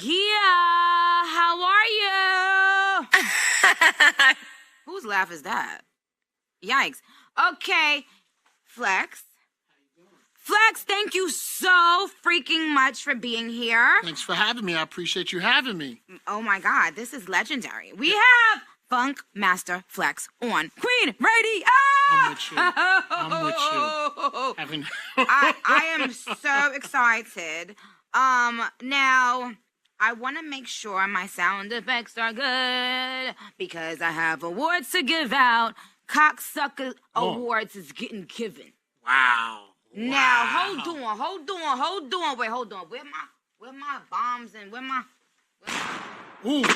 Yeah, how are you? Whose laugh is that? Yikes. Okay, Flex. Flex, thank you so freaking much for being here. Thanks for having me. I appreciate you having me. Oh my God, this is legendary. We have Funk Master Flex on Queen Radio. I'm with you. I'm with you. Having... I am so excited. Now, I want to make sure my sound effects are good because I have awards to give out. Cocksucker Awards is getting given. Wow. Now, hold on. Wait, hold on. Where my bombs and where my bombs?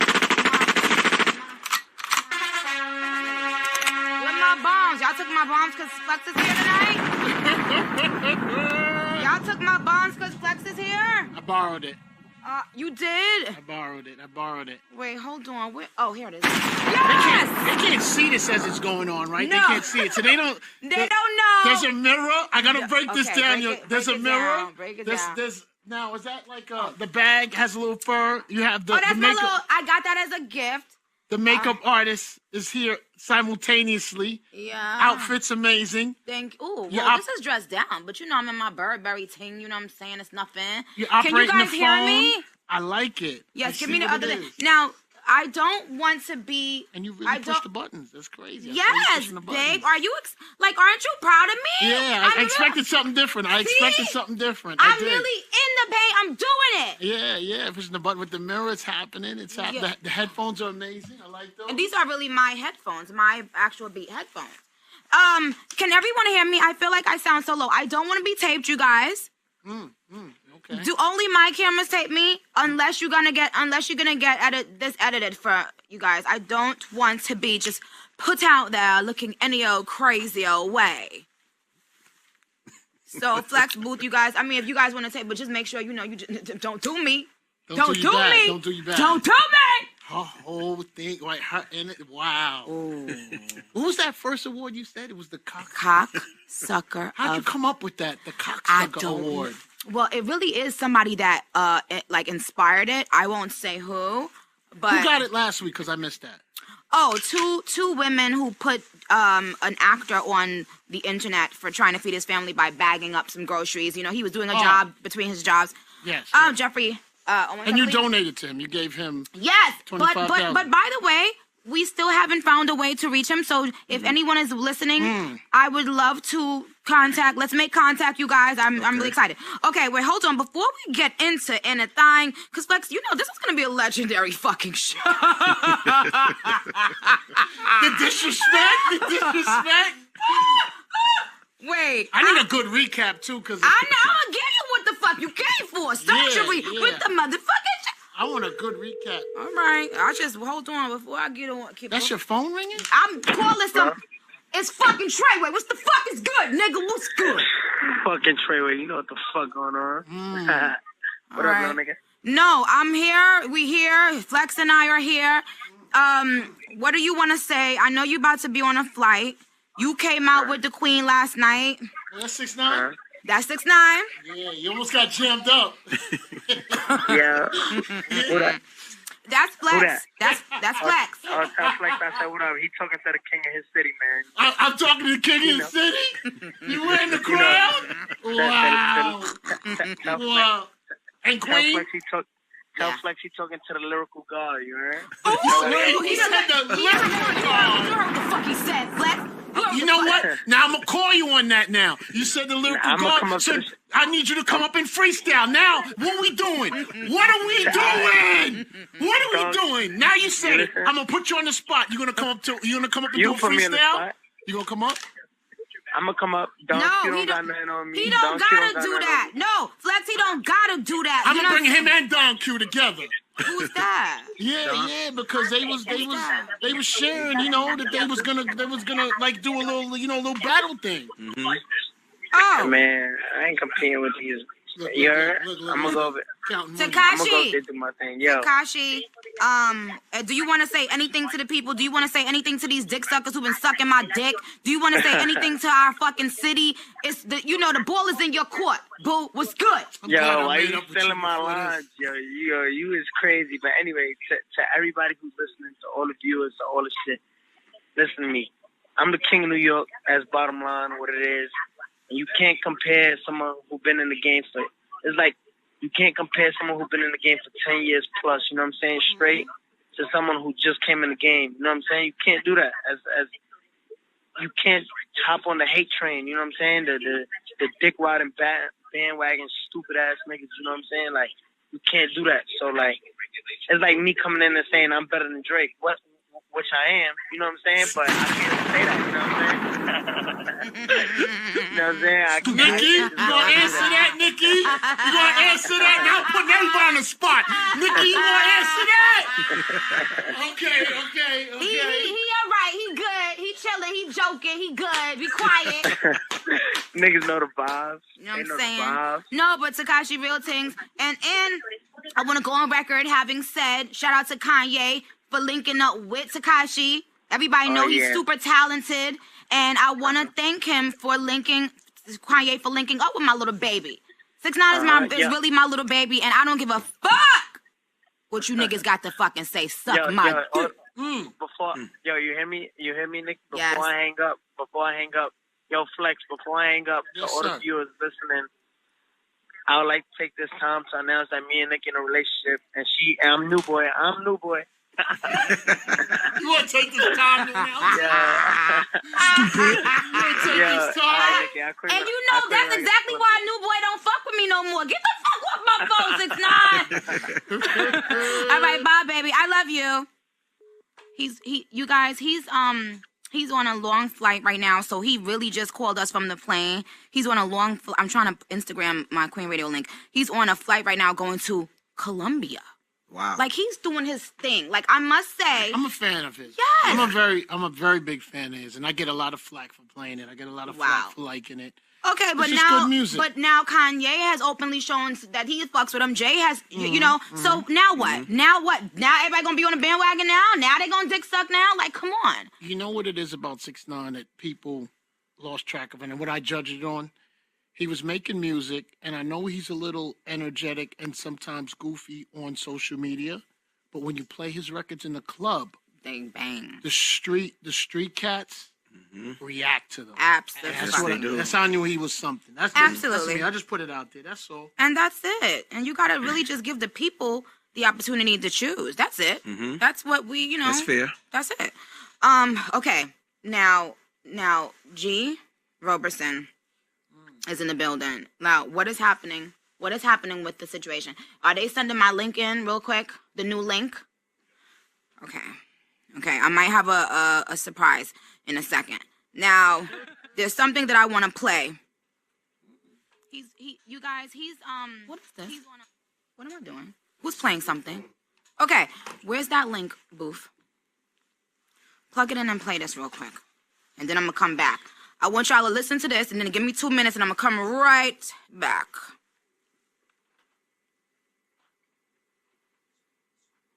Y'all took my bombs because Flex is here tonight? Y'all took my bombs because Flex is here? I borrowed it. You did? I borrowed it. Wait, hold on. Oh, here it is. Yes! They can't see this as it's going on, right? No. They can't see it, so they don't... They don't know. There's a mirror. I gotta break this down. There's a mirror. Break it down. Now, is that like the bag has a little fur? You have the that's the my makeup. little... I got that as a gift. The makeup artist is here simultaneously. Yeah. Outfit's amazing. Thank you. Ooh, well, this is dressed down, but you know I'm in my Burberry ting, you know what I'm saying? It's nothing. You're Can you operating guys the hear phone. me? I like it. Yes, I give see me the what other it thing. is. Now, I don't want to be... And you really push the buttons. That's crazy. Yes, babe. Are you... aren't you proud of me? Yeah, I expected something different. I'm really in the paint. I'm doing it. Yeah. Pushing the button with the mirror. It's happening. It's happening. Yeah. The headphones are amazing. I like those. And these are really my headphones, my actual Beat headphones. Can everyone hear me? I feel like I sound so low. I don't want to be taped, you guys. Okay. Do only my cameras tape me? Unless you're gonna get this edited for you guys. I don't want to be just put out there looking any old crazy old way. So Flex Booth, you guys. I mean, if you guys want to tape, but just make sure you know you just, don't do me. Don't do me. Don't do you bad. Don't do me. Her whole thing, like her in it. Wow. What was that first award you said? It was the Cocksucker. How'd you come up with that? The Cocksucker Award. Well, it really is somebody that inspired it. I won't say who, but who got it last week? Because I missed that. Oh, two women who put an actor on the internet for trying to feed his family by bagging up some groceries. You know, he was doing a job between his jobs. Yes. Jeffrey. And you donated to him. You gave him. Yes, but $25,000. by the way, we still haven't found a way to reach him. So if anyone is listening, I would love to contact. Let's make contact, you guys. I'm really excited. Okay, wait, hold on. Before we get into anything, because Flex, you know this is gonna be a legendary fucking show. The disrespect. Wait, I need a good recap too, because I know. I'm gonna give you what the fuck you came for. Surgery with the motherfucking. I want a good recap. All right, I just hold on before I get on. That's your phone ringing? I'm calling some. It's fucking Treyway. What's the fuck is good, nigga? What's good? Fucking Treyway. You know what the fuck going on? What up, little nigga? No, I'm here. We here. Flex and I are here. What do you want to say? I know you about to be on a flight. You came out with the Queen last night. That's 6ix9ine? That's 6ix9ine. Yeah, you almost got jammed up. Yeah. What up? That's Flex. That's Flex. Tell Flex I said what up. He talking to the king of his city, man. I'm talking to the king of the city? You were in the crowd? Wow. And Queen? Tell Flex he talking to the lyrical god, you heard? He said the lyrical god. You heard what the fuck he said, Flex. You know what? Now I'm gonna call you on that now. You said the lyrical god. So I need you to come up and freestyle. Now, what are we doing? What are we doing? What are we doing? Now you said it. I'm gonna put you on the spot. You gonna come up and do a freestyle? You gonna come up? I'm gonna come up. No, he don't got nothing on me. He don't gotta do that. No, Flex, he don't gotta do that. I'm gonna bring him and Don Q together. Who's that? Yeah, because they was sharing, you know, that they was gonna like do a little, little battle thing. Oh man, I ain't competing with these You heard? I'm gonna go over. Tekashi, do my thing. Yo. Tekashi, do you want to say anything to the people? Do you want to say anything to these dick suckers who've been sucking my dick? Do you want to say anything to our fucking city? It's the the ball is in your court. Boo, what's good? Yo, why you stealing my lines? Yo, you is crazy. But anyway, to everybody who's listening, to all the viewers, to all the shit, listen to me. I'm the king of New York. That's bottom line, what it is. And you can't compare someone who's been in the game for. It's like you can't compare someone who's been in the game for 10 years plus. You know what I'm saying? Straight to someone who just came in the game. You know what I'm saying? You can't do that. As you can't hop on the hate train. You know what I'm saying? The dick riding bandwagon stupid ass niggas. You know what I'm saying? Like you can't do that. So like it's like me coming in and saying I'm better than Drake. Which I am, you know what I'm saying? But I can't say that, you know what I'm saying? You know what I'm saying? Nicki, you gonna answer that, Nicki? You gonna answer that? Now I'm putting everybody on the spot. Nicki, you gonna answer that? Okay. He all right. He good. He chilling. He joking. He good. Be quiet. Niggas know the vibes. You know what I'm saying? No, but Tekashi, real things. And I want to go on record having said, shout out to Kanye for linking up with Tekashi. Everybody know he's super talented. And I want to thank him for Kanye for linking up with my little baby. 6ix9ine is really my little baby, and I don't give a fuck what you niggas got to fucking say. Suck my dick. Yo, you hear me? You hear me, Nick? Before I hang up, yo, Flex, before I hang up, to all the viewers listening, I would like to take this time to announce that me and Nick in a relationship, and I'm new boy. You want to take this time to announce? Yeah. This time? And you know that's exactly why New Boy don't fuck with me no more. Get the fuck off my phone, 6ix9ine. All right, bye, baby. I love you. He's on a long flight right now, so he really just called us from the plane. He's on a long I'm trying to Instagram my Queen Radio link. He's on a flight right now going to Colombia. Wow. Like he's doing his thing. Like I must say, I'm a fan of his. Yes. I'm a very big fan of his, and I get a lot of flack for playing it. I get a lot of flack for liking it. Okay, but now Kanye has openly shown that he fucks with him. Jay has, So now what? Now what? Now everybody gonna be on the bandwagon now? Now they gonna dick suck now? Like, come on. You know what it is about 6ix9ine that people lost track of, and what I judged it on? He was making music, and I know he's a little energetic and sometimes goofy on social media, but when you play his records in the club, they bang. The street cats react to them. Absolutely. That's how I knew he was something. Absolutely. That's me. I just put it out there. That's all. And that's it. And you gotta really just give the people the opportunity to choose. That's it. Mm-hmm. That's what we, That's fair. That's it. Okay. Now, G. Roberson is in the building. Now, what is happening? What is happening with the situation? Are they sending my link in real quick? The new link? Okay. I might have a surprise in a second. Now, there's something that I want to play. You guys, what is this? What am I doing? Who's playing something? Okay, where's that link, Booth? Plug it in and play this real quick. And then I'm going to come back. I want y'all to listen to this, and then give me 2 minutes, and I'm going to come right back.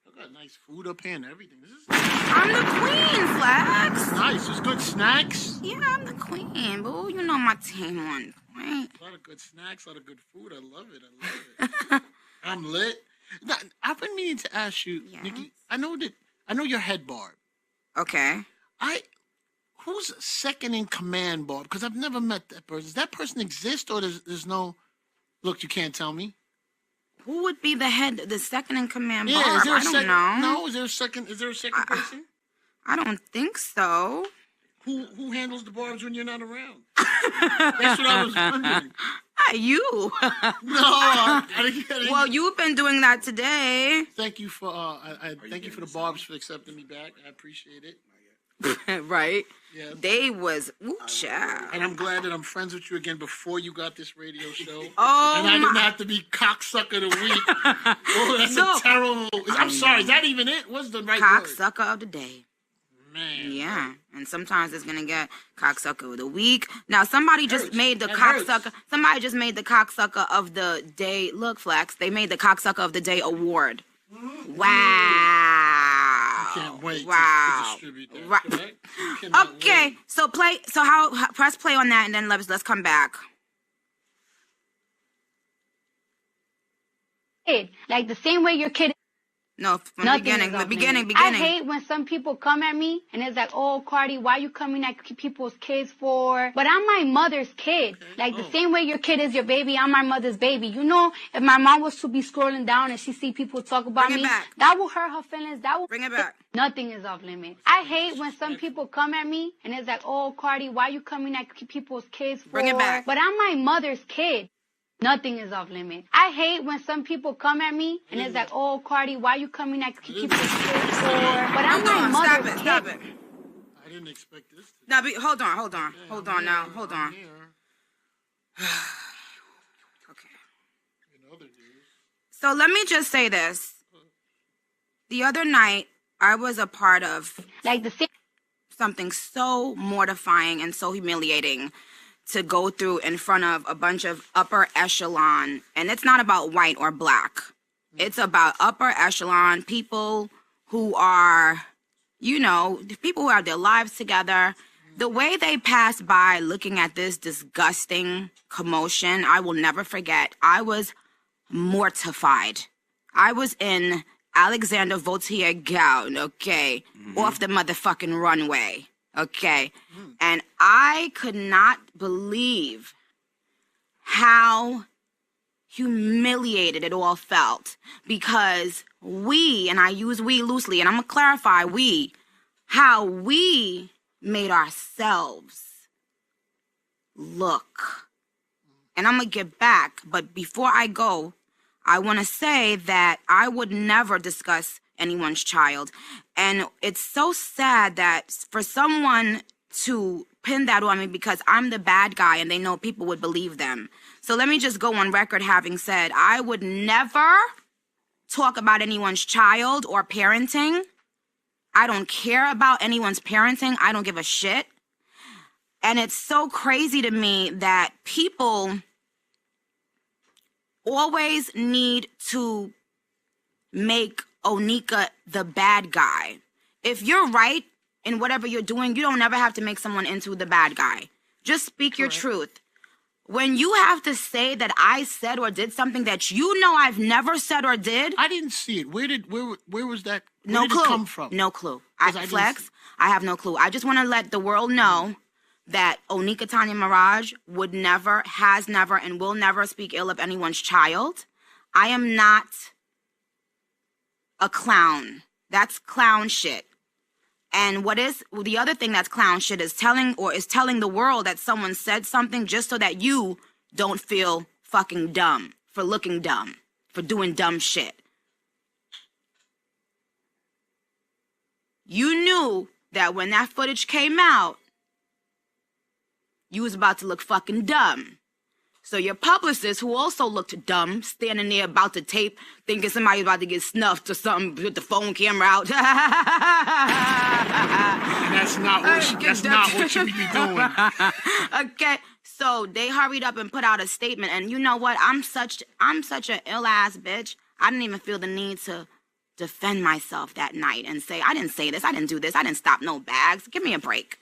I got nice food up here and everything. I'm the queen, Flex. Nice. There's good snacks. Yeah, I'm the queen, boo. You know my team on point. A lot of good snacks, a lot of good food. I love it. I'm lit. Now, I've been meaning to ask you, Nicki, I know your head barb. Okay. Who's second in command, Bob? Because I've never met that person. Does that person exist, or there's no? Look, you can't tell me. Who would be the second in command? Yeah, Barb? is there a second? No, is there a second person? I don't think so. Who handles the barbs when you're not around? That's what I was wondering. You. No, I didn't. Well, you've been doing that today. Thank you for thank you for the barbs for accepting me back. I appreciate it. Right? Yeah. They was child. And I'm glad that I'm friends with you again before you got this radio show. Oh, and I didn't have to be cocksucker of the week. Oh, that's a terrible. I'm sorry. Is that even it? What's the right word? Cocksucker of the day. man. Yeah, and sometimes it's gonna get cocksucker of the week. Now somebody just made the cocksucker. Somebody just made the cocksucker of the day. Look, Flex, they made the cocksucker of the day award. Wow. I can't wait to distribute that. Right. Okay, wait. so play. So how? Press play on that, and then let's come back. Like the same way your kid. No, from the beginning. I hate when some people come at me and it's like, oh, Cardi, why you coming at people's kids for? But I'm my mother's kid. Like the same way your kid is your baby, I'm my mother's baby. You know, if my mom was to be scrolling down and she see people talk about me, that will hurt her feelings. That will bring it back. Nothing is off limits. I hate when some people come at me and it's like, oh, Cardi, why you coming at people's kids for? Bring it back. But I'm my mother's kid. Nothing is off limits. I hate when some people come at me and it's like, oh, Cardi, why you coming at people's kids for? But I'm my mother's kid. Stop it. I didn't expect this. Now, hold on. Hold on Okay. So let me just say this. The other night, I was a part of something so mortifying and so humiliating to go through in front of a bunch of upper echelon. And it's not about white or black. It's about upper echelon people who are, you know, people who have their lives together. The way they passed by looking at this disgusting commotion, I will never forget. I was mortified. I was in Alexander Vautier gown, okay, off the motherfucking runway. Okay. And I could not believe how humiliated it all felt because we, and I use we loosely, and I'm going to clarify how we made ourselves look. And I'm going to get back. But before I go, I want to say that I would never discuss anyone's child. And it's so sad that for someone to pin that on me because I'm the bad guy and they know people would believe them. So let me just go on record having said, I would never talk about anyone's child or parenting. I don't care about anyone's parenting. I don't give a shit. And it's so crazy to me that people always need to make Onika the bad guy. If you're right in whatever you're doing, you don't ever have to make someone into the bad guy. Just speak your truth. When you have to say that I said or did something that you know I've never said or did, I didn't see it. Where was that? Where no did clue. It come from? No clue. I have no clue. I just want to let the world know that Onika Tanya Mirage would never, has never, and will never speak ill of anyone's child. I am not a clown. That's clown shit. And what is the other thing that's clown shit is telling the world that someone said something just so that you don't feel fucking dumb for looking dumb, for doing dumb shit. You knew that when that footage came out, you was about to look fucking dumb. So your publicist, who also looked dumb, standing there about to tape, thinking somebody's about to get snuffed or something with the phone camera out. And that's not what you be doing. Okay, so they hurried up and put out a statement. And you know what? I'm such an ill-ass bitch. I didn't even feel the need to defend myself that night and say, I didn't say this, I didn't do this, I didn't stop no bags. Give me a break.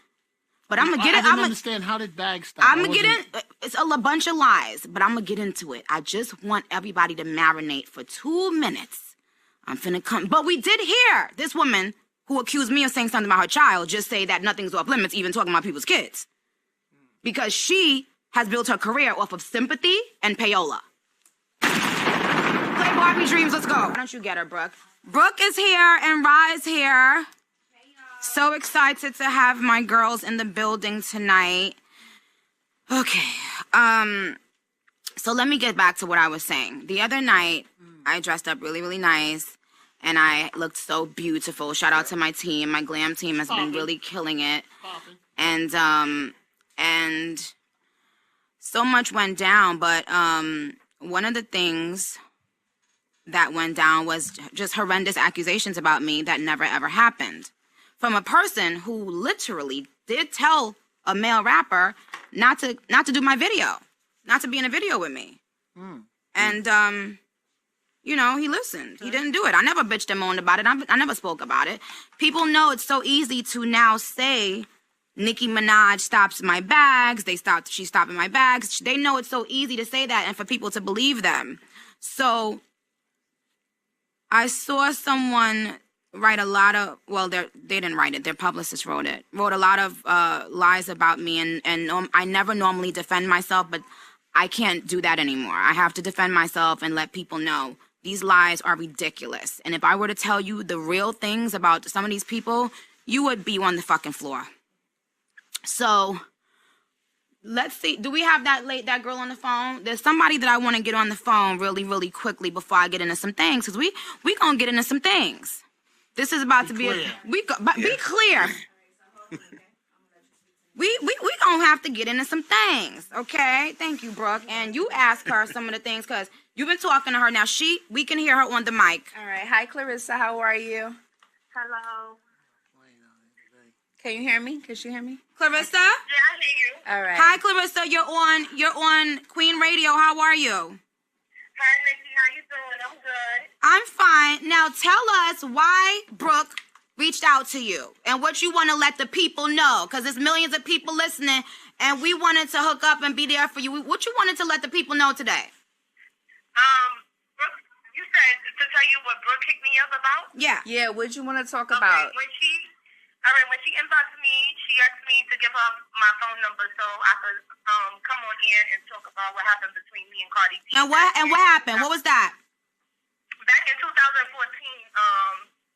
But I'm gonna get it. I don't understand how did bags stop. I'm gonna get in. It's a bunch of lies, but I'm gonna get into it. I just want everybody to marinate for 2 minutes. I'm finna come. But we did hear this woman who accused me of saying something about her child just say that nothing's off limits, even talking about people's kids, because she has built her career off of sympathy and payola. Play Barbie Dreams. Let's go. Why don't you get her, Brooke? Brooke is here and Rye's here. So excited to have my girls in the building tonight. Okay. So let me get back to what I was saying. The other night, I dressed up really, really nice, and I looked so beautiful. Shout out to my team. My glam team has been really killing it. And so much went down, but one of the things that went down was just horrendous accusations about me that never, ever happened. from a person who literally did tell a male rapper not to do my video, not to be in a video with me. And, you know, he listened. He didn't do it. I never bitched and moaned about it. I never spoke about it. People know it's so easy to now say Nicki Minaj stops my bags. She's stopping my bags. They know it's so easy to say that and for people to believe them. So I saw someone write a lot of, well, they didn't write it. Their publicist wrote it. Wrote a lot of lies about me. And I never normally defend myself, but I can't do that anymore. I have to defend myself and let people know these lies are ridiculous. And if I were to tell you the real things about some of these people, you would be on the fucking floor. So let's see. Do we have that girl on the phone? There's somebody that I want to get on the phone really, really quickly before I get into some things, because we gonna get into some things. This is about to be be clear. We gonna have to get into some things, okay? Thank you, Brooke. And you ask her some of the things, because you've been talking to her. Now we can hear her on the mic. All right. Hi, Clarissa. How are you? Hello. Can you hear me? Can she hear me? Clarissa? Yeah, I hear you. All right. Hi, Clarissa. You're on Queen Radio. How are you? Hi, Nicki. How you doing? I'm good. I'm fine. Now tell us why Brooke reached out to you and what you want to let the people know, because there's millions of people listening and we wanted to hook up and be there for you. What you wanted to let the people know today? Brooke, you said to tell you what Brooke kicked me up about? Yeah. Yeah, what'd you want to talk Okay, about? when she inboxed me, she asked me to give her my phone number so I could come on air and talk about what happened between me and Cardi B. And what happened? What was that? Back in 2014,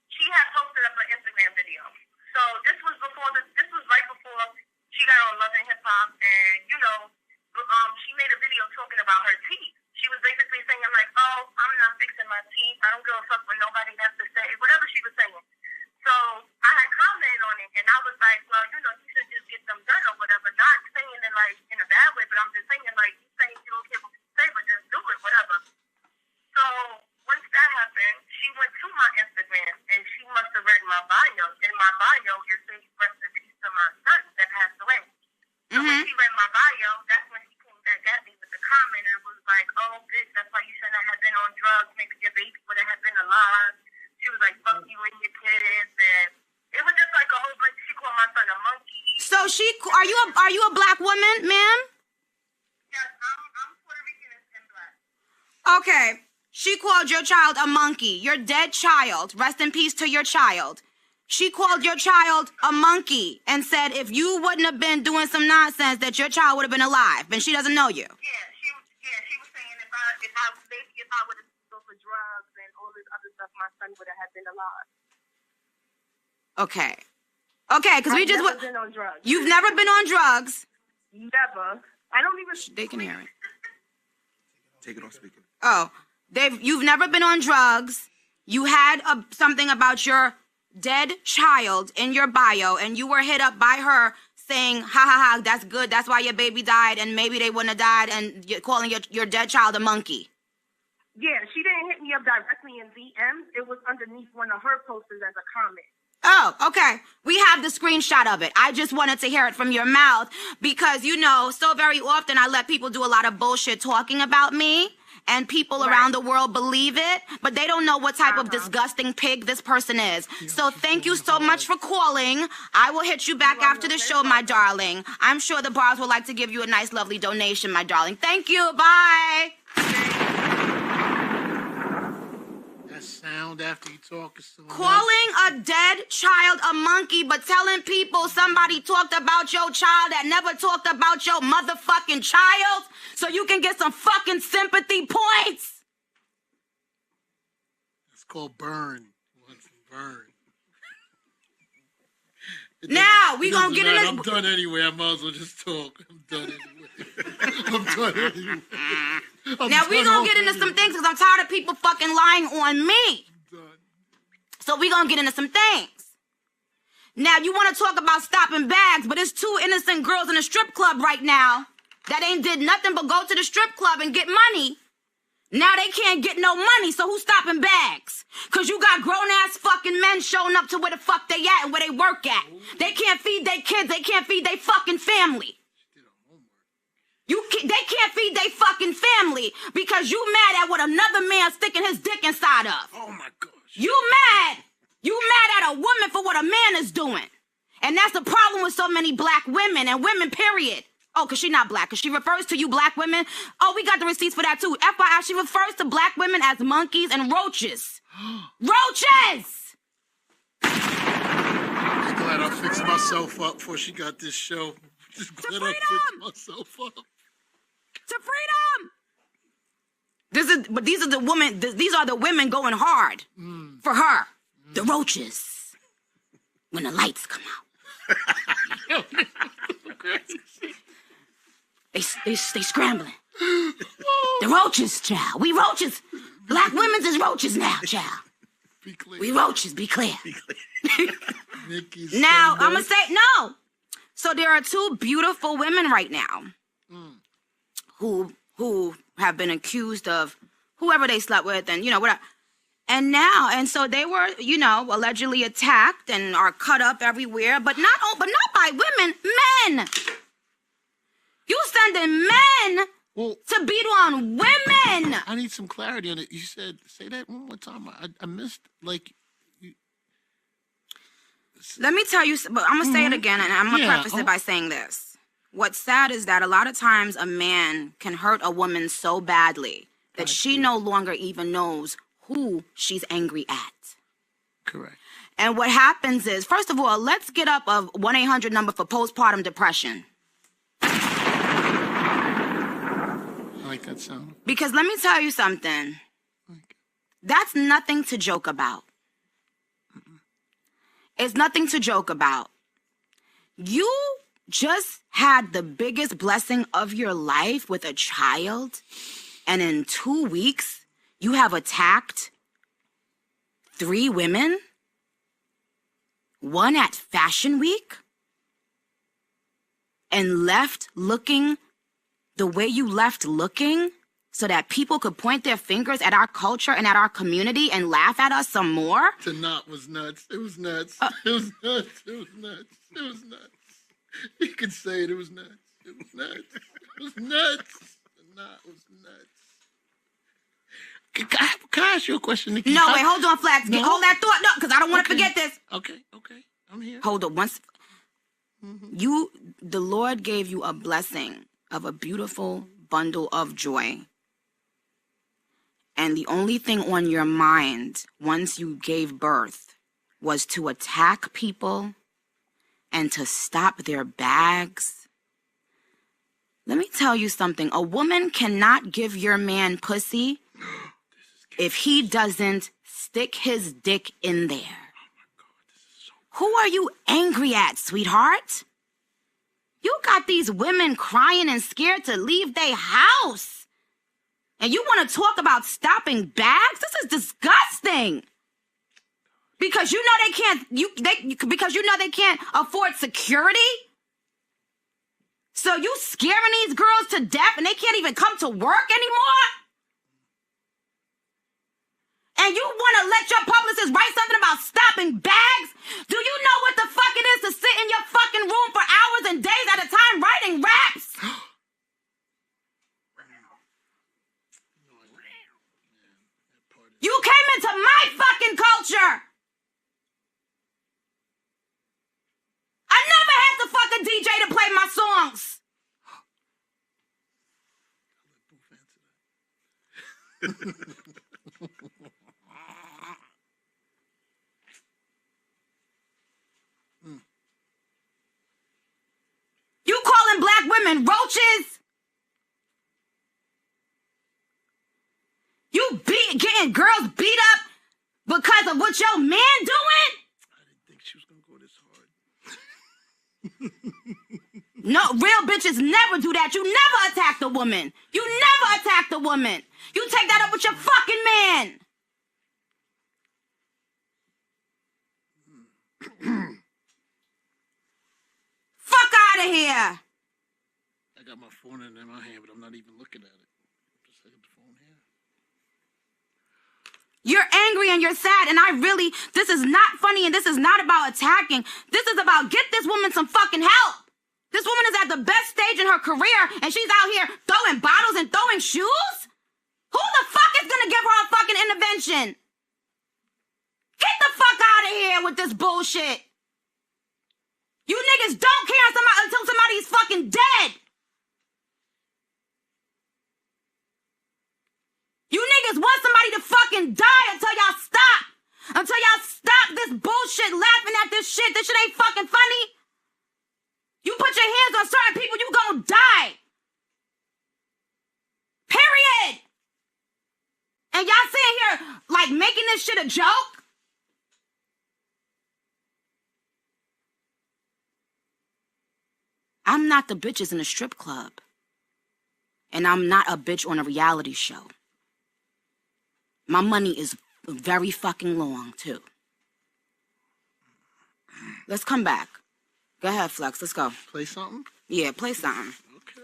she had posted up an Instagram video. So this was right before she got on Love and Hip Hop, and you know, she made a video talking about her teeth. She was basically saying like, "Oh, I'm not fixing my teeth. I don't give a fuck what nobody has to say." Whatever she was saying. So I had commented on it, and I was like, "Well, you know, you should just get them done or whatever." Not saying it like in a bad way, but I'm just saying like, you saying you don't care what you say, but just do it, whatever. So once that happened, she went to my Instagram and she must have read my bio. And my bio is saying rest in peace to my son that passed away. So when she read my bio, that's when she came back at me with the comment and was like, "Oh, bitch, that's why you shouldn't have been on drugs. Maybe your baby would have been alive." She was like, "Fuck you and your kids," and it was just like a whole bunch. She called my son a monkey. So are you a black woman, ma'am? Yes, I'm Puerto Rican and black. Okay. She called your child a monkey. Your dead child. Rest in peace to your child. She called your child a monkey and said if you wouldn't have been doing some nonsense that your child would have been alive, and she doesn't know you. Yeah, she was saying if I would have gone for drugs and all this other stuff, my son would have been alive. Okay, because we just I've never been on drugs. You've never been on drugs. Never. I don't even. They can hear it. Take it off speaker. Oh, you've never been on drugs. You had something about your dead child in your bio, and you were hit up by her saying, "Ha ha ha, that's good. That's why your baby died, and maybe they wouldn't have died," and you're calling your dead child a monkey. Yeah, she didn't hit me up directly in DMs. It was underneath one of her posters as a comment. Oh, okay. We have the screenshot of it. I just wanted to hear it from your mouth because, you know, so very often I let people do a lot of bullshit talking about me, and people around the world believe it, but they don't know what type of disgusting pig this person is. So thank you so much for calling. I will hit you back after the show, my darling. I'm sure the bars would like to give you a nice, lovely donation, my darling. Thank you. Bye. That sound after you talk is so Calling a dead child a monkey, but telling people somebody talked about your child that never talked about your motherfucking child so you can get some fucking sympathy points. It's called burn. Burn. Now, we gonna get in this. I'm done anyway. I might as well just talk. I'm done anyway. Now, we gonna get into some things because I'm tired of people fucking lying on me. So we gonna get into some things. Now, you want to talk about stopping bags, but it's two innocent girls in a strip club right now that ain't did nothing but go to the strip club and get money. Now they can't get no money, so who's stopping bags? Because you got grown-ass fucking men showing up to where the fuck they at and where they work at. They can't feed their kids. They can't feed their fucking family. They can't feed their fucking family because you mad at what another man sticking his dick inside of. Oh, my gosh. You mad. You mad at a woman for what a man is doing. And that's the problem with so many black women and women, period. Oh, because she's not black. Because she refers to you black women. Oh, we got the receipts for that, too. FYI, she refers to black women as monkeys and roaches. Roaches! Just glad I fixed myself up before she got this show. Just glad I fixed myself up. To freedom! These are the women. These are the women going hard for her. The roaches. When the lights come out. They scrambling. The roaches, child. We roaches. Black women's is roaches now, child. Be clear. We roaches, be clear. Be clear. Now, I'm going to say, no. So there are two beautiful women right now who have been accused of whoever they slept with and, whatever. And so they were, allegedly attacked and are cut up everywhere, but not by women, men. You sending men to beat on women. I need some clarity on it. You said, say that one more time. I missed, Let me tell you, but I'm going to say it again, and I'm going to preface it by saying this. What's sad is that a lot of times a man can hurt a woman so badly that she no longer even knows who she's angry at. Correct. And what happens is, first of all, let's get up a 1-800 number for postpartum depression. I like that sound. Because let me tell you something. That's nothing to joke about. It's nothing to joke about. You just had the biggest blessing of your life with a child, and in 2 weeks, you have attacked 3 women, 1 at Fashion Week, and left looking the way you left looking so that people could point their fingers at our culture and at our community and laugh at us some more? The knot was nuts. It was nuts. It was nuts. It was nuts. It was nuts. You could say it. It was nuts. It was nuts. It was nuts. The knot was nuts. Can I ask you a question, Nicki? No, wait, hold on, Flax. No? Hold that thought. No, because I don't want to forget this. Okay. I'm here. Hold on. The Lord gave you a blessing of a beautiful bundle of joy. And the only thing on your mind once you gave birth was to attack people and to stop their bags. Let me tell you something. A woman cannot give your man pussy if he doesn't stick his dick in there. Who are you angry at, sweetheart? You got these women crying and scared to leave their house. And you want to talk about stopping bags? This is disgusting. Because you know they can't afford security. So you scaring these girls to death and they can't even come to work anymore? And you want to let your publicist write something about stopping bags? Do you know what the fuck it is to sit in your fucking room for hours and days at a time writing raps? You came into my fucking culture. I never had to fuck a DJ to play my songs. You calling black women roaches? You getting girls beat up because of what your man doing? I didn't think she was going to go this hard. No, real bitches never do that. You never attack the woman. You never attack the woman. You take that up with your fucking man. Fuck out of here. I got my phone in my hand, but I'm not even looking at it. I'm just taking the phone here. You're angry and you're sad, and this is not funny, and this is not about attacking. This is about get this woman some fucking help. This woman is at the best stage in her career, and she's out here throwing bottles and throwing shoes? Who the fuck is gonna give her a fucking intervention? Get the fuck out of here with this bullshit. You niggas don't care until somebody's fucking dead. You niggas want somebody to fucking die until y'all stop. Until y'all stop this bullshit laughing at this shit. This shit ain't fucking funny. You put your hands on certain people, you gonna die. Period. And y'all sitting here like making this shit a joke? I'm not the bitches in a strip club. And I'm not a bitch on a reality show. My money is very fucking long, too. Let's come back. Go ahead, Flex. Let's go. Play something? Yeah, play something. Okay.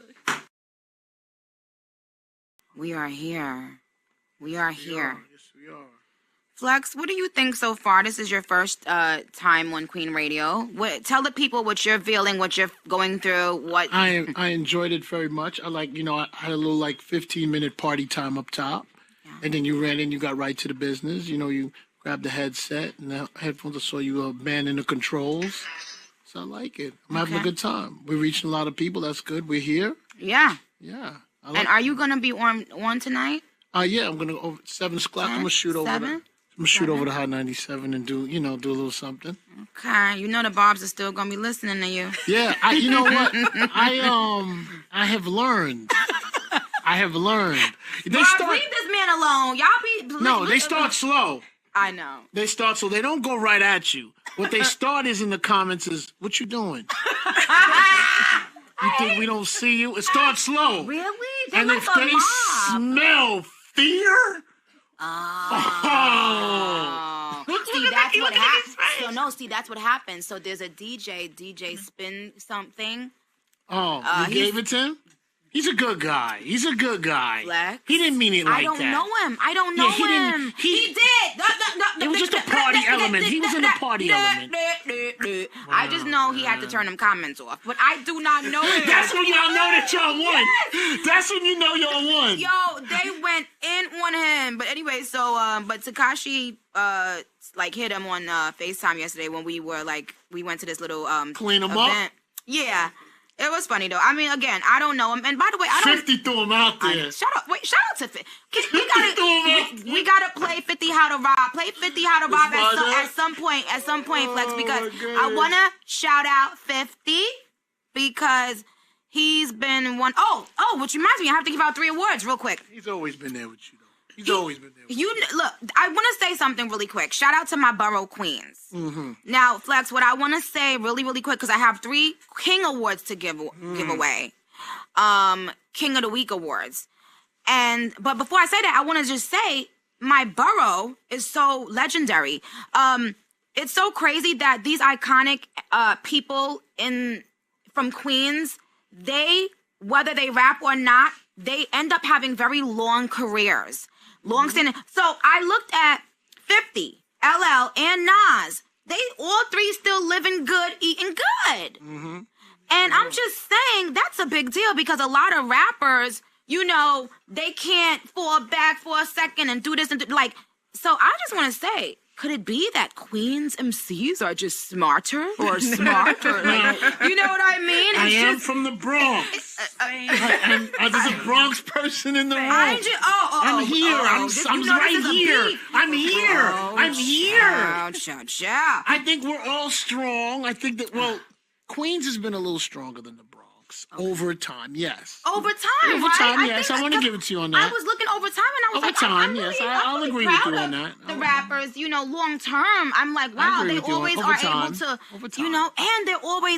We are here. We are here. Yes, we are. Flex, what do you think so far? This is your first time on Queen Radio. Tell the people what you're feeling, what you're going through. I enjoyed it very much. I had a little 15-minute party time up top. Yeah. And then you ran in, you got right to the business. You grabbed the headset and the headphones. I saw you manning the controls. So I like it. I'm having a good time. We're reaching a lot of people. That's good. We're here. Yeah. Yeah. And are you going to be on tonight? Yeah, I'm going to go 7 o'clock. I'm going to shoot over there. I'm going to shoot over to Hot 97 and do a little something. Okay. The Bobs are still going to be listening to you. Yeah. You know what? I have learned. Leave this man alone. Y'all they start slow. I know. They start slow. They don't go right at you. What they start is in the comments is, what you doing? You think we don't see you? It starts slow. Really? And if they smell fear... See, that's what happens. That's what happens. So there's a DJ Spin something. Oh, you gave it to him? He's a good guy. Flex. He didn't mean it like that. I don't know him. He did. It was just a party element. He was in a party element. I just know he had to turn them comments off. But I do not know him. That's when y'all know that y'all won. Yes. That's when you know y'all won. Yo, they went in on him. But anyway, but Tekashi hit him on FaceTime yesterday when we went to this little clean him event. Up? Yeah. It was funny, though. I mean, again, I don't know him. And by the way, 50 threw him out there. Shut up. Wait, shout out to 50. We gotta play 50 How to Rob. Play 50 How to Rob at some point, Flex, because I want to shout out 50 because he's been one. Oh, which reminds me, I have to give out 3 awards real quick. He's always been there with you, though. He's always been there with you. Look, I want to say something really quick. Shout out to my borough queens. Mm-hmm. Now, Flex, what I want to say really, really quick, because I have 3 King Awards to give away. King of the Week Awards. But before I say that, I want to just say my borough is so legendary. It's so crazy that these iconic people from Queens, whether they rap or not, they end up having very long careers. Long-standing. So I looked at 50, LL, and Nas. They all 3 still living good, eating good. Mm-hmm. And I'm just saying that's a big deal because a lot of rappers, they can't fall back for a second and do this and so I just want to say, could it be that Queens MCs are just smarter or smarter? You know what I mean? I am from the Bronx. There's a Bronx person in the room. I'm here. I'm right here. I'm here. I'm here. Ciao. I think we're all strong. I think that, Queens has been a little stronger than the Bronx. Over time, yes. Over time, yes. I want to give it to you on that. I was looking over time, and I was over time, yes. I'll agree with you on that. The rappers, long term, I'm like, wow, they always are able to, and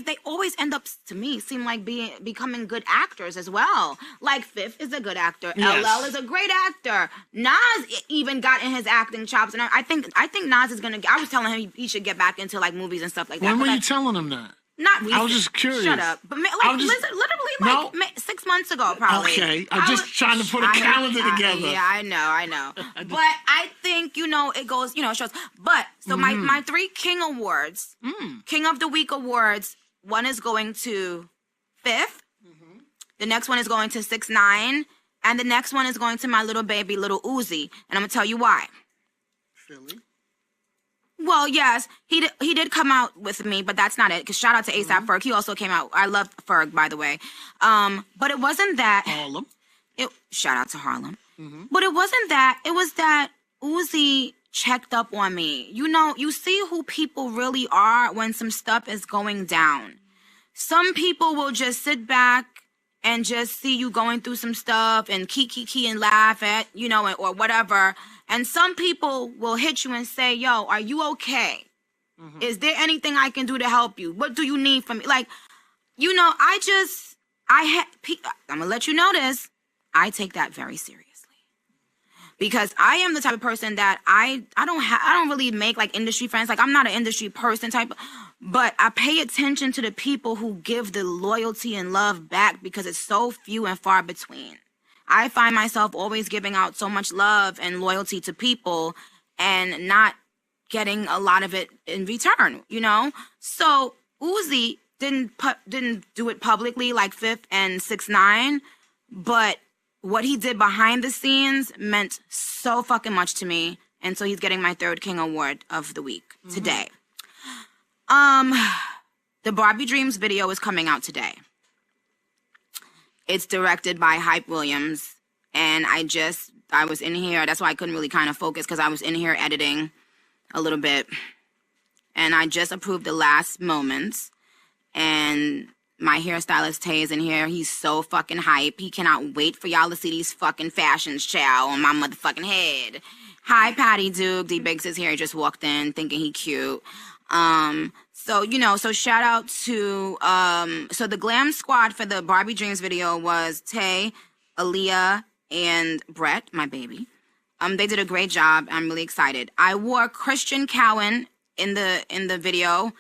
they always end up, to me, seem like becoming good actors as well. Like Fifth is a good actor. Yes. LL is a great actor. Nas even got in his acting chops, and I think Nas is gonna. I was telling him he should get back into movies and stuff like that. When were you telling him that? Not recent. I was just curious. Shut up. But literally Probably like 6 months ago, probably. Okay, I'm just trying to put a calendar together. Yeah, I know. But I think, it goes, it shows. But, so my 3 King Awards, King of the Week Awards, one is going to Fifth, the next one is going to 6ix9ine, and the next one is going to my little baby, Little Uzi. And I'm going to tell you why. Philly? Well, yes, he did come out with me, but that's not it. Because shout out to A$AP Ferg. He also came out. I love Ferg, by the way. But it wasn't that. Harlem. Shout out to Harlem. But it wasn't that. It was that Uzi checked up on me. You see who people really are when some stuff is going down. Some people will just sit back and just see you going through some stuff and key and laugh at, or whatever. And some people will hit you and say, yo, are you okay? Is there anything I can do to help you? What do you need from me? Like, I'm going to let you know this. I take that very seriously. Because I am the type of person that I don't really make like industry friends. Like, I'm not an industry person but I pay attention to the people who give the loyalty and love back because it's so few and far between. I find myself always giving out so much love and loyalty to people and not getting a lot of it in return, So Uzi didn't do it publicly like Fifth and 6ix9ine, but what he did behind the scenes meant so fucking much to me. And so he's getting my 3rd King Award of the week today. The Barbie Dreams video is coming out today. It's directed by Hype Williams. And I was in here. That's why I couldn't really kind of focus because I was in here editing a little bit. And I just approved the last moments. And my hairstylist Tay is in here. He's so fucking hype. He cannot wait for y'all to see these fucking fashions, chow, on my motherfucking head. Hi, Patty Duke. D-Biggs is here. He just walked in thinking he cute. So shout out to, so the glam squad for the Barbie Dreams video was Tay, Aaliyah, and Brett, my baby. They did a great job. I'm really excited. I wore Christian Cowan in the video.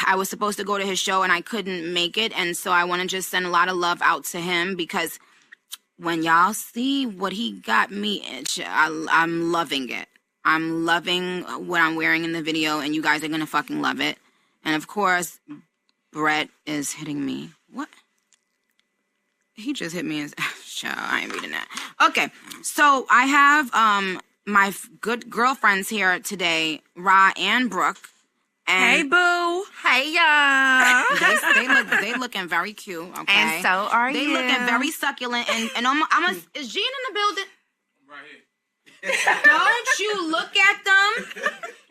I was supposed to go to his show and I couldn't make it. And so I want to just send a lot of love out to him because when y'all see what he got me in, I'm loving it. I'm loving what I'm wearing in the video and you guys are going to fucking love it. And of course, Brett is hitting me. What? He just hit me. I ain't reading that. Okay. So I have my good girlfriends here today, Ra and Brooke. And hey, boo. Hey, y'all. They looking very cute, okay? And so are you. They looking very succulent. And is Jean in the building? Right here. Don't you look at them.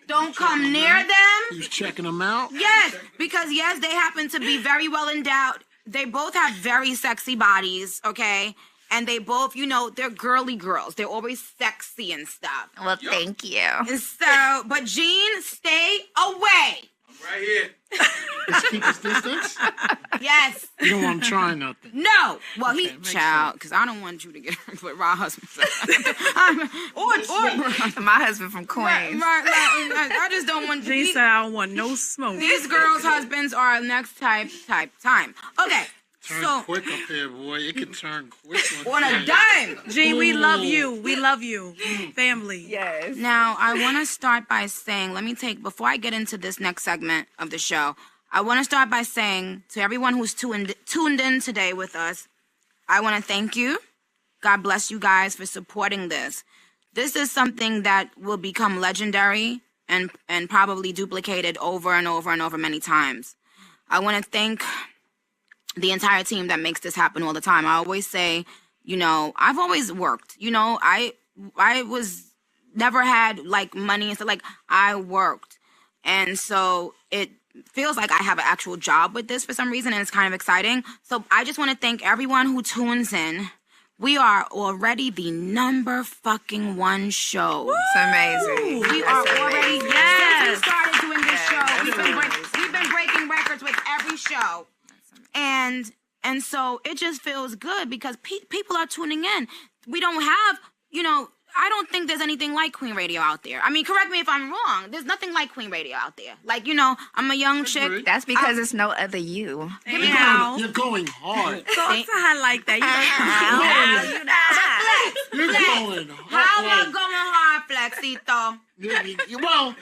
Don't come near them. He's checking them out? Yes, because yes, they happen to be very well endowed. They both have very sexy bodies, okay? And they both, they're girly girls. They're always sexy and stuff. Well, thank you. And so, but Jean, stay away. I'm right here. Let's keep his distance? Yes. You don't want him trying nothing. No. Well, child, because I don't want you to get with Ra's husband. or my husband from Queens. Right. I just don't want Jean said I don't want no smoke. These girls' husbands are next type time. Okay. Turn quick up here, boy. It can turn quick. On a dime. Jean, we love you. We love you. Family. Yes. Now, I want to start by saying, before I get into this next segment of the show, I want to start by saying to everyone who's tuned in today with us, I want to thank you. God bless you guys for supporting this. This is something that will become legendary and probably duplicated over and over and over many times. I want to thank the entire team that makes this happen all the time. I always say, I've always worked. I was never had like money and stuff. Like I worked, and so it feels like I have an actual job with this for some reason, and it's kind of exciting. So I just want to thank everyone who tunes in. We are already the #1 show. It's amazing. We are already since we started doing this show. We've been breaking records with every show. And so it just feels good because people are tuning in. We don't have, I don't think there's anything like Queen Radio out there. I mean, correct me if I'm wrong. There's nothing like Queen Radio out there. Like, you know, I'm a young chick. That's because it's no other you. You're going hard. Don't sound like that. You're going hard. How am I going hard, Flexito? Well,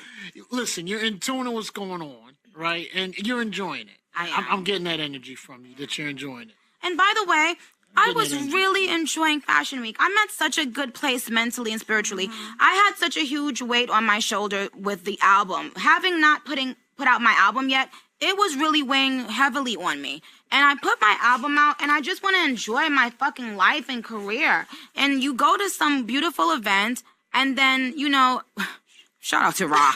listen, you're in tune with what's going on, right? And you're enjoying it. I'm getting that energy from you, that you're enjoying it. And by the way, I was really enjoying Fashion Week. I'm at such a good place mentally and spiritually. I had such a huge weight on my shoulder with the album. Having not put out my album yet, it was really weighing heavily on me. And I put my album out, and I just want to enjoy my fucking life and career. And you go to some beautiful event, and then, you know, shout out to Ra.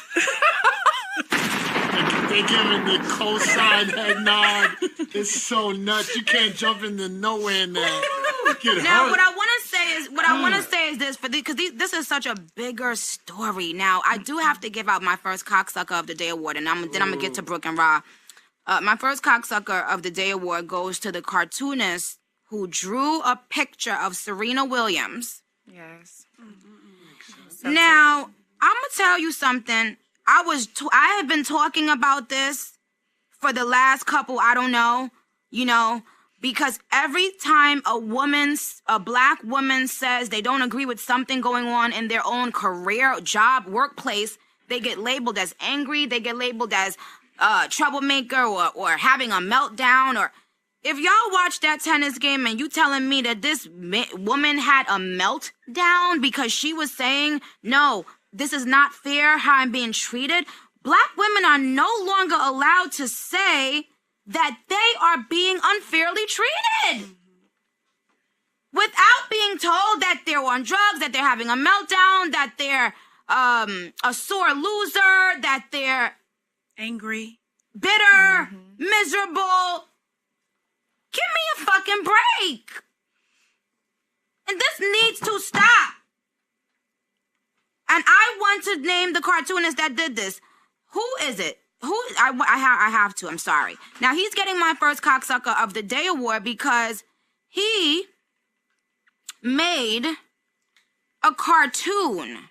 They're giving the cosign head nod. It's so nuts. You can't jump into nowhere now. Now, what I want to say is this, because this is such a bigger story. Now, I do have to give out my first cocksucker of the day award, and then I'm gonna get to Brooke and Ra. My first cocksucker of the day award goes to the cartoonist who drew a picture of Serena Williams. Yes. Now, I'm gonna tell you something. I have been talking about this for the last couple, I don't know, you know, because every time a black woman says they don't agree with something going on in their own career, job, workplace, they get labeled as angry, they get labeled as troublemaker or having a meltdown. Or if y'all watch that tennis game and you telling me that this woman had a meltdown because she was saying, no, this is not fair how I'm being treated. Black women are no longer allowed to say that they are being unfairly treated. Without being told that they're on drugs, that they're having a meltdown, that they're a sore loser, that they're angry, bitter, miserable. Give me a fucking break. And this needs to stop. And I want to name the cartoonist that did this. Who is it? I have to. I'm sorry. Now, he's getting my first cocksucker of the day award because he made a cartoon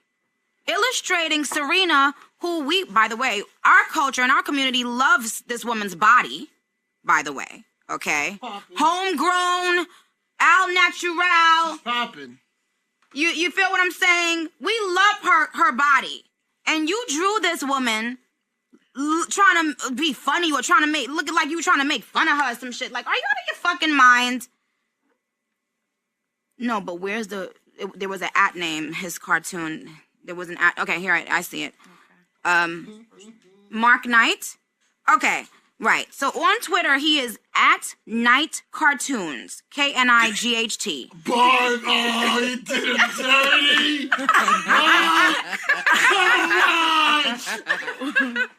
illustrating Serena, who by the way, our culture and our community loves this woman's body, by the way. Okay? Poppin'. Homegrown, al natural. Poppin'. You feel what I'm saying? We love her body. And you drew this woman trying to be funny or trying to look like you trying to make fun of her or some shit. Like, are you out of your fucking mind? No, but where's there was an at name, his cartoon. There was an at. Okay, here, I see it. Okay. Mark Knight. Okay, right. So on Twitter, he is at Knight Cartoons. KNIGHT. Barb, oh, he did him dirty. Come on.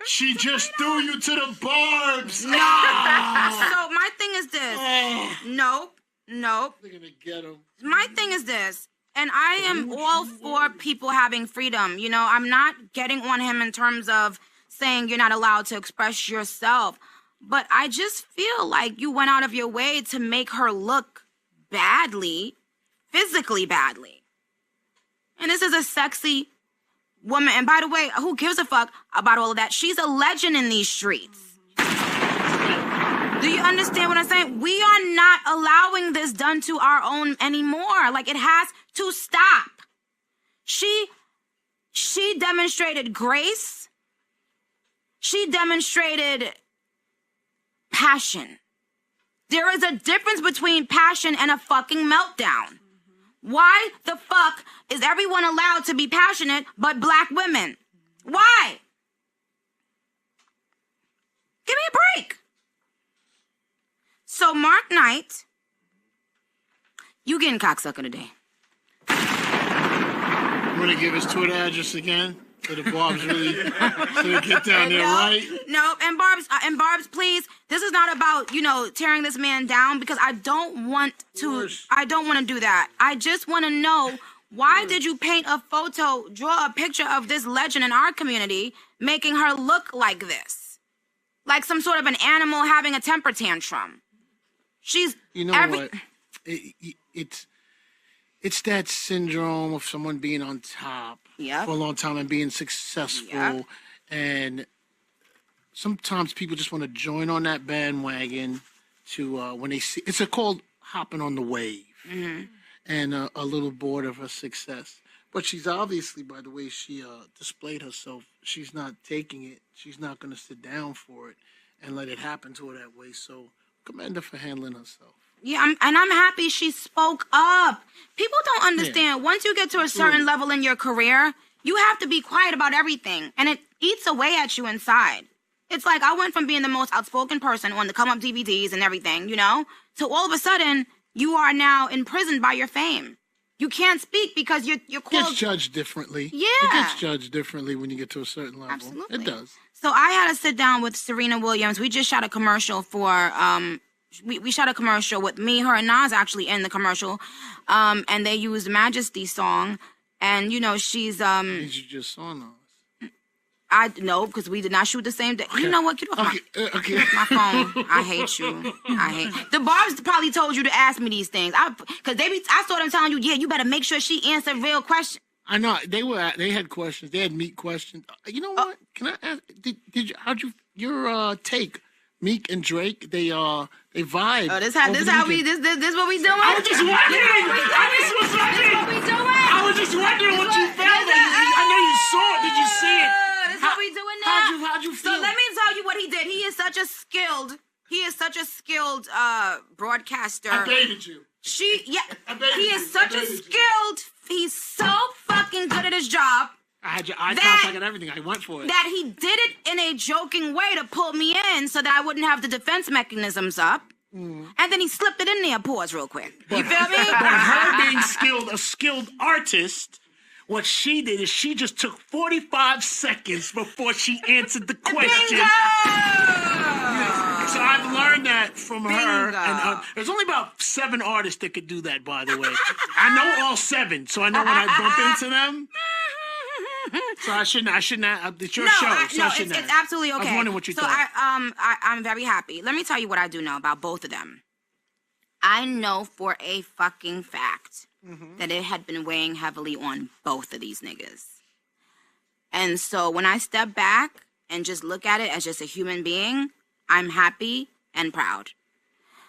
She just threw you to the barbs. No. So my thing is this. Nope. They're gonna get him. My thing is this. And I am all for people having freedom. You know, I'm not getting on him in terms of saying you're not allowed to express yourself. But I just feel like you went out of your way to make her look badly, physically badly. And this is a sexy woman. And by the way, who gives a fuck about all of that? She's a legend in these streets. Do you understand what I'm saying? We are not allowing this done to our own anymore. Like, it has to stop. She demonstrated grace. She demonstrated passion. There is a difference between passion and a fucking meltdown. Why the fuck is everyone allowed to be passionate but black women? Why? Give me a break. So Mark Knight, you getting cocksucker today. You want to give his Twitter address again? So the Barb's really get down there, right? No, and Barb's, please. This is not about, tearing this man down, because I don't want to do that. I just want to know, why did you paint a photo, draw a picture of this legend in our community, making her look like this? Like some sort of an animal having a temper tantrum. She's what? it's that syndrome of someone being on top for a long time and being successful. And sometimes people just want to join on that bandwagon to when they see it's called hopping on the wave and a little bored of her success. But she's obviously, by the way she displayed herself, she's not taking it. She's not going to sit down for it and let it happen to her that way. So commend her for handling herself. Yeah, I'm happy she spoke up. People don't understand. Once you get to a certain level in your career, you have to be quiet about everything, and it eats away at you inside. It's like I went from being the most outspoken person on the come-up DVDs and everything, to all of a sudden you are now imprisoned by your fame. You can't speak because you're called... It gets judged differently. Yeah. It gets judged differently when you get to a certain level. Absolutely. It does. So I had to sit down with Serena Williams. We just shot a commercial for... We shot a commercial with me, her, and Nas actually in the commercial. And they used Majesty's song. And, she's... Did you just saw Nas? No, because we did not shoot the same day. Okay. You know what? Get off my phone. I hate you. The Barbs probably told you to ask me these things. Because I saw them telling you, you better make sure she answered real questions. I know they had questions. They had Meek questions. You know what? Can I ask? How'd your take? Meek and Drake, they vibe. Oh, this what we doing? I was just wondering. I was just wondering what you felt. I know you saw it. Did you see it? This what we doing now? How'd you feel? So let me tell you what he did. He is such a skilled broadcaster. I baited you. He is such a skilled. He's so fucking good at his job. I had your eye contact and everything. I went for it. That he did it in a joking way to pull me in so that I wouldn't have the defense mechanisms up. And then he slipped it in there. Pause real quick. You feel me? But her being a skilled artist, what she did is she just took 45 seconds before she answered the question. Bingo! So I've learned that from her. And there's only about 7 artists that could do that, by the way. I know all 7, so I know when I bump into them. So I shouldn't. It's your show. It's absolutely okay. I was wondering what you thought. So I'm very happy. Let me tell you what I do know about both of them. I know for a fucking fact that it had been weighing heavily on both of these niggas. And so when I step back and just look at it as just a human being, I'm happy and proud.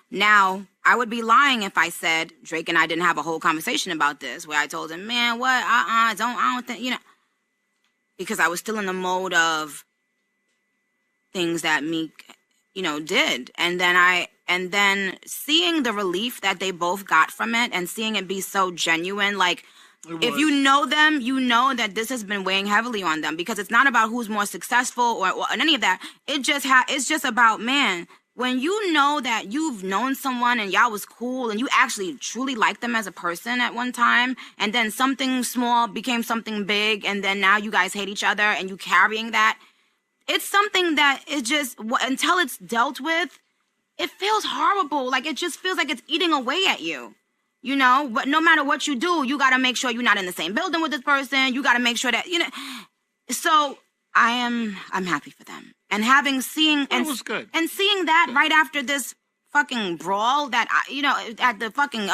Now, I would be lying if I said Drake and I didn't have a whole conversation about this, where I told him, man, what? I don't think, because I was still in the mode of things that Meek, did. And then seeing the relief that they both got from it and seeing it be so genuine, like, if you know them, you know that this has been weighing heavily on them, because it's not about who's more successful or any of that. It's just about, man, when you know that you've known someone and y'all was cool and you actually truly liked them as a person at one time, and then something small became something big, and then now you guys hate each other and you carrying that, it's something that is just, until it's dealt with, it feels horrible. Like, it just feels like it's eating away at you, but no matter what you do, you got to make sure you're not in the same building with this person. You got to make sure that, so I'm happy for them. And seeing that right after this fucking brawl that, at the fucking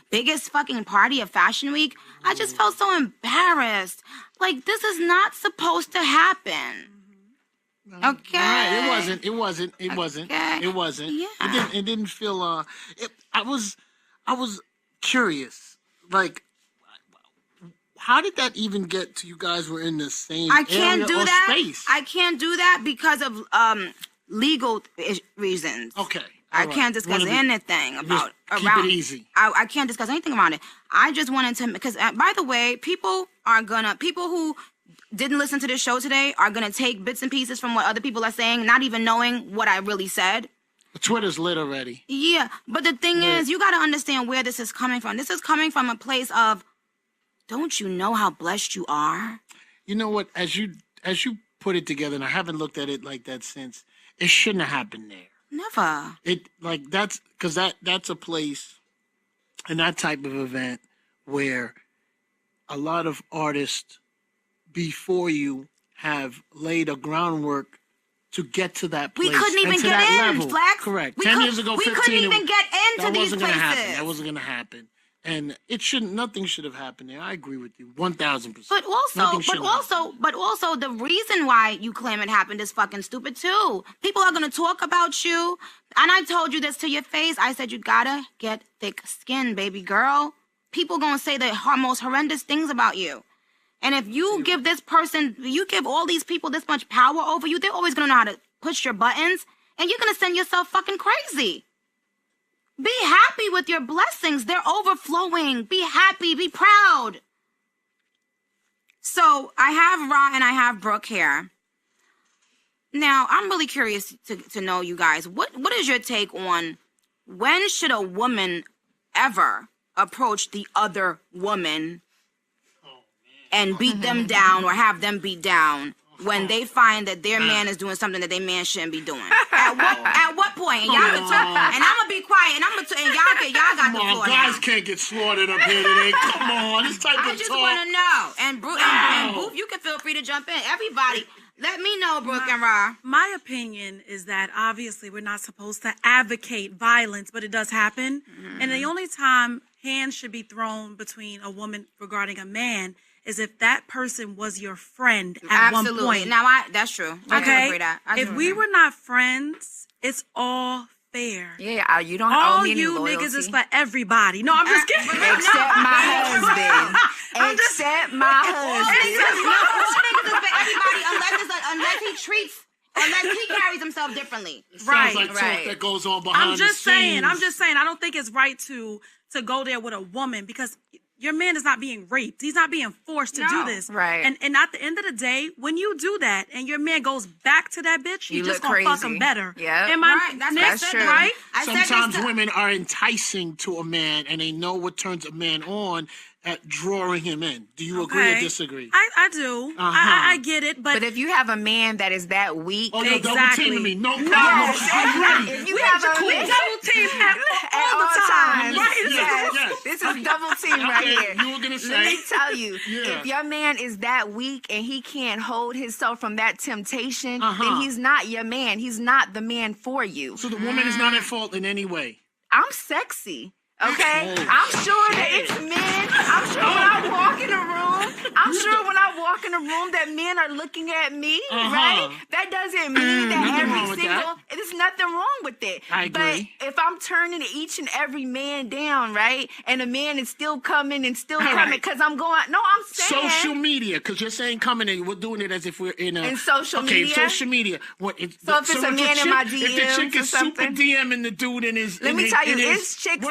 biggest fucking party of Fashion Week, I just felt so embarrassed. Like, this is not supposed to happen. Okay. Right. It wasn't. Okay. It wasn't. Yeah. It didn't feel, I was curious. Like, how did that even get to you guys were in the same I can't area do or that. space? I can't do that because of legal reasons. Okay. I can't discuss anything about keep around. It easy. I can't discuss anything around it. I just wanted to, because by the way, people who didn't listen to this show today are gonna take bits and pieces from what other people are saying, not even knowing what I really said. Twitter's lit already. Yeah, but the thing is, you got to understand where this is coming from. This is coming from a place of, don't you know how blessed you are? You know what? As you put it together, and I haven't looked at it like that since, it shouldn't have happened there. Never. That's because that's a place and that type of event where a lot of artists before you have laid a groundwork to get to that place. We couldn't even get in, Flex. Correct. We 10 years ago, 15. We couldn't even get into these places. That wasn't going to happen. And nothing should have happened there. I agree with you, 1,000%. But also, the reason why you claim it happened is fucking stupid too. People are gonna talk about you, and I told you this to your face. I said you gotta get thick skin, baby girl. People gonna say the most horrendous things about you, and if you give all these people this much power over you, they're always gonna know how to push your buttons, and you're gonna send yourself fucking crazy. Be happy with your blessings. They're overflowing. Be happy. Be proud. So I have Ra and I have Brooke here. Now, I'm really curious to know, you guys, what is your take on when should a woman ever approach the other woman and beat them down or have them beat down when they find that their man is doing something that their man shouldn't be doing? At what point? And y'all can talk, and I'm gonna be quiet, and y'all got the floor. Guys can't get slaughtered up here today. Come on, this type of talk. I just want to know, and Booth, you can feel free to jump in. Everybody, let me know, Brooke and Ra. My opinion is that obviously we're not supposed to advocate violence, but it does happen, and the only time hands should be thrown between a woman regarding a man is if that person was your friend at one point. Now, that's true. I okay? agree that. If we were not friends, it's all fair. Yeah, you don't all owe me any you loyalty. Niggas is for everybody. No, I'm just kidding. Except my husband. Except my husband. Niggas is for everybody unless he carries himself differently. Sounds like talk that goes on behind the scenes. I'm just saying. I don't think it's right to go there with a woman because your man is not being raped. He's not being forced to do this. Right. And at the end of the day, when you do that and your man goes back to that bitch, you just gonna fuck him better. Yeah. That's true. Right? Sometimes women are enticing to a man and they know what turns a man on at drawing him in. Do you agree or disagree? I do. I get it. But if you have a man that is that weak, you're double teaming me. No problem. I'm ready. If you have a man, double team all the time. Right? Yes. This is double team right here. You were gonna say. Let me tell you, if your man is that weak and he can't hold himself from that temptation, then he's not your man. He's not the man for you. So the woman is not at fault in any way. I'm sexy. Okay, I'm sure that it's men. I'm sure when I walk in a room, that men are looking at me, right? That doesn't mean that there's nothing wrong with it. I agree. But if I'm turning each and every man down, right, and a man is still coming because I'm going, I'm saying social media, because you're saying coming and we're doing it as if we're in social media. Okay, social media. So if it's a man in my DMs, if the chick is super DMing the dude in his, let me tell you, it's chicks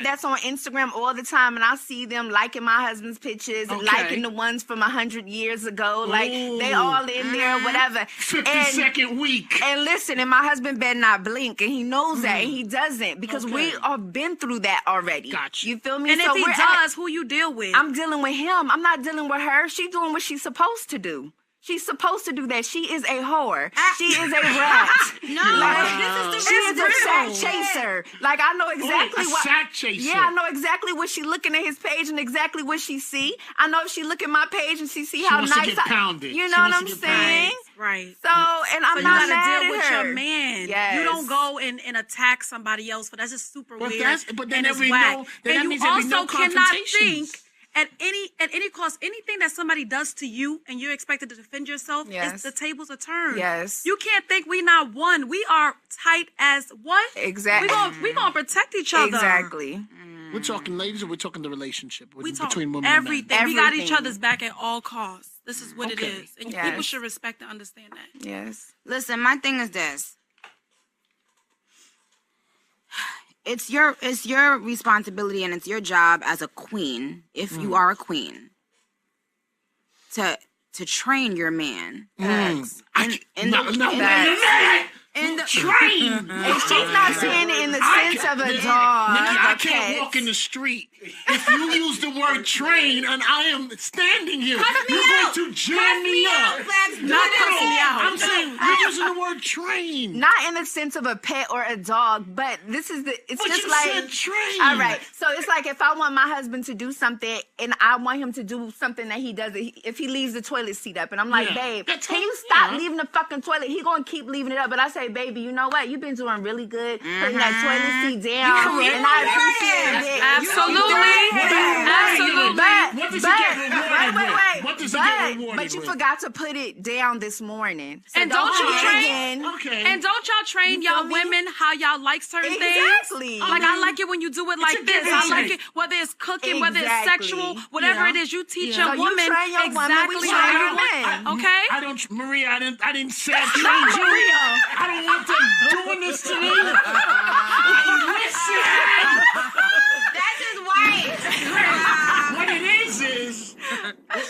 that's on Instagram all the time, and I see them liking my husband's pictures, liking the ones from 100 years ago, like they all in there, whatever. 52nd week. And listen, and my husband better not blink, and he knows that, and he doesn't, because we have been through that already. Gotcha. You feel me? And if he does, who you deal with? I'm dealing with him. I'm not dealing with her. She's doing what she's supposed to do. She's supposed to do that. She is a whore. She is a rat. She is a sack chaser. Like, I know exactly what. Sack chaser. Yeah, I know exactly what she looking at his page and exactly what she see. I know if she look at my page and she see how nice you know what I'm saying? Right. So, and I'm not mad deal with at her. your man. Yes. You don't go and attack somebody else, but that's just super weird. But then and we whack. know and means you there'll be no also cannot think confrontations. at any cost, anything that somebody does to you and you're expected to defend yourself, the tables are turned. Yes. You can't think we not one. We are tight as what? Exactly. We gonna protect each other. Exactly. We're talking ladies, or we're talking the relationship women between women everything. and men? We got each other's back at all costs. This is what it is. And Yes. people should respect and understand that. Yes. Listen, my thing is this. It's your responsibility and it's your job as a queen, if you are a queen, to train your man. Train. And she's not saying it in the sense of a dog. Nicki, I can't walk in the street if you use the word train and I am standing here. You're going to jam me up. Not me out. I'm saying you're using the word train. Not in the sense of a pet or a dog, but it's But just you like said train. all right. So it's like if I want my husband to do something and I want him to do something that he doesn't, if he leaves the toilet seat up and I'm like, babe, can you stop leaving the fucking toilet? He gonna keep leaving it up. But I say, baby, you know what? You've been doing really good putting that toilet seat down. And I appreciate it. Absolutely. What does he get rewarded with? What does he get rewarded But you with? forgot to put it down this morning. So And don't do you it train? again. Okay. And don't y'all train You feel y'all me? women how y'all like certain things? Exactly. Like I like it when you do it like a this. give I and like take. it whether it's cooking, whether it's Exactly. sexual, whatever it is. You teach your So you woman train your woman, exactly we how train you our want. men. Okay. I don't, Maria. I didn't say I trained you. I don't want them doing this to me. Listen. That's his wife. What it is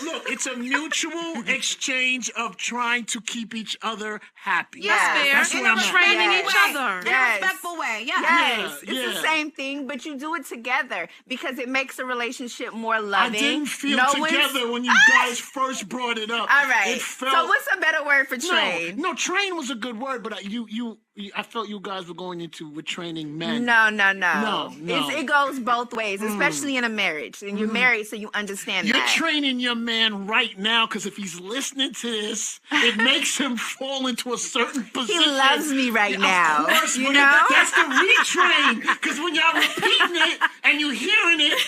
look, it's a mutual exchange of trying to keep each other happy. That's fair. That's And where I'm I'm at. training Yes. each other. In a Yes. respectful way. Yeah. Yes, Yeah, it's yeah. the same thing, but you do it together because it makes a relationship more I loving. didn't feel one's- together when you guys first brought it up. All right. It felt, So what's a better word for train? No, train was a good word, but I felt you guys were going into with training men. No. No. It goes both ways, especially in a marriage. And you're married, so you understand You're that. training your man right now because if he's listening to this, it makes him fall into a certain position. He loves me right now. Of course, you but know? that's the retrain. Because when y'all repeating it and you hearing it,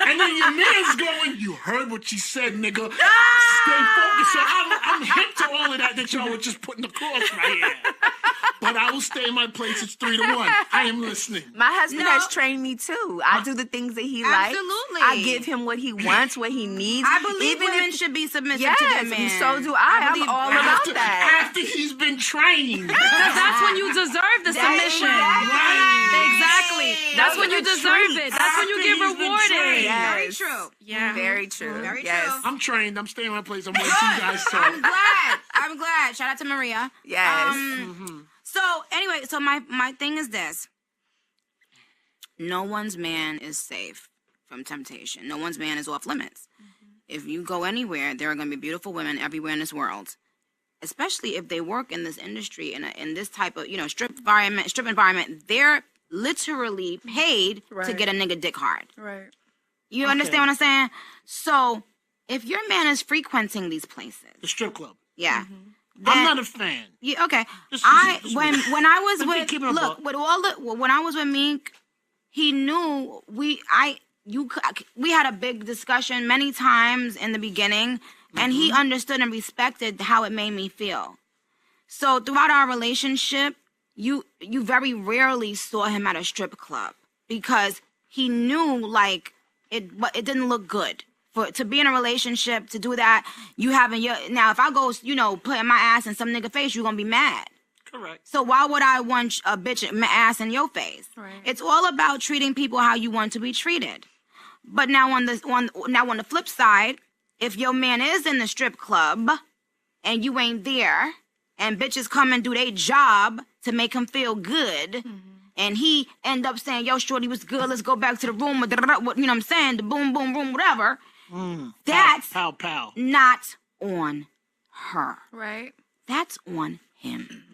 and then your man's going, "You heard what she said, nigga. Stay focused." So I'm hip to all of that y'all were just putting across right here. But I will stay in my place. It's 3-1. I am listening. My husband has trained me too. I do the things that he likes. Absolutely. I give him what he wants, what he needs. I believe Even women if- should be submissive Yes, to their man. and so do I. I'm all about that. After he's been trained. Because that's when you deserve the submission. Exactly. That's when you deserve it. That's when you get After he's been rewarded. trained. Very Yes. true. Yeah. Very true. Very yes. true. I'm trained. I'm staying in my place. I'm waiting till you guys talk. I'm glad. Shout out to Maria. Yes. So anyway, so my thing is this. No one's man is safe from temptation. No one's man is off limits. If you go anywhere, there are going to be beautiful women everywhere in this world, especially if they work in this industry in this type of strip environment. They're literally paid to get a nigga dick hard. Right. You understand what I'm saying? So if your man is frequenting these places, The strip club. yeah. I'm not a fan. Yeah, okay. Just when I was But with keep it a buck. when I was with Meek, he knew we had a big discussion many times in the beginning, and he understood and respected how it made me feel. So throughout our relationship, you very rarely saw him at a strip club because he knew like it didn't look good. To be in a relationship, to do that, now if I go, putting my ass in some nigga face, you're gonna be mad. Correct. So why would I want a bitch ass in your face? Right. It's all about treating people how you want to be treated. But now on the flip side, if your man is in the strip club and you ain't there, and bitches come and do their job to make him feel good. And he end up saying, "Yo, shorty was good. Let's go back to the room." You know what I'm saying? The boom, boom, room, whatever. That's Pow. not on her. Right. That's on him.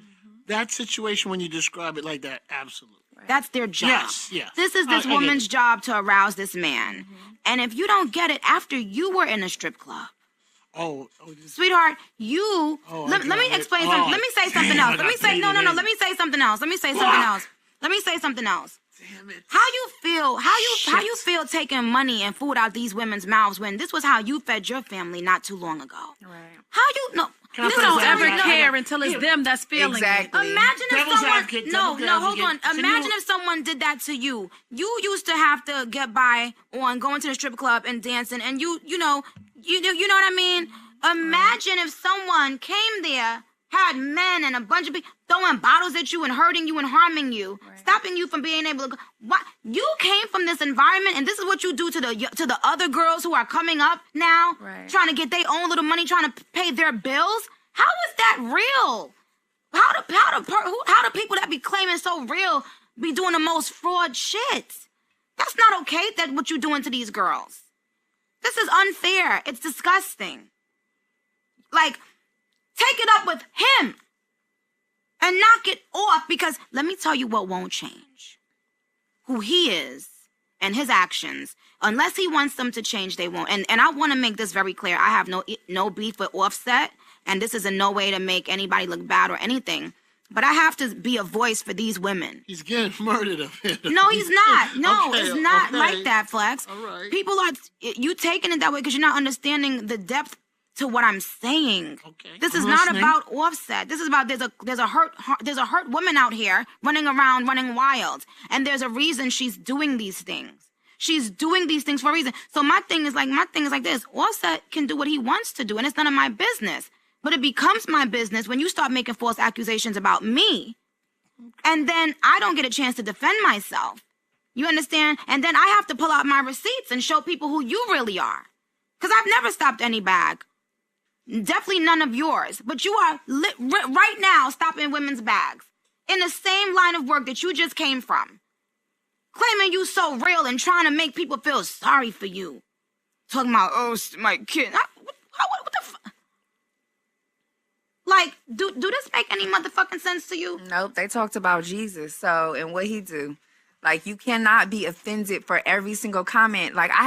That situation, when you describe it like that, absolutely. That's their job. Yes. This is this I get woman's it. job to arouse this man. And if you don't get it after you were in a strip club, sweetheart, let me explain something. Let me say something else. Let me say Let me say something else. Let me say something else. Damn it. How you feel? How you feel taking money and food out these women's mouths when this was how you fed your family not too long ago? Right. How you know? Can I You put don't this ever out? care until it's them that's feeling Exactly. Imagine if Devil's someone advocate, no, devil's hold on. advocate. Imagine if someone did that to you. You used to have to get by on going to the strip club and dancing, and you know what I mean. Imagine if someone came there, had men and a bunch of people throwing bottles at you and hurting you and harming you, stopping you from being able to. What you came from this environment, and this is what you do to the other girls who are coming up now, trying to get their own little money, trying to pay their bills. How is that real? How do people that be claiming so real be doing the most fraud shit? That's not okay. That what you doing to these girls. This is unfair. It's disgusting. Like, Take it up with him and knock it off, because let me tell you what won't change. Who he is and his actions. Unless he wants them to change, they won't. And I want to make this very clear. I have no beef with Offset, and this is in no way to make anybody look bad or anything. But I have to be a voice for these women. He's getting murdered up here. No, he's not. No, Okay, it's not okay. like that, Flex. All right. People are, you taking it that way because you're not understanding the depth to what I'm saying. Okay, This I'm is not listening. about Offset. This is about there's a hurt woman out here running around, running wild, and there's a reason she's doing these things. She's doing these things for a reason. So my thing is like this. Offset can do what he wants to do, and it's none of my business. But it becomes my business when you start making false accusations about me, and then I don't get a chance to defend myself. You understand? And then I have to pull out my receipts and show people who you really are. Because I've never stopped any bag. Definitely none of yours. But you are right now stopping women's bags in the same line of work that you just came from. Claiming you so real and trying to make people feel sorry for you. Talking about, oh, my kid. What the fuck? Like, do this make any motherfucking sense to you? Nope, they talked about Jesus, so, and what he do. Like, you cannot be offended for every single comment. Like, I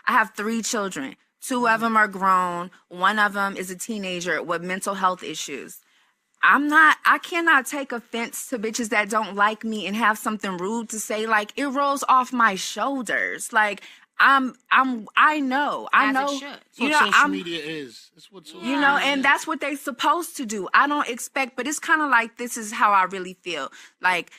have 3 children. 2 of them are grown. 1 of them is a teenager with mental health issues. I cannot take offense to bitches that don't like me and have something rude to say. Like, it rolls off my shoulders. Like, I know. It should. That's what social media is. That's what social media and is. that's what they're supposed to do. I don't expect, but it's kind of like, this is how I really feel. Like,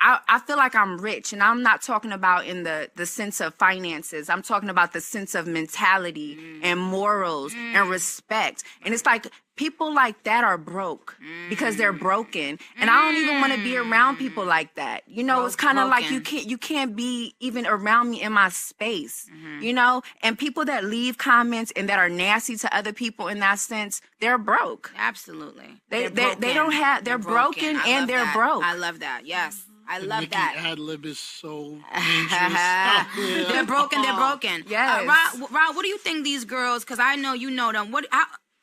I feel like I'm rich, and I'm not talking about in the sense of finances. I'm talking about the sense of mentality and morals and respect. And it's like, people like that are broke because they're broken. And I don't even want to be around people like that. You know, it's kind of like you can't be even around me in my space, you know? And people that leave comments and that are nasty to other people in that sense, they're broke. Absolutely. They don't have, they're broken and they're broke. I love that. Yes. I love Nicki that. ad-lib is so dangerous. They're broken. They're broken. Yes. Rob, what do you think these girls, because I know you know them,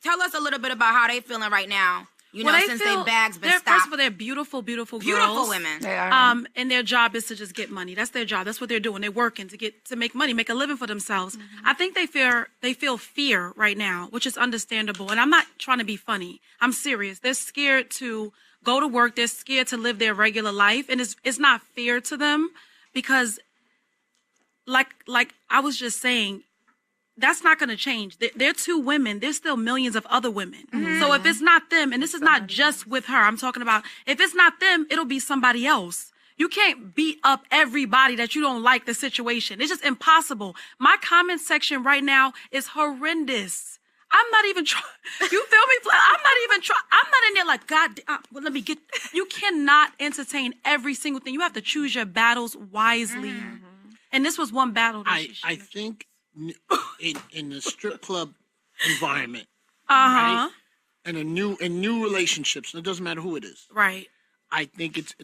tell us a little bit about how they feeling right now. You know, since their bags been First stopped. of all, they're beautiful girls. Beautiful women. They are. And their job is to just get money. That's their job. That's what they're doing. They're working to make money, make a living for themselves. I think they feel fear right now, which is understandable. And I'm not trying to be funny. I'm serious. They're scared to go to work. They're scared to live their regular life. And it's not fair to them because like I was just saying, that's not going to change. They're 2 women. There's still millions of other women. So if it's not them, and this is not just with her, I'm talking about, if it's not them, it'll be somebody else. You can't beat up everybody that you don't like the situation. It's just impossible. My comment section right now is horrendous. I'm not even trying. You feel me? I'm not even trying. I'm not in there like, God, let me get. You cannot entertain every single thing. You have to choose your battles wisely. And this was one battle. I think in the strip club environment, Uh-huh. right? And new relationships, and it doesn't matter who it is. Right. I think it's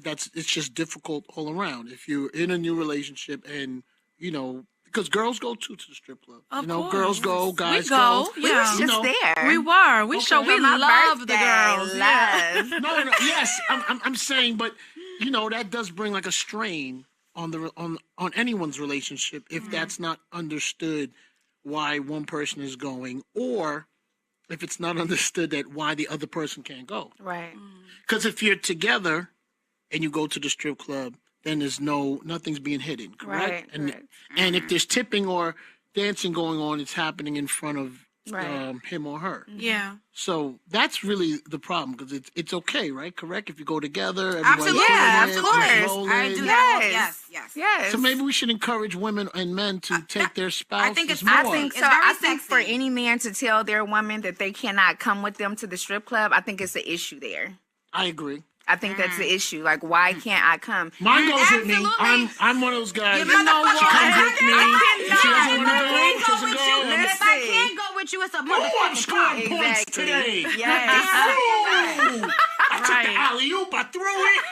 just difficult all around. If you're in a new relationship and, you know, because girls go too to the strip club. Of you know, course. girls go, guys go. go. Yeah. We was just there. We were. We Okay. we My love the birthday, girls. Yeah. love. No, yes, I'm saying, but you know that does bring like a strain on anyone's relationship if that's not understood why one person is going, or if it's not understood that why the other person can't go. Right. Because if you're together and you go to the strip club, then there's nothing's being hidden, correct? Right, And if there's tipping or dancing going on, it's happening in front of him or her. Yeah. So that's really the problem, because it's okay, right? Correct? If you go together, Absolutely. Yeah, everybody's of rolling, course. I do rolling. that. Yes. Yes. So maybe we should encourage women and men to take their spouses think it's- more. I think so. It's very I think for sexy. any man to tell their woman that they cannot come with them to the strip club, I think it's an issue there. I agree. I think that's the issue. Like, why can't I come? Mine goes with me. Absolutely. I'm one of those guys. You know what? She comes with me. If she doesn't want to I go, can't she go doesn't with go. you. If I can't go with you, it's a I'm motherfucking scoring problem. points Exactly. today. Yes. Ooh, I took the Right. alley-oop. I threw it.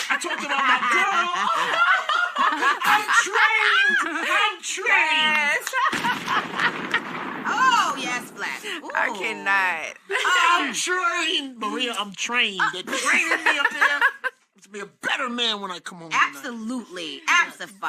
I talked about my girl. I'm trained. Oh, yes, Flash. I cannot. I'm trained. here, I'm trained. They're training me up there to be a better man when I come home. Absolutely.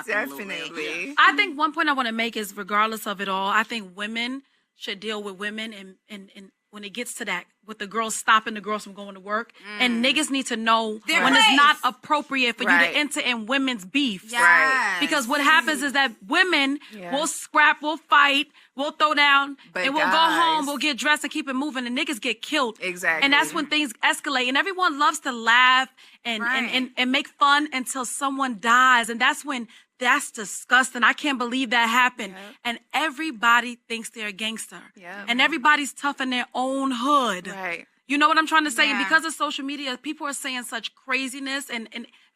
Definitely. I think one point I want to make is, regardless of it all, I think women should deal with women, and when it gets to that, with the girls stopping the girls from going to work, and niggas need to know when it's not appropriate for you to enter in women's beefs. Yes. Because what happens is that women will scrap, will fight, we'll throw down, and we'll go home, we'll get dressed and keep it moving, and niggas get killed. Exactly. And that's when things escalate, and everyone loves to laugh and make fun until someone dies, and that's disgusting. I can't believe that happened. Yep. And everybody thinks they're a gangster. Yep. And everybody's tough in their own hood. Right. You know what I'm trying to say? And because of social media, people are saying such craziness, and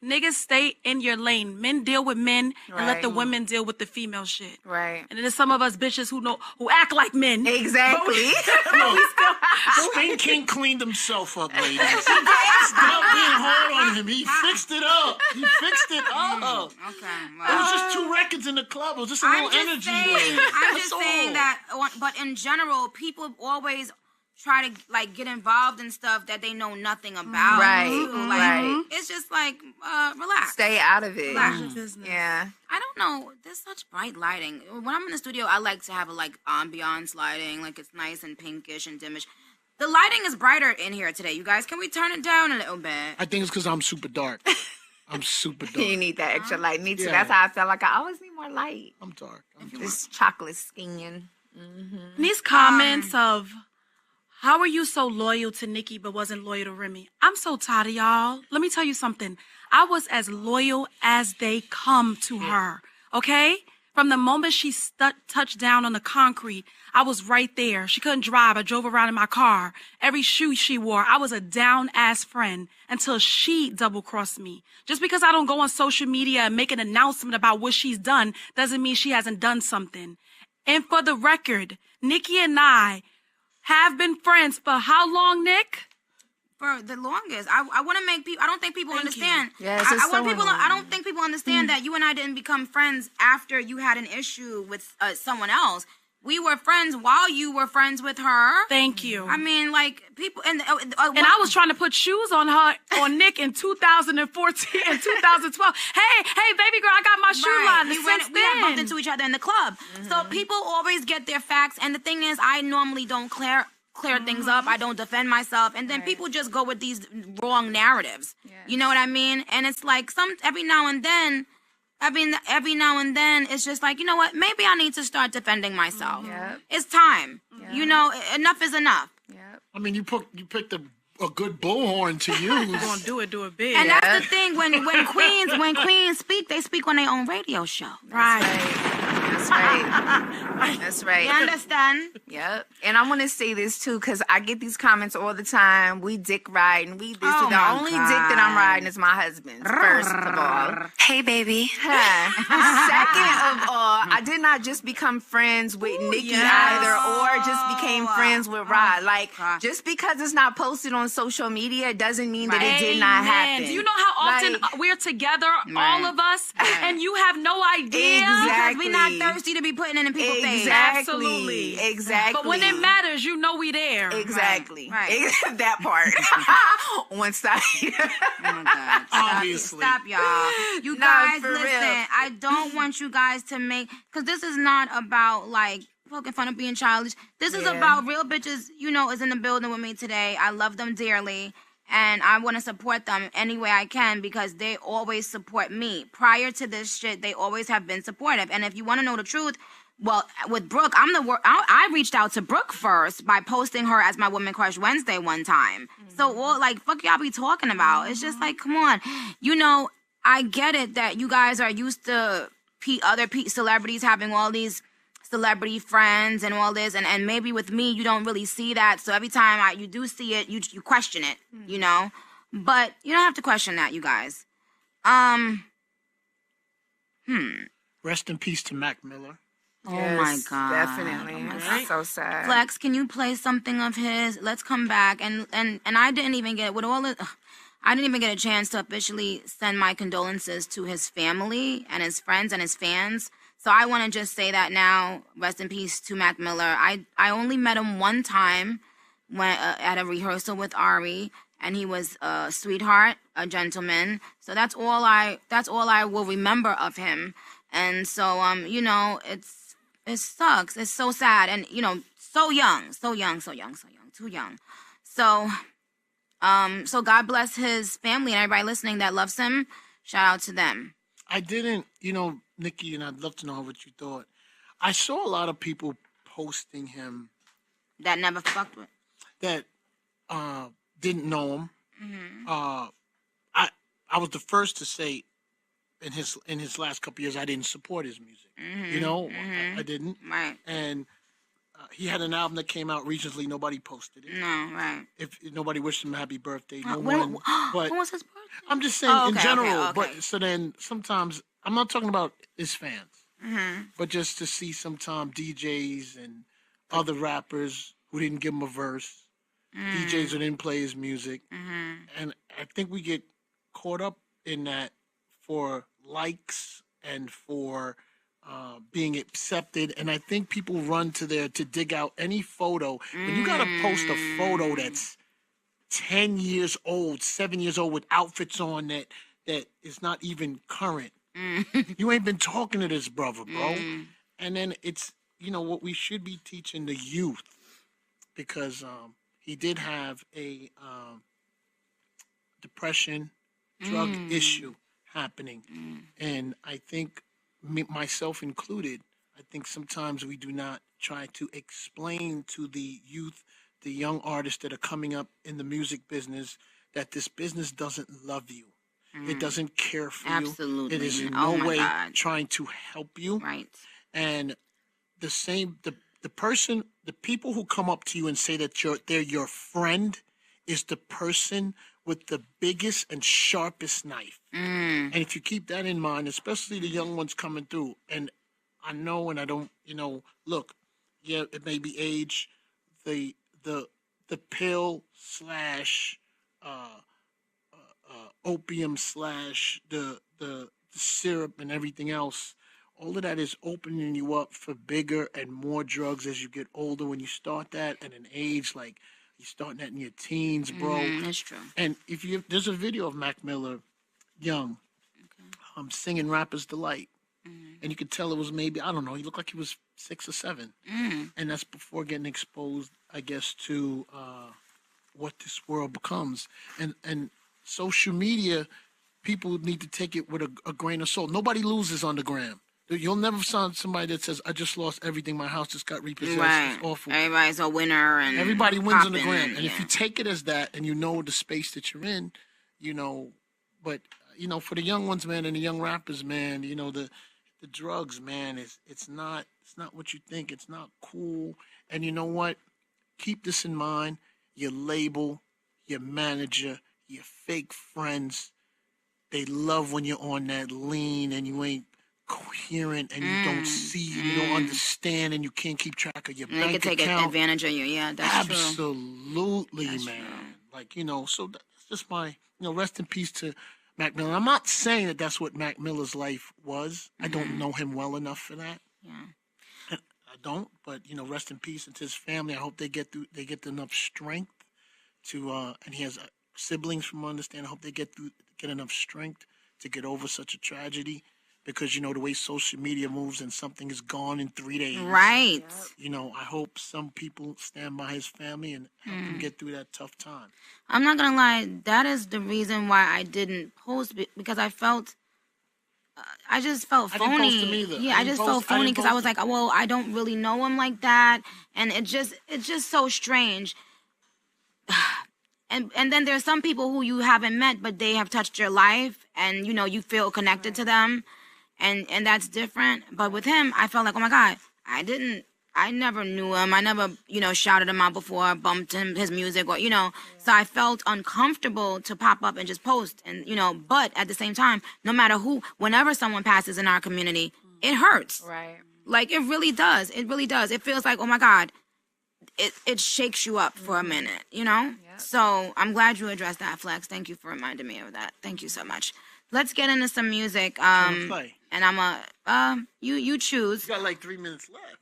niggas, stay in your lane. Men deal with men and let the women deal with the female shit. Right. And there's some of us bitches who act like men. Exactly. Spain King cleaned himself up, ladies. Stop being hard on him. He fixed it up. Okay. Well. It was just 2 records in the club. It was just a little energy. I'm just saying that, but in general, people always try to like get involved in stuff that they know nothing about. Right. It's just like relax. Stay out of it. Relax. Yeah. I don't know. There's such bright lighting. When I'm in the studio, I like to have a like ambiance lighting, like it's nice and pinkish and dimish. The lighting is brighter in here today, you guys. Can we turn it down a little bit? I think it's because I'm super dark. I'm super dark. You need that extra light. Me too. That's how I feel like I always need more light. I'm dark. This chocolate skin. These comments of, how are you so loyal to Nicki but wasn't loyal to Remy? I'm so tired of y'all. Let me tell you something. I was as loyal as they come to her, okay? From the moment she touched down on the concrete, I was right there. She couldn't drive. I drove around in my car. Every shoe she wore, I was a down-ass friend until she double-crossed me. Just because I don't go on social media and make an announcement about what she's done doesn't mean she hasn't done something. And for the record, Nicki and I have been friends for how long, Nick? For the longest. I want to make people. I don't think people understand. Yes, I don't think people understand that you and I didn't become friends after you had an issue with someone else. We were friends while you were friends with her. Thank you. I mean, like people, and I was trying to put shoes on Nick in 2014 and 2012. Hey, baby girl, I got my shoe line. We had bumped into each other in the club. So people always get their facts, and the thing is, I normally don't clear things up. I don't defend myself, and then people just go with these wrong narratives. Yeah. You know what I mean? And it's like every now and then, it's just like, you know what? Maybe I need to start defending myself. Yep. It's time. Yep. You know, enough is enough. Yep. I mean, you picked a good bullhorn to use. You're gonna do it big. And that's the thing. When queens speak, they speak on their own radio show. That's right. That's right. You understand? Yep. And I want to say this too, because I get these comments all the time. We dick riding. We this. The only dick that I'm riding is my husband's. First of all. Hey, baby. Second of all, I did not just become friends with Nicki either, or just became friends with Rod. Like, just because it's not posted on social media doesn't mean that it did not happen. Do you know how often we're together, all of us, and you have no idea? Because we're not thirsty to be putting it in people's face. Absolutely. Exactly. But when it matters, you know we there. Exactly. Right. That part. One side. Oh my God. Obviously. Stop, y'all. You guys, listen. Real. I don't want you guys to because this is not about like poking fun of being childish. This is about real bitches, is in the building with me today. I love them dearly. And I want to support them any way I can because they always support me. Prior to this shit, they always have been supportive. And if you want to know the truth, well, with Brooke, I reached out to Brooke first by posting her as my Woman Crush Wednesday one time. So, fuck y'all be talking about? It's just like, come on. I get it that you guys are used to other celebrities having all these celebrity friends and all this, and maybe with me you don't really see that, so every time you do see it, you question it, but you don't have to question that, you guys. Rest in peace to Mac Miller. Oh my God, definitely. That's so sad. Flex, can you play something of his? Let's come back, and I didn't even get I didn't even get a chance to officially send my condolences to his family and his friends and his fans. So I want to just say that now. Rest in peace to Mac Miller. I only met him one time at a rehearsal with Ari, and he was a sweetheart, a gentleman. So that's all I will remember of him. And so it sucks. It's so sad, and so young, too young. So so God bless his family and everybody listening that loves him. Shout out to them. I didn't, Nicki, and I'd love to know what you thought. I saw a lot of people posting him that never fucked with, that didn't know him. Mm-hmm. I was the first to say in his last couple years I didn't support his music. Mm-hmm. I didn't. Right. And he had an album that came out recently. Nobody posted it. No, right. If nobody wished him happy birthday, no when, one. But when was his birthday? I'm just saying in general. Okay. But so then sometimes I'm not talking about his fans, Mm-hmm. but just to see sometimes DJs and other rappers who didn't give him a verse, DJs who didn't play his music, and I think we get caught up in that for likes and for being accepted, and I think people run to dig out any photo. When you gotta post a photo that's 10 years old, 7 years old with outfits on that is not even current. You ain't been talking to this brother, bro. And then it's what we should be teaching the youth, because he did have a depression, drug issue happening, and I think myself included, I think sometimes we do not try to explain to the youth, the young artists that are coming up in the music business, that this business doesn't love you. It doesn't care for you. Absolutely. It is in no way God. trying to help you. Right. And the people who come up to you and say that they're your friend is the person with the biggest and sharpest knife. And if you keep that in mind, especially the young ones coming through, and I know, and I don't, look, yeah, it may be age, the pill slash opium slash the syrup and everything else, all of that is opening you up for bigger and more drugs as you get older. When you start that at an age like you're starting that in your teens, bro. That's true. And there's a video of Mac Miller, young, singing "Rapper's Delight," and you could tell it was maybe, I don't know, he looked like he was 6 or 7, and that's before getting exposed, I guess, to what this world becomes. And social media, people need to take it with a grain of salt. Nobody loses on the gram. You'll never find somebody that says, "I just lost everything. My house just got repossessed." Right. It's awful. Everybody's a winner, and everybody wins on the gram. And yeah. if you take it as that, and the space that you're in, but for the young ones, man, and the young rappers, man, the drugs, man, it's not what you think. It's not cool. And you know what? Keep this in mind. Your label, your manager, your fake friends, they love when you're on that lean and you ain't coherent and you don't see and you don't understand and you can't keep track of your bank account. They can take advantage of you. Yeah, that's true. Absolutely, man. True. Like, so that's just my, rest in peace to Mac Miller. I'm not saying that that's what Mac Miller's life was. I don't know him well enough for that. Yeah. I don't, but, rest in peace and to his family. I hope they get enough strength to, and he has siblings from what I understand. I hope they get enough strength to get over such a tragedy, because the way social media moves and something is gone in 3 days. Right. I hope some people stand by his family and help him get through that tough time. I'm not gonna lie, that is the reason why I didn't post, because I felt, I just felt phony. I didn't post him either. Yeah, I just felt phony because I was like, well, I don't really know him like that, and it's just so strange. And then there's some people who you haven't met, but they have touched your life, and you feel connected to them, and that's different. But with him, I felt like, oh my God, I never knew him. I never, shouted him out before, bumped his music, or So I felt uncomfortable to pop up and just post, and But at the same time, no matter who, whenever someone passes in our community, it hurts. Right. Like it really does. It really does. It feels like, oh my God. It shakes you up for a minute, Yep. So I'm glad you addressed that, Flex. Thank you for reminding me of that. Thank you so much. Let's get into some music. Play. And I'm you choose. You got like 3 minutes left.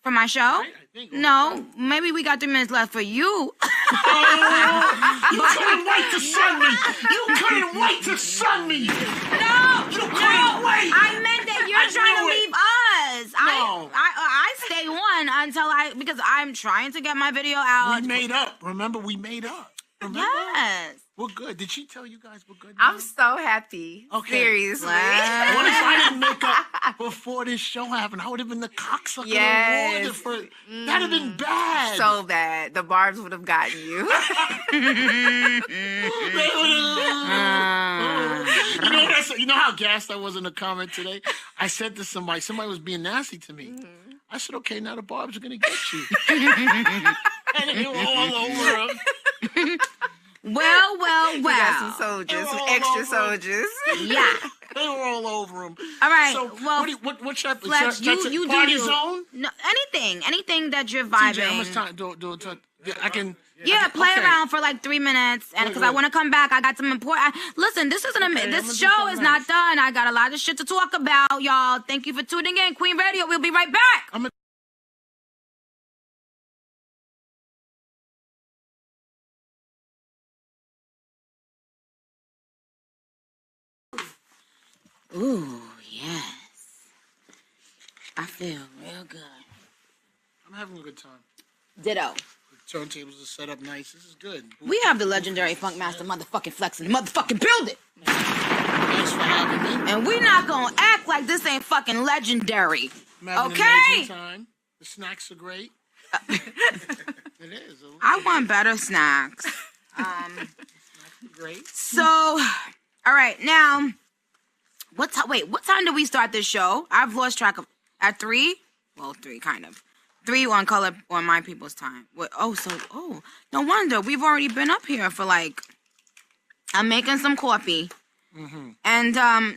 For my show? I think. No, maybe we got 3 minutes left for you. You couldn't wait to sun me. You couldn't wait to sun me. No, You couldn't wait. I meant that you're trying to leave us. No. I stay on because I'm trying to get my video out. We made up. Remember, we made up. Remember? Yes. We're good. Did she tell you guys we're good? I'm so happy. Okay. Seriously. What if I didn't make up before this show happened? I would have been the cocksucker. Yes. That'd have been bad. So bad. The barbs would have gotten you. You know how gassed I was in the comment today? I said to somebody was being nasty to me. I said, okay, now the barbs are going to get you. And they were all over them. Well. We got some soldiers, some extra soldiers. Yeah. They were all over him. All right. So, well, what's your Flex, you party do zone? No, anything that you're TJ, vibing. how much time do I can? Yeah, play okay. around for like 3 minutes, and because I Wait. want to come back, I got some important. Listen, this isn't this show is not done. I got a lot of shit to talk about, y'all. Thank you for tuning in, Queen Radio. We'll be right back. Ooh, yes. I feel real good. I'm having a good time. Ditto. The turntables are set up nice. This is good. We have the legendary Funk Master motherfucking Flex in the motherfucking building. Thanks for having me. And we not gonna act like this ain't fucking legendary. I'm having an Okay? amazing time. The snacks are great. It is. I want better snacks. Great. So, all right, now, what time did we start this show? I've lost track of, at 3? Well, 3, kind of. 3 on color, on my people's time. No wonder, we've already been up here for like, I'm making some coffee. Mm-hmm. And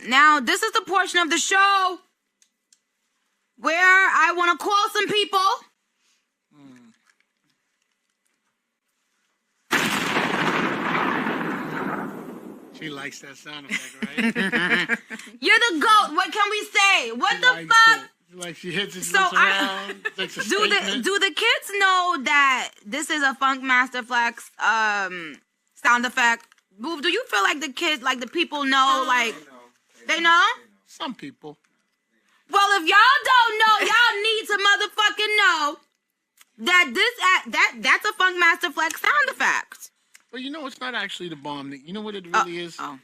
now, this is the portion of the show where I want to call some people. She likes that sound effect, right? You're the GOAT. What can we say? What the fuck? Like she hits it, So looks around, takes a statement. do the kids know that this is a Funk Master Flex sound effect? Do you feel like the kids, like the people know, like they know? Some people. Well, if y'all don't know, y'all need to motherfucking know that that's a Funk Master Flex sound effect. Well, you know, it's not actually the bomb. You know what it really is? Oh.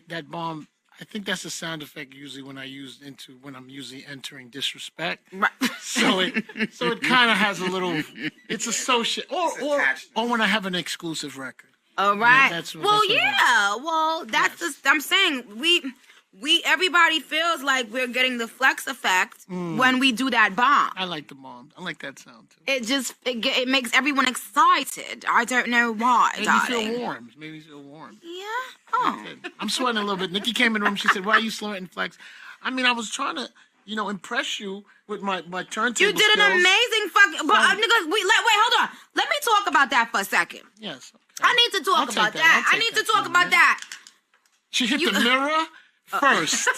That bomb. I think that's a sound effect usually when I'm usually entering disrespect. Right. So it kind of has a little. It's associated, or when I have an exclusive record. All right. That's what I'm saying we everybody feels like we're getting the Flex effect when we do that bomb. I like the bomb. I like that sound too. It makes everyone excited. I don't know why. Made me feel warm. Yeah. Oh. I'm sweating a little bit. Nikki came in the room. She said, "Why are you sweating, Flex?" I mean, I was trying to, impress you with my turntable. You did an amazing fucking. But nigga, wait, hold on. Let me talk about that for a second. Yes. Okay. I need to talk about that. I need to talk about that. She hit the mirror first.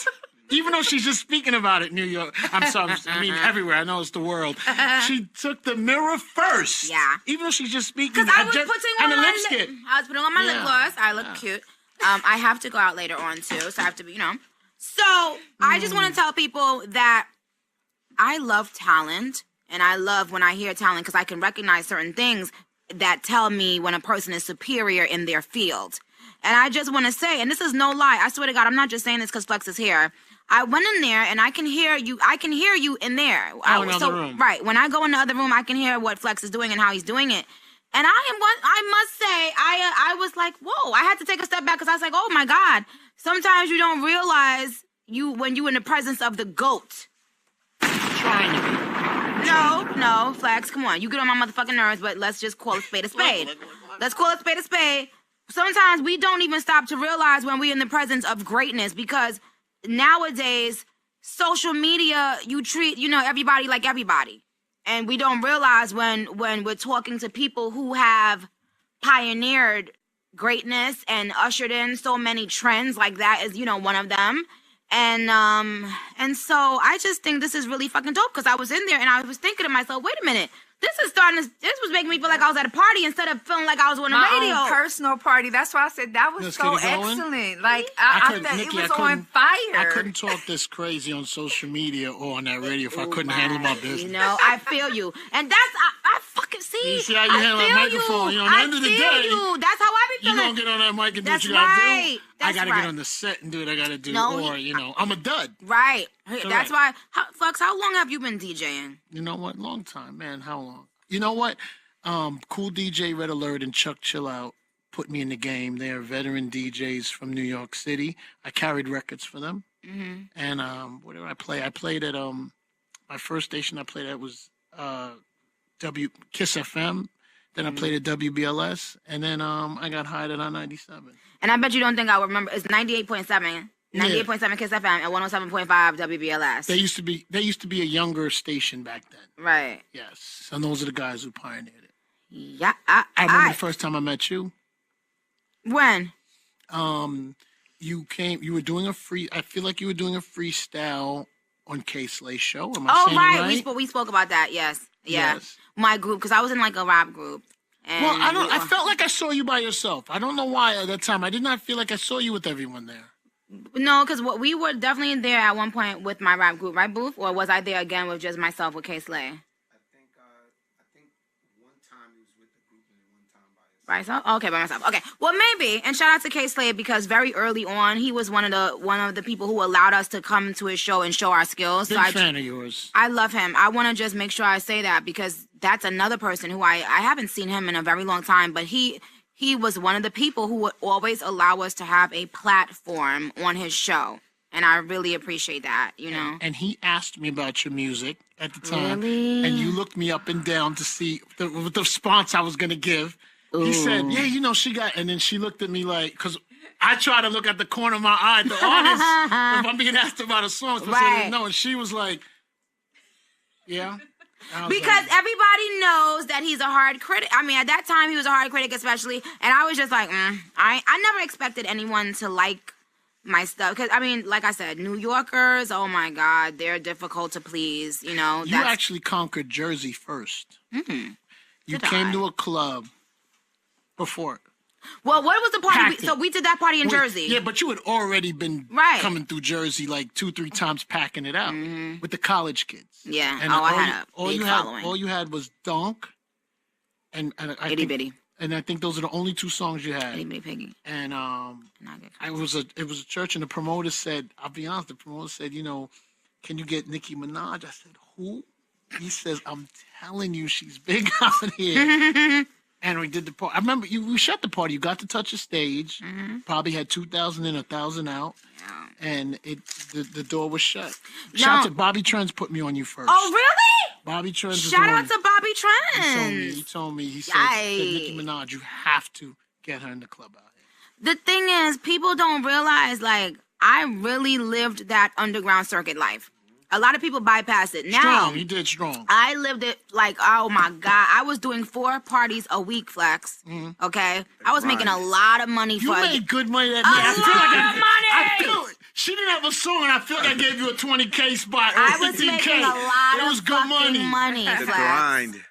Even though she's just speaking about it in New York. I'm sorry, I mean everywhere. I know it's the world. She took the mirror first. Yeah. Even though she's just speaking. Because I was putting on my lipstick. I was putting on my lip gloss. I look cute. I have to go out later on too, so I have to be, So I just want to tell people that I love talent, and I love when I hear talent because I can recognize certain things that tell me when a person is superior in their field. And I just want to say, and this is no lie, I swear to God, I'm not just saying this because Flex is here. I went in there and I can hear you. I can hear you in there. In the other room. Right. When I go in the other room, I can hear what Flex is doing and how he's doing it. And I must say, I was like, whoa. I had to take a step back because I was like, oh my God. Sometimes you don't realize when you're in the presence of the GOAT. Trying to be. No, Flex, come on. You get on my motherfucking nerves, but let's just call a spade a spade. Let's call a spade a spade. Sometimes we don't even stop to realize when we're in the presence of greatness because nowadays, social media, you treat, everybody like everybody. And we don't realize when we're talking to people who have pioneered greatness and ushered in so many trends, like that is, one of them. And so I just think this is really fucking dope because I was in there and I was thinking to myself, wait a minute. This was making me feel like I was at a party instead of feeling like I was on the radio. My own personal party. That's why I said that was so excellent. Like, I thought Nikki, it was on fire. I couldn't talk this crazy on social media or on that radio if I couldn't handle my business. You know, I feel you. And that's, I fucking see. You see how you handle that microphone. You know, at the end of the day, that's how I be feeling. You gonna get on that mic and do what you gotta do. I gotta get on the set and do what I gotta do. Or, you know, I'm a dud. Right. That's why, Flux, how long have you been DJing? You know what? Long time, man. How long? You know what? Cool DJ Red Alert and Chuck Chill Out put me in the game. They are veteran DJs from New York City. I carried records for them. Mm-hmm. And what did I play? I played at my first station I played at was Kiss FM. Then I played at WBLS. And then I got hired at I-97. And I bet you don't think I would remember. It's 98.7. 98.7 Kiss FM and 107.5 WBLS. They used to be a younger station back then. Right. Yes. And those are the guys who pioneered it. Yeah. I remember the first time I met you. When? You were doing I feel like you were doing a freestyle on K-Slay's show. Am I saying right. right? We spoke about that. Yes. Yeah. Yes. My group, because I was in like a rap group. And well, I felt like I saw you by yourself. I don't know why at that time. I did not feel like I saw you with everyone there. No, because we were definitely there at one point with my rap group, right, Booth? Or was I there again with just myself with K-Slay? I think one time he was with the group and one time by himself. By myself? Okay, by myself. Okay. Well, maybe. And shout out to K-Slay because very early on, he was one of the people who allowed us to come to his show and show our skills. Big fan of yours. I love him. I want to just make sure I say that because that's another person who I haven't seen him in a very long time, but he was one of the people who would always allow us to have a platform on his show. And I really appreciate that, you know. And he asked me about your music at the time. Really? And you looked me up and down to see the response I was going to give. Ooh. He said, yeah, you know, and then she looked at me like, because I try to look at the corner of my eye, the artist, if I'm being asked about a song. So I said, no, and she was like, yeah. Because everybody knows that he's a hard critic. I mean, at that time, he was a hard critic especially. And I was just like, I never expected anyone to like my stuff. Because, I mean, like I said, New Yorkers, oh, my God, they're difficult to please, you know. You actually conquered Jersey first. Mm-hmm. You came to a club before. Well, what was the party? So we did that party in Jersey. Yeah, but you had already been coming through Jersey like 2-3 times packing it out with the college kids. Yeah. And I had a big following. All you had was Donk and Itty Bitty. And I think those are the only 2 songs you had. Itty Bitty Piggy. And it was a church, and the promoter said, I'll be honest, the promoter said, you know, can you get Nicki Minaj? I said, who? He says, I'm telling you, she's big out here. And we did the party. I remember we shut the party. You got to touch the stage. Mm-hmm. Probably had 2,000 in, 1,000 out. Yeah. And the door was shut. Shout out to Bobby Trends put me on you first. Oh, really? Bobby Trends. Shout out to Bobby Trends. He told me. He said, Nicki Minaj, you have to get her in the club out here. The thing is, people don't realize, like, I really lived that underground circuit life. A lot of people bypass it. Now, strong, you did strong. I lived it like, oh my God. I was doing 4 parties a week, Flex. Mm-hmm. Okay? I was making a lot of money for You made good money that night. I feel it. She didn't have a song, and I feel like I gave you a 20K spot. I was making a lot of good money, the grind.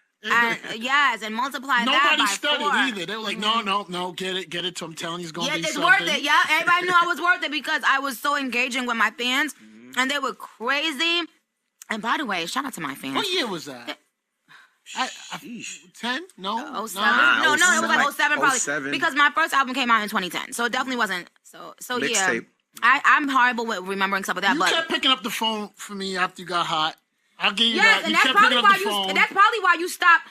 Yes, and multiply Nobody that by studied 4. either. They were like, no, get it. So I'm telling you, it's going to be it's something. worth it. Yeah, everybody knew I was worth it because I was so engaging with my fans. And they were crazy. And by the way, shout out to my fans. What year was that? 10? No? 07? No, it was like 07 probably. 07. Because my first album came out in 2010. So it definitely wasn't. So yeah. I'm horrible with remembering stuff like that. You kept picking up the phone for me after you got hot. I'll give you that. And that's probably why you stopped.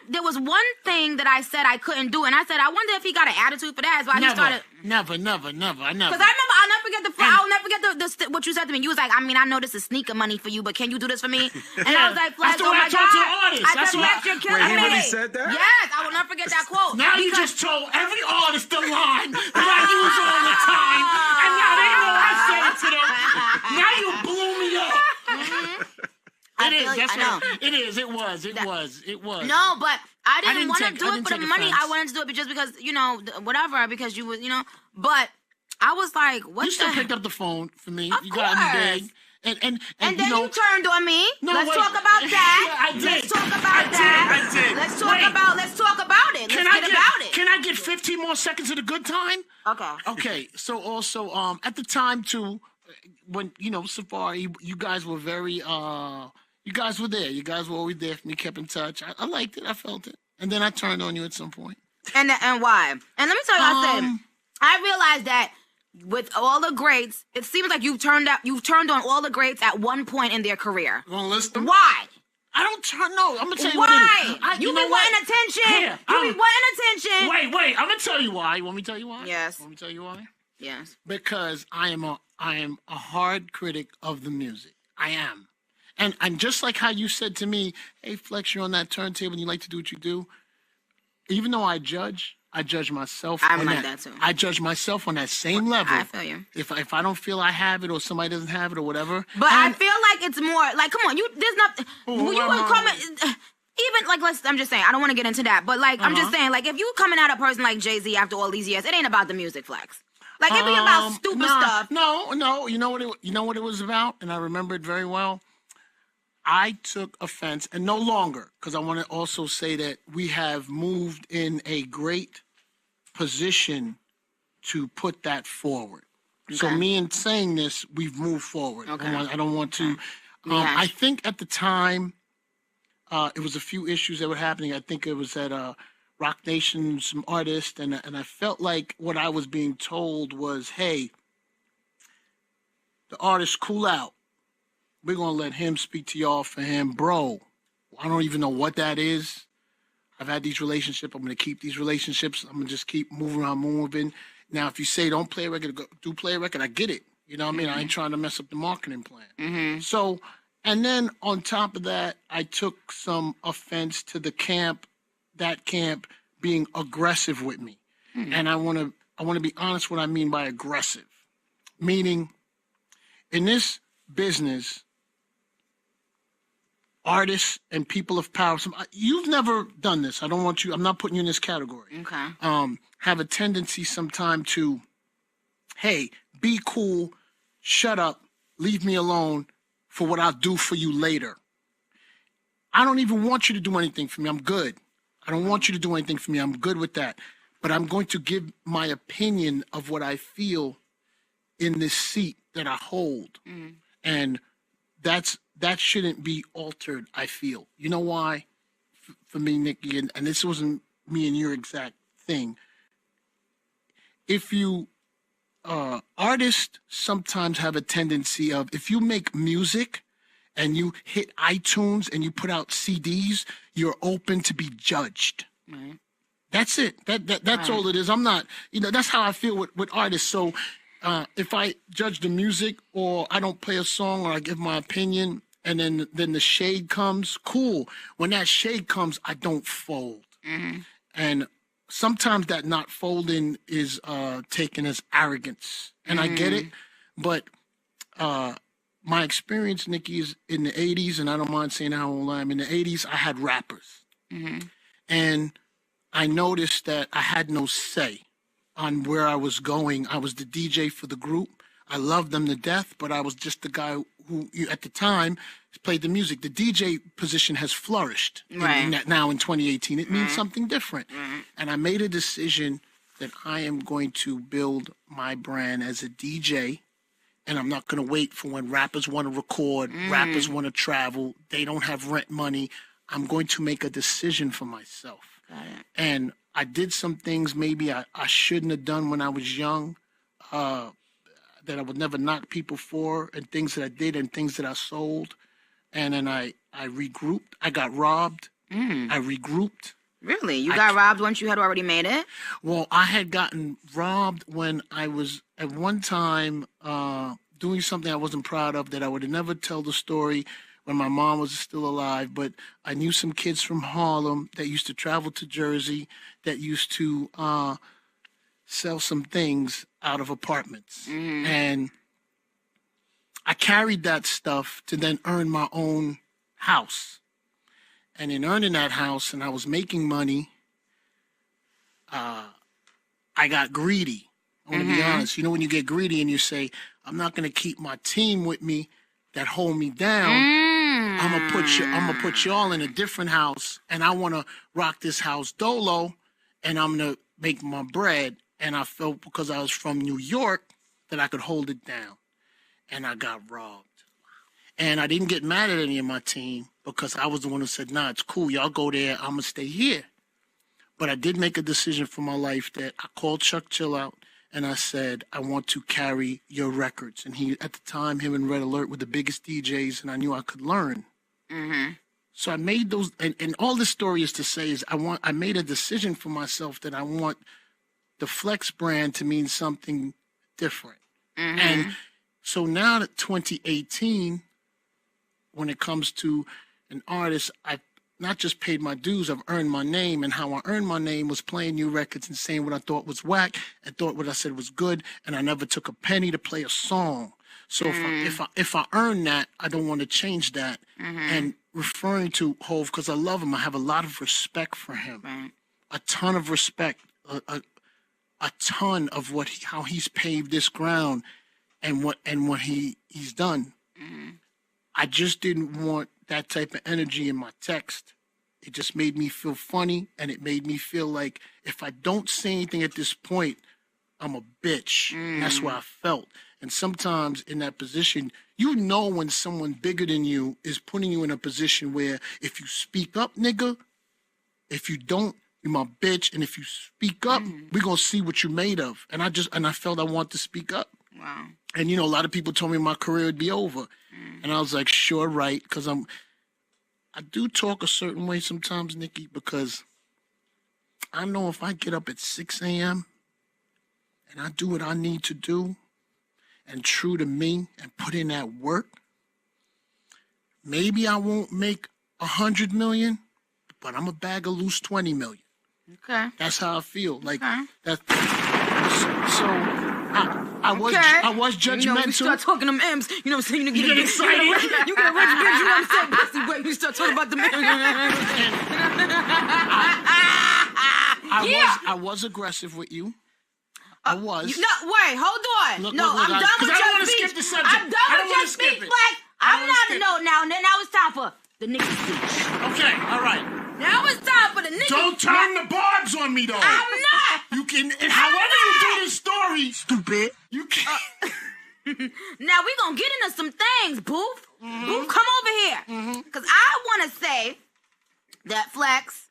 There was one thing that I said I couldn't do, and I said I wonder if he got an attitude for that. That's why he started. Never. I never. Because I remember, I'll never forget the what you said to me. You was like, I mean, I know this is sneaker money for you, but can you do this for me? And I was like, Flex, oh my God. I said, Flex, you're killing me. He really said that? Yes, I will never forget that quote. Now you just told every artist the line that I use all the time, and now they know I said it to them. Now you blew me up. It was. No, but I didn't want to do it for the money. I wanted to do it just because, whatever, because you was, but I was like, what You the still picked up the phone for me. Of You got me course. big. And then you know, you turned on me. No, Let's wait. talk about that. Yeah, I did. Let's talk about I that. did. Let's talk Wait. about it. Let's get about it. Can I get 15 more seconds of the good time? Okay. Okay. So also, at the time too, when Safari, you guys were very you guys were there. You guys were always there for me, kept in touch. I liked it. I felt it. And then I turned on you at some point. And why? And let me tell you, I realized that with all the greats, it seems like you've turned on all the greats at one point in their career. You want to list them? Why? I don't turn. No, I'm gonna tell you why? Why. You been wanting attention. Here, You been wanting attention. Wait. I'm gonna tell you why. You want me to tell you why? Yes. Want me to tell you why? Yes. Because I am a hard critic of the music. I am. And just like how you said to me, hey Flex, you're on that turntable and you like to do what you do. Even though I judge myself. I'm like that too. I judge myself on that same level. I feel you. If I don't feel I have it or somebody doesn't have it or whatever. But I feel like it's more like, come on, there's nothing. When you were coming, even like I'm just saying, I don't want to get into that, but like I'm just saying, like if you coming at a person like Jay-Z after all these years, it ain't about the music, Flex. Like it be about stupid stuff. No. You know what it was about, and I remember it very well. I took offense, and no longer, because I want to also say that we have moved in a great position to put that forward. Okay. So me in saying this, we've moved forward. Okay. I don't want to. I think at the time, it was a few issues that were happening. I think it was at Rock Nation, some artists, and I felt like what I was being told was, hey, the artist cool out. We're going to let him speak to y'all for him. Bro, I don't even know what that is. I've had these relationships. I'm going to keep these relationships. I'm going to just keep moving. Now, if you say don't play a record, do play a record, I get it. You know what I mean? I ain't trying to mess up the marketing plan. Mm-hmm. So, and then on top of that, I took some offense to that camp being aggressive with me. Mm-hmm. And I want to be honest what I mean by aggressive. Meaning, in this business, artists and people of power, you've never done this. I'm not putting you in this category. Okay. Have a tendency sometime to, hey, be cool, shut up, leave me alone for what I'll do for you later. I don't even want you to do anything for me. I'm good. I don't want you to do anything for me. I'm good with that. But I'm going to give my opinion of what I feel in this seat that I hold. Mm. And that shouldn't be altered, I feel. You know why? For me, Nicki, and this wasn't me and your exact thing. If you, artists sometimes have a tendency of, if you make music and you hit iTunes and you put out CDs, you're open to be judged. Mm-hmm. That's it. That's all it is. I'm not, that's how I feel with artists. So if I judge the music or I don't play a song or I give my opinion and then the shade comes, cool. When that shade comes, I don't fold. Mm-hmm. And sometimes that not folding is taken as arrogance. And I get it. But my experience, Nicki, is in the 80s, and I don't mind saying how old I am. In the 80s, I had rappers. Mm-hmm. And I noticed that I had no say on where I was going. I was the DJ for the group. I loved them to death, but I was just the guy who, at the time, played the music. The DJ position has flourished now in 2018. It means something different. Mm-hmm. And I made a decision that I am going to build my brand as a DJ, and I'm not going to wait for when rappers want to record, rappers want to travel, they don't have rent money. I'm going to make a decision for myself. Got it. And I did some things maybe I shouldn't have done when I was young, that I would never knock people for, and things that I did and things that I sold. And then I regrouped. I got robbed. I regrouped. Really? You got robbed once you had already made it? Well, I had gotten robbed when I was at one time doing something I wasn't proud of, that I would never tell the story when my mom was still alive. But I knew some kids from Harlem that used to travel to Jersey that used to sell some things out of apartments. Mm-hmm. And I carried that stuff to then earn my own house. And in earning that house, and I was making money, I got greedy. I want to be honest. You know, when you get greedy and you say, I'm not going to keep my team with me that hold me down. I'm gonna put y'all in a different house, and I want to rock this house dolo, and I'm going to make my bread. And I felt because I was from New York that I could hold it down. And I got robbed. And I didn't get mad at any of my team because I was the one who said, nah, it's cool. Y'all go there. I'm going to stay here. But I did make a decision for my life that I called Chuck Chill out and I said, I want to carry your records. And he, at the time, him and Red Alert were the biggest DJs, and I knew I could learn. So I made those, and all this story is to say is I made a decision for myself that I want the Flex brand to mean something different. And so now that 2018, when it comes to an artist, I've not just paid my dues, I've earned my name. And how I earned my name was playing new records and saying what I thought was whack and thought what I said was good. And I never took a penny to play a song. So if I earn that, I don't want to change that. And referring to Hov, because I love him, I have a lot of respect for him. A ton of respect. A ton of how he's paved this ground and what he's done. I just didn't want that type of energy in my text. It just made me feel funny, and it made me feel like if I don't say anything at this point, I'm a bitch. That's what I felt. And sometimes in that position, you know when someone bigger than you is putting you in a position where if you speak up, nigga, if you don't, you're my bitch, and if you speak up, we're going to see what you're made of. And I felt I want to speak up. Wow. And, you know, a lot of people told me my career would be over. And I was like, sure, right, because I do talk a certain way sometimes, Nicki, because I know if I get up at 6 a.m. and I do what I need to do and true to me and put in that work, maybe I won't make 100 million, but I'm a bag of loose 20 million. Okay. That's how I feel. Like that. So I was judgmental. You know, when you start talking them M's, you know what I'm saying? You get excited. You get rich, bitch. You know what I'm saying? Pussy, when you start talking about the M's. I was aggressive with you. I was. Wait, hold on. Look, I'm done with your speech. I don't want to skip the subject. I'm done with your speech, Flex. I'm not. No, now it's time for the Nicki speech. Okay, all right. Now it's time for the Nicki. Don't turn the barbs on me, though. I'm not. You can, however you do this story, stupid. You can. Now we gonna get into some things, Boof. Boof, come over here, cause I want to say that Flex,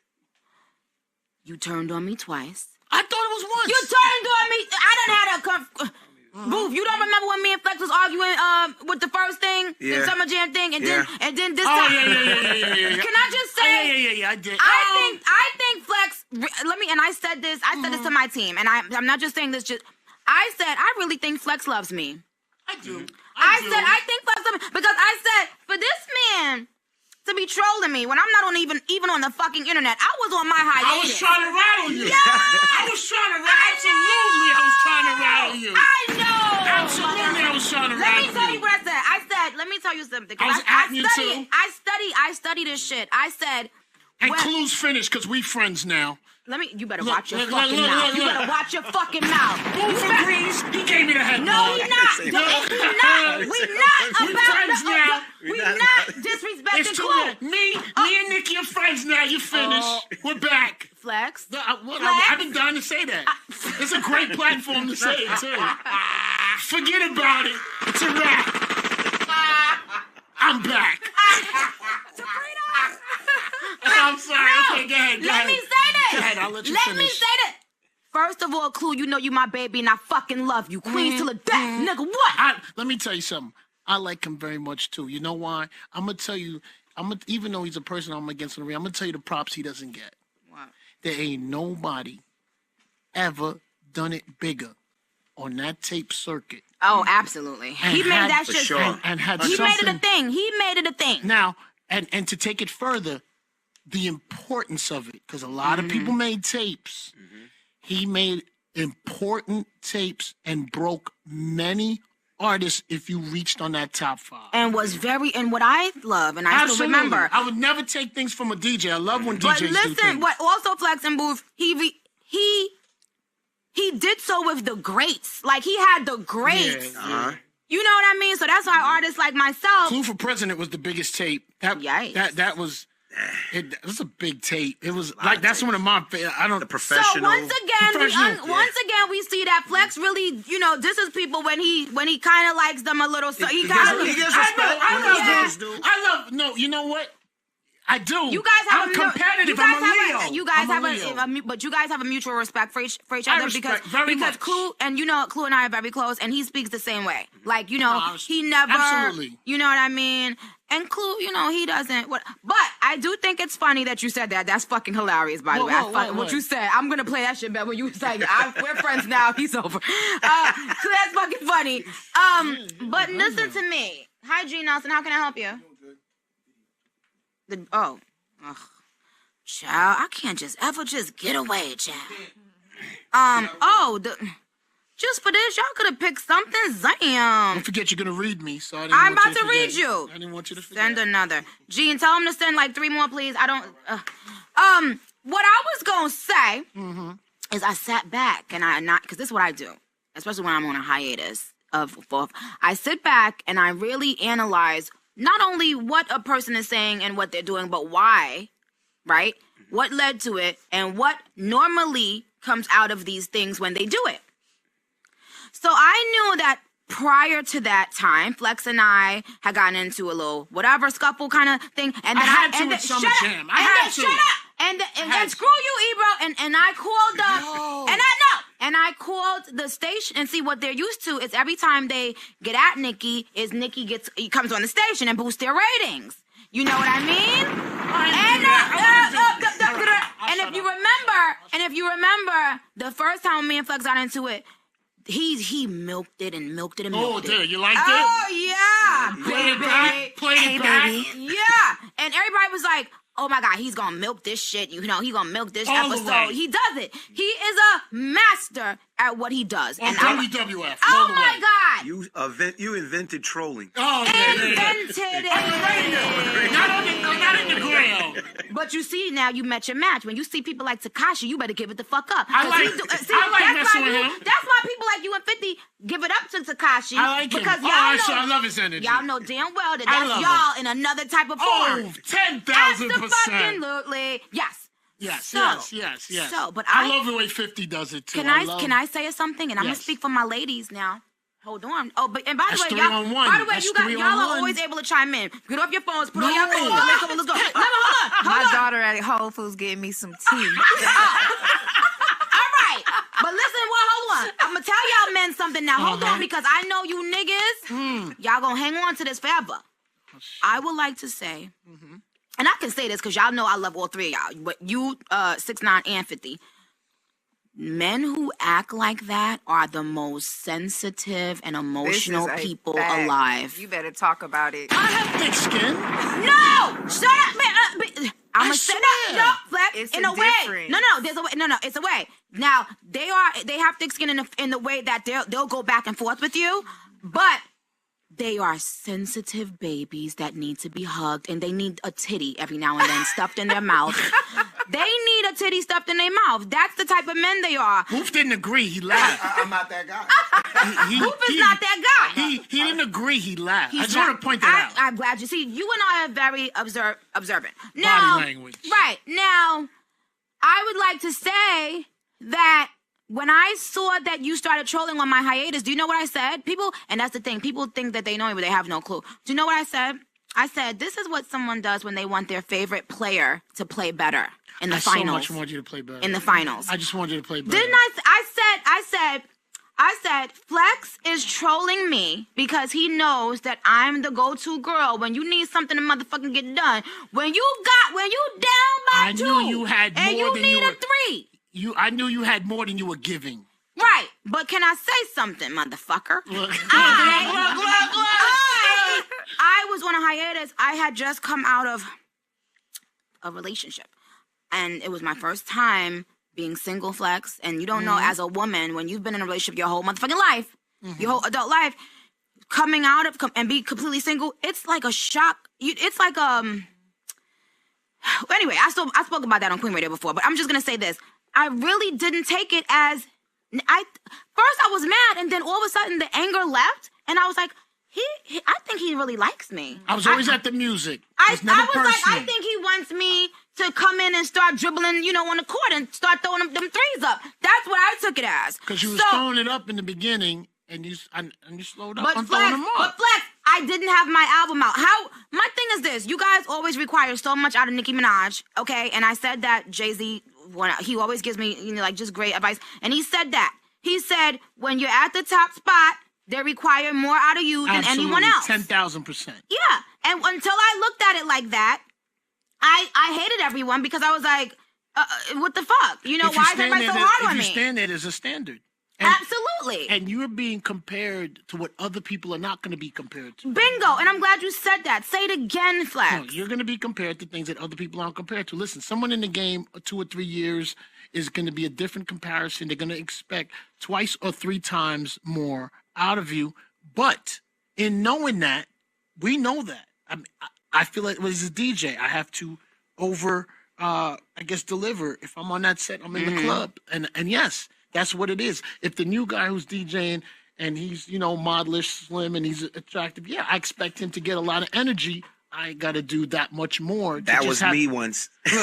you turned on me twice. I thought it was once. You turned on me. I done had a Boof, you don't remember when me and Flex was arguing with the first thing, the Summer Jam thing, and then this time. Yeah. Can I just say? Yeah, I did. I think Flex. And I said this to my team, and I'm not just saying this. I said I really think Flex loves me. I do. I said I think Flex loves me because I said for this man to be trolling me when I'm not on even on the fucking internet. I was on my hiatus. I was trying to rattle you. Yeah. I was trying to rattle you. I know. Absolutely, I was trying to rattle you. Let me tell you what I said. I said, let me tell you something. I study this shit. I said. And clues finished because we friends now. You better watch your fucking mouth. You better watch your fucking mouth. Move agrees. He gave me the head. No, he's not. We not disrespecting it's cool. Me and Nicki are friends now. You finished. We're back. Flex. I've been dying to say that. It's a great platform to say it too. Forget about it. It's a wrap. I'm back. I'm sorry. Okay, go ahead. Let me say this. Go ahead, I'll let you finish. Let me say this. First of all, Clue, you know you my baby and I fucking love you. Queens till the death, nigga, what? Let me tell you something. I like him very much, too. You know why? I'm going to tell you, even though he's a person I'm against in the ring, I'm going to tell you the props he doesn't get. Wow. There ain't nobody ever done it bigger on that tape circuit. Oh, absolutely. He made that shit. Sure. And had he made it a thing. He made it a thing. Now, and to take it further, the importance of it, because a lot of people made tapes. He made important tapes and broke many artists if you reached on that top 5. And what I love, and I still remember. I would never take things from a DJ. I love when DJs do things. But listen, what also Flex and Booth, he he did so with the greats. Like, he had the greats. Yeah. You know what I mean? So that's why artists like myself. Clue for President was the biggest tape. That was. It was a big tape. It was like that's one of my. The Professional. So once again, we see that Flex really, this is people when he kind of likes them a little. So he kind of. He gives respect. I love. No, you know what? I do. You guys have I'm competitive. I'm a Leo. You guys I'm have but you guys have a mutual respect for each other because Clue and Clue and I are very close, and he speaks the same way. Like he never. Absolutely. You know what I mean? And Clue, he doesn't. But I do think it's funny that you said that. That's fucking hilarious, by the way. What you said. I'm gonna play that shit back when you was like, "We're friends now. He's over." So that's fucking funny. But listen to me. Hi, G Nelson. How can I help you? Child, I can't just get away, child. Just for this, y'all could have picked something. Damn. Don't forget you're gonna read me, so I'm about to read you. I didn't want you to forget. Send another. Gene, tell him to send like 3 more, please. I don't. What I was gonna say is I sat back and because this is what I do, especially when I'm on a hiatus I sit back and I really analyze not only what a person is saying and what they're doing, but why, right? What led to it and what normally comes out of these things when they do it. So I knew that prior to that time, Flex and I had gotten into a little whatever scuffle kind of thing. And then I had to at Summer Jam. I had to. Shut up. And then screw you, Ebro. And I called up. And I called the station and see what they're used to is every time they get at Nicki, he comes on the station and boosts their ratings. You know what I mean? And if you remember, the first time me and Flex got into it, he milked it and milked it and milked it. Oh, you liked it? Oh, yeah. Played it back. Yeah. And everybody was like, oh my God, he's gonna milk this shit. He's gonna milk this episode. He does it. He is a master at what he does. On WWF. Oh my God. You invented trolling. Oh, invented it. Not in the grill. But you see, now you met your match. When you see people like Tekashi, you better give it the fuck up. I like messing with him. That's why people like you and 50 give it up to Tekashi. I like him. Because I love his energy. Y'all know damn well that that's y'all in another type of form. 10,000%. Absolutely. Yes. Yes. So, but I love the way 50 does it too. Can I say something? And I'm gonna speak for my ladies now. Hold on. Oh, and by the way, y'all are always able to chime in. Get off your phones, put on your phones. Let's go. Hold on. My daughter at Whole Foods getting me some tea. All right. But listen, hold on. I'm gonna tell y'all men something now. Hold on, because I know you niggas. Y'all gonna hang on to this forever. I would like to say, and I can say this because y'all know I love all 3 of y'all, but you, 6'9" and 50. Men who act like that are the most sensitive and emotional people alive. You better talk about it. I have thick skin. No! Shut up, man. I'm gonna say that. No, Flex. It's in a way. No, there's a way. No, it's a way. Now, they have thick skin in the way that they'll go back and forth with you, but they are sensitive babies that need to be hugged, and they need a titty every now and then stuffed in their mouth. They need a titty stuffed in their mouth. That's the type of men they are. Hoof didn't agree. He laughed. I'm not that guy. Hoof is not that guy. He didn't agree. He laughed. I just want to point that out. I'm glad you see. You and I are very observant. Now, body language. Right. Now, I would like to say that when I saw that you started trolling on my hiatus, do you know what I said? People, and that's the thing, people think that they know me, but they have no clue. Do you know what I said? I said, this is what someone does when they want their favorite player to play better in the finals. I so much want you to play better. In the finals. I just want you to play better. Didn't I said, Flex is trolling me because he knows that I'm the go-to girl when you need something to motherfucking get done. When you down by 2. I knew you had more and you than need you a were, 3. I knew you had more than you were giving. Right, but can I say something, motherfucker? Look. I was on a hiatus. I had just come out of a relationship, and it was my first time being single, Flex. And you don't know, as a woman, when you've been in a relationship your whole motherfucking life, your whole adult life, coming out of and be completely single, it's like a shock. It's like Anyway, I spoke about that on Queen Radio before, but I'm just gonna say this. I really didn't take it as First I was mad, and then all of a sudden the anger left, and I was like, I think he really likes me. I was always at the music. I was personal. like, I think he wants me to come in and start dribbling, on the court and start throwing them threes up. That's what I took it as. Because you was throwing it up in the beginning, and you slowed up on throwing them up. But Flex, I didn't have my album out. My thing is this: you guys always require so much out of Nicki Minaj, okay? And I said that Jay-Z, he always gives me, just great advice. And he said that. He said, when you're at the top spot, they require more out of you than anyone else. 10,000%. Yeah. And until I looked at it like that, I hated everyone because I was like, what the fuck? Why is everybody so hard on me? If you stand there, there's a standard. Absolutely. And you're being compared to what other people are not going to be compared to. Bingo. And I'm glad you said that. Say it again, Flex. No, you're going to be compared to things that other people aren't compared to. Listen, someone in the game 2 or 3 years is going to be a different comparison. They're going to expect 2 or 3 times more out of you. But in knowing that, we know that. I feel like as a DJ, I have to deliver. If I'm on that set, I'm in the club. And yes, that's what it is. If the new guy who's DJing and he's, modelish, slim, and he's attractive, yeah, I expect him to get a lot of energy. I ain't got to do that much more. That was me once. He's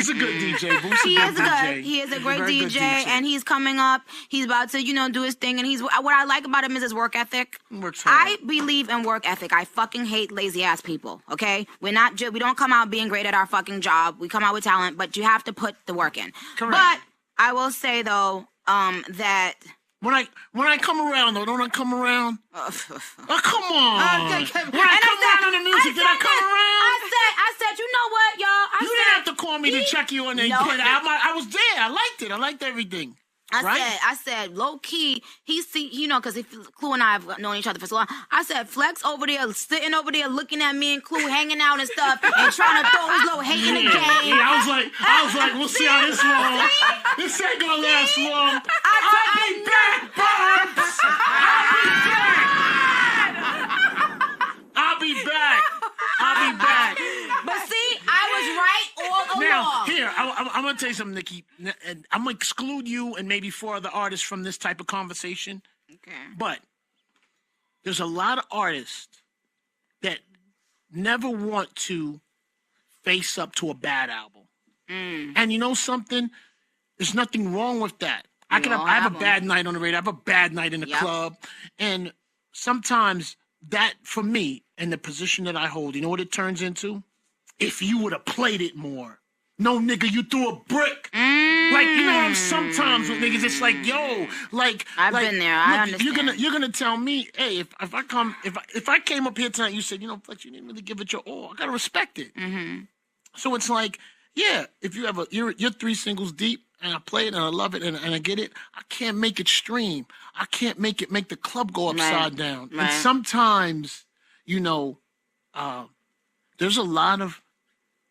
a good DJ. He is good. He is a great DJ, and he's coming up. He's about to, do his thing. And what I like about him is his work ethic. I believe in work ethic. I fucking hate lazy ass people. Okay, we don't come out being great at our fucking job. We come out with talent, but you have to put the work in. Correct. But I will say though, that. When I come around, though, don't I come around? Oh, come on. Okay. When I come around on the music, did I come around? I said, you know what, y'all? You didn't have to call me to check you on the album. I was there. I liked it. I liked everything. I said, low key, because Clue and I have known each other for so long. I said, Flex over there, sitting over there, looking at me and Clue hanging out and stuff, and trying to throw his little hate in the game. Yeah, I was like, we'll see how this rolls. This ain't gonna last long. I'll be back, Bubs. I'll be back. But see, I was right all along. Now, here, I'm going to tell you something, Nicki. I'm going to exclude you and maybe 4 other artists from this type of conversation. Okay. But there's a lot of artists that never want to face up to a bad album. And you know something? There's nothing wrong with that. I have a bad night on the radio. I have a bad night in the club. And sometimes that, for me, and the position that I hold, you know what it turns into? If you would have played it more. No, nigga, you threw a brick. Like, sometimes with niggas, it's like, yo, like. I've been there. I understand. You're gonna tell me, hey, if I came up here tonight, you said, Flex, you didn't really give it your all. I gotta respect it. So it's like, yeah, if you have you're 3 singles deep, and I play it and I love it and I get it, I can't make it stream. I can't make the club go upside down. Right. And sometimes, there's a lot of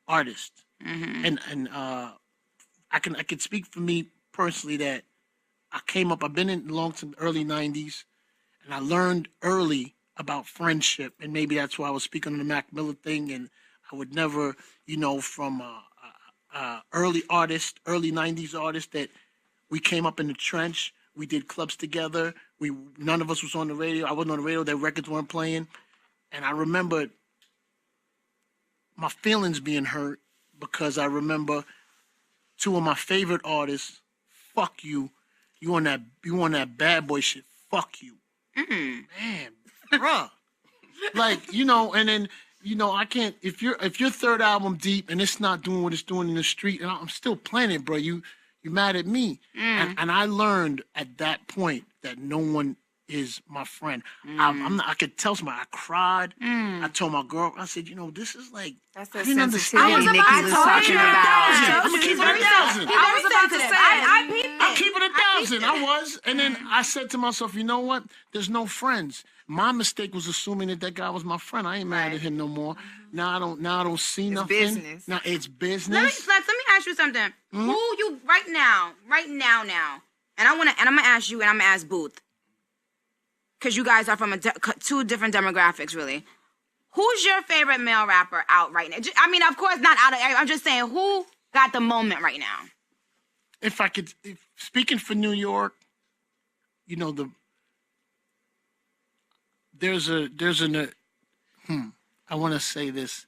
artists, and I can speak for me personally that I've been in the early 90s, and I learned early about friendship, and maybe that's why I was speaking on the Mac Miller thing, and I would never, from early 90s artists that we came up in the trench, we did clubs together, none of us was on the radio, I wasn't on the radio, their records weren't playing, and I remember my feelings being hurt because I remember 2 of my favorite artists, fuck you, you on that bad boy shit, fuck you. Man, bruh. Like, and then, I can't, if your 3rd album deep and it's not doing what it's doing in the street, and I'm still playing it, bro, you mad at me. And I learned at that point that no one is my friend. I could tell somebody. I cried. I told my girl, I said, this is like, that's the sensitivity Nicki was talking about. I'm going to keep it 1,000. I'm keeping it 1,000. I was. And then I said to myself, you know what? There's no friends. My mistake was assuming that guy was my friend. I ain't mad at him no more. Now I don't see nothing. It's business. Now it's business. Let me ask you something. Who you right now, and I'm gonna ask you, and I'm gonna ask Booth, because you guys are from 2 different demographics, really. Who's your favorite male rapper out right now? I mean, of course, not out of area. I'm just saying, who got the moment right now? speaking for New York, you know, I want to say this.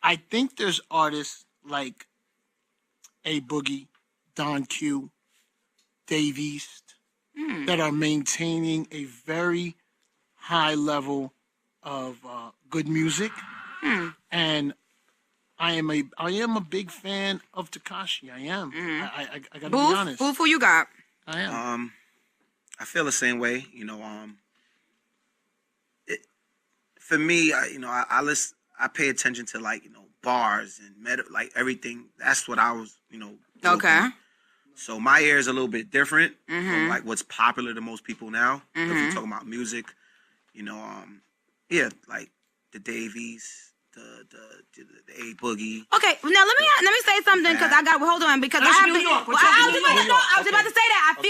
I think there's artists like A Boogie, Don Q, Dave East that are maintaining a very high level of good music, and I am a big fan of Tekashi. I am. I gotta be honest. Who you got? I am. I feel the same way. You know, for me, I listen. I pay attention to like bars and like everything. That's what I was Okay. Through. So my ear is a little bit different from like what's popular to most people now. If you're talking about music, like the Davies. The A Boogie. Okay, now let me say something because I got hold on because That's I have New to. York. I was about to say that. I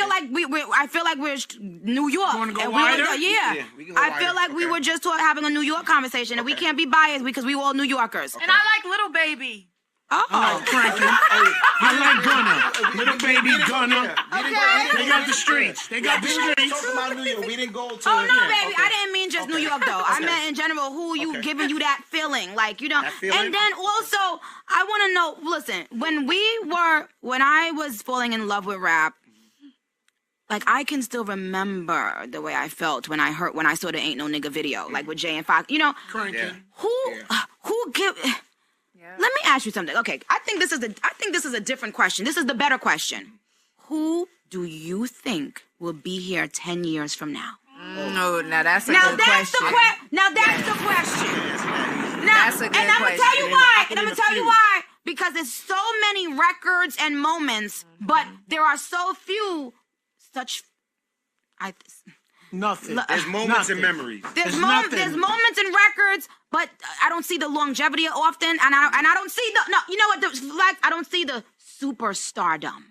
feel like we're New York. You want to go and wider? We can go I feel wider. like we were just having a New York conversation, and we can't be biased because we all New Yorkers. And I like Little Baby. Oh, Cranky. I like Gunna. Little Baby Gunna. They got the streets. They got the streets. Talking about New York, we didn't go to. Oh no, baby! I didn't mean just New York though. I meant in general. Who you giving you that feeling, like That feeling? And then also, I want to know. Listen, when I was falling in love with rap, like I can still remember the way I felt when I saw the Ain't No Nigga video, like with Jay and Fox. Cranky. Who give? Let me ask you something. Okay, I think this is a different question. This is the better question. Who do you think will be here 10 years from now? No, now that's a good question. Now that's the question. That's a good and I'm gonna question. tell you why. And I'm gonna tell you why. Because there's so many records and moments, but there are so few such. Nothing. There's moments and memories. There's moments and records, but I don't see the longevity often, and I don't see I don't see the superstardom,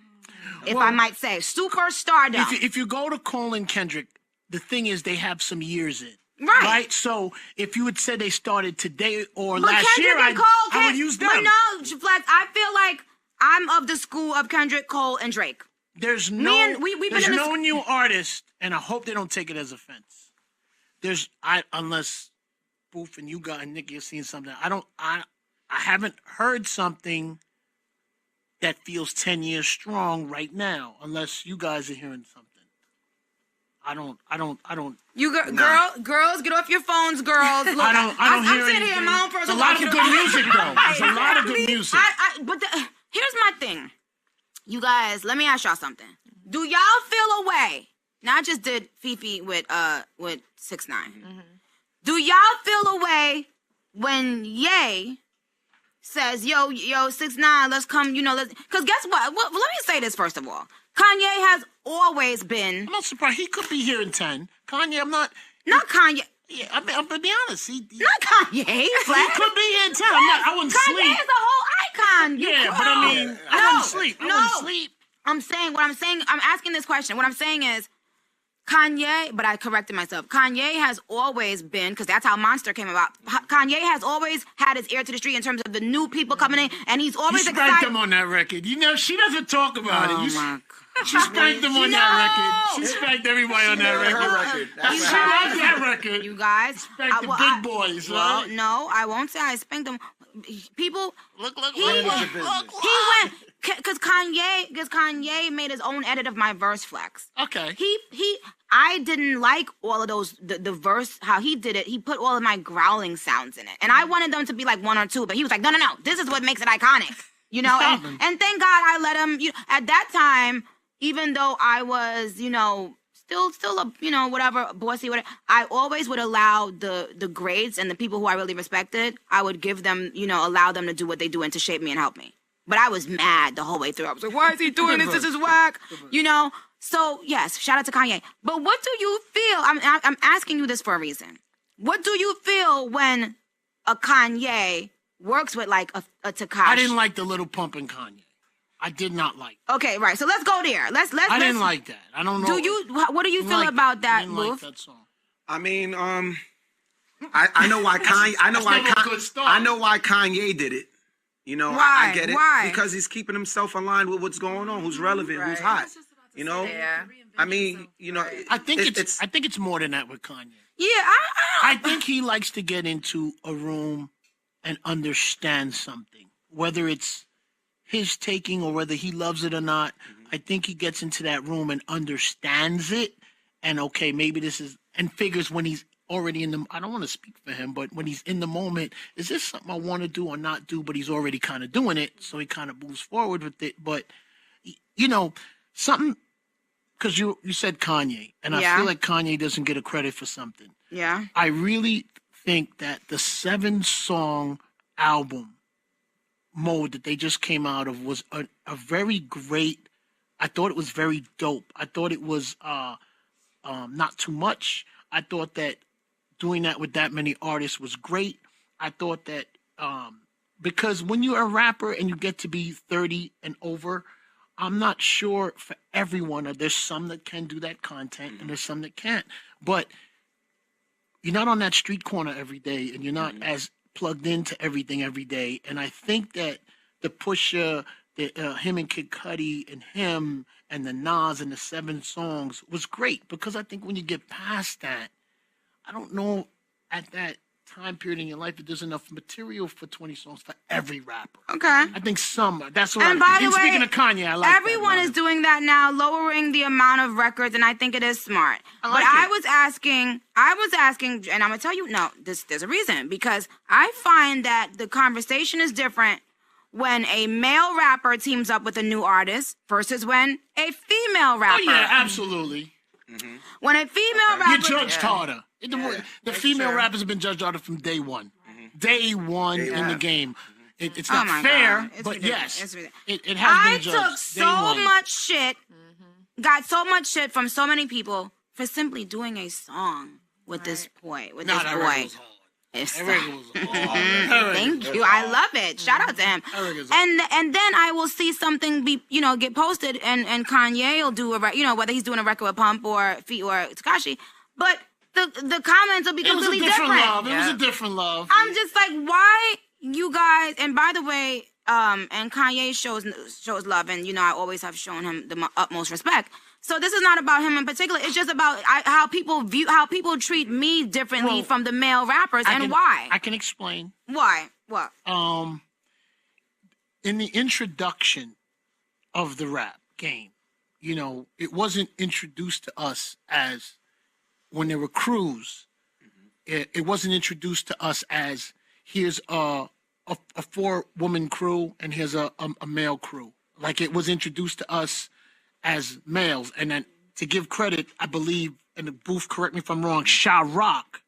if I might say superstardom. If you go to Cole and Kendrick, the thing is they have some years in. Right. So if you had said they started today or But last Kendrick year, and Cole, I would use them. But no, Flex, I feel like I'm of the school of Kendrick, Cole, and Drake. There's we've been there's in no new artist, and I hope they don't take it as offense. Unless Boof and you and Nicki have seen something. I haven't heard something that feels 10 years strong right now, unless you guys are hearing something. I don't. Girls, get off your phones, girls. Look, I'm sitting here in my own personal. There's a lot of good music, though. There's a lot of good music. Here's my thing. You guys, let me ask y'all something. Do y'all feel a way? Now I just did Fifi with 6ix9ine. Do y'all feel a way when Ye says, yo, 6ix9ine, let's come, let's, because guess what? Well, let me say this first of all. Kanye has always been. I'm not surprised. He could be here in 10. Kanye, I'm not. Not Kanye. Yeah, I'm gonna be honest. Not Kanye. He could be here in 10. I wouldn't Kanye sleep. is a whole icon. Yeah, but I mean, I wouldn't sleep. I wouldn't sleep. I'm asking this question. What I'm saying is, Kanye, but I corrected myself. Kanye has always been, because that's how Monster came about. Kanye has always had his ear to the street in terms of the new people coming in, and he's always You excited. spanked him on that record. She doesn't talk about it. My God. She spanked him on that record. She spanked everybody on that record. She loves that record. You guys. Spanked the big boys, Well, right? no, I won't say I spanked them. People. Look. He went. Because Kanye made his own edit of my verse flex. Okay. I didn't like all of those, the verse, how he did it. He put all of my growling sounds in it. And I wanted them to be like one or two, but he was like, no, this is what makes it iconic. And thank God I let him, at that time, even though I was, still a, whatever, bossy, whatever, I always would allow the greats and the people who I really respected, I would give them, allow them to do what they do and to shape me and help me. But I was mad the whole way through. I was like, why is he doing this? This is whack. So, yes, shout out to Kanye. But what do you feel? I'm asking you this for a reason. What do you feel when a Kanye works with like a Tekashi? I didn't like the Little Pump in Kanye. I did not like. Okay, right. So let's go there. I didn't like that. I don't know. What do you feel about that, I didn't Boof? like that song. I mean, I know why Kanye. I know why Kanye did it. You know, Why? I get it. Why? Because he's keeping himself aligned with what's going on, who's relevant, who's hot. You know? Yeah. I mean, you know, I think it's more than that with Kanye. Yeah, I think he likes to get into a room and understand something, whether it's his taking or whether he loves it or not. I think he gets into that room and understands it, and okay, maybe this is, and figures when he's already in the, I don't want to speak for him, but when he's in the moment, is this something I want to do or not do? But he's already kind of doing it, so he kind of moves forward with it. But, you know, something, because you said Kanye, and I feel like Kanye doesn't get a credit for something. Yeah. I really think that the 7-song album mode that they just came out of was a very great, I thought it was very dope. I thought it was not too much. I thought that doing that with that many artists was great. I thought that because when you're a rapper and you get to be 30 and over, I'm not sure for everyone. There's some that can do that content and there's some that can't. But you're not on that street corner every day and you're not as plugged into everything every day. And I think that the Pusha, him and Kid Cudi and him and the Nas and the 7 songs was great, because I think when you get past that, I don't know at that time period in your life that there's enough material for 20 songs for every rapper. Okay. I think some. That's what. And by the way, speaking of Kanye, I like everyone that, is doing that now, lowering the amount of records, and I think it is smart. I was asking, and I'm gonna tell you, no, there's a reason, because I find that the conversation is different when a male rapper teams up with a new artist versus when a female rapper. Oh yeah, absolutely. When a female rapper, you're judged harder. The female rappers have been judged harder from day one. Day one in the game. It's not fair, but yes, it has been judged. I took so much shit, got so much shit from so many people for simply doing a song with this boy, this boy. Thank you. I love it. Shout out to him. And then I will see something get posted, and Kanye will do whether he's doing a record with Pump or Tekashi, but the comments will be completely different. Love. It was a different love. I'm just like, why you guys? And by the way, and Kanye shows love, and I always have shown him the utmost respect. So this is not about him in particular. It's just about how people treat me differently from the male rappers, why. I can explain. Why? What? In the introduction of the rap game, it wasn't introduced to us as when there were crews. It wasn't introduced to us as here's a 4-woman crew and here's a male crew. Like, it was introduced to us as males. And then, to give credit, I believe, and the booth, correct me if I'm wrong, Sha Rock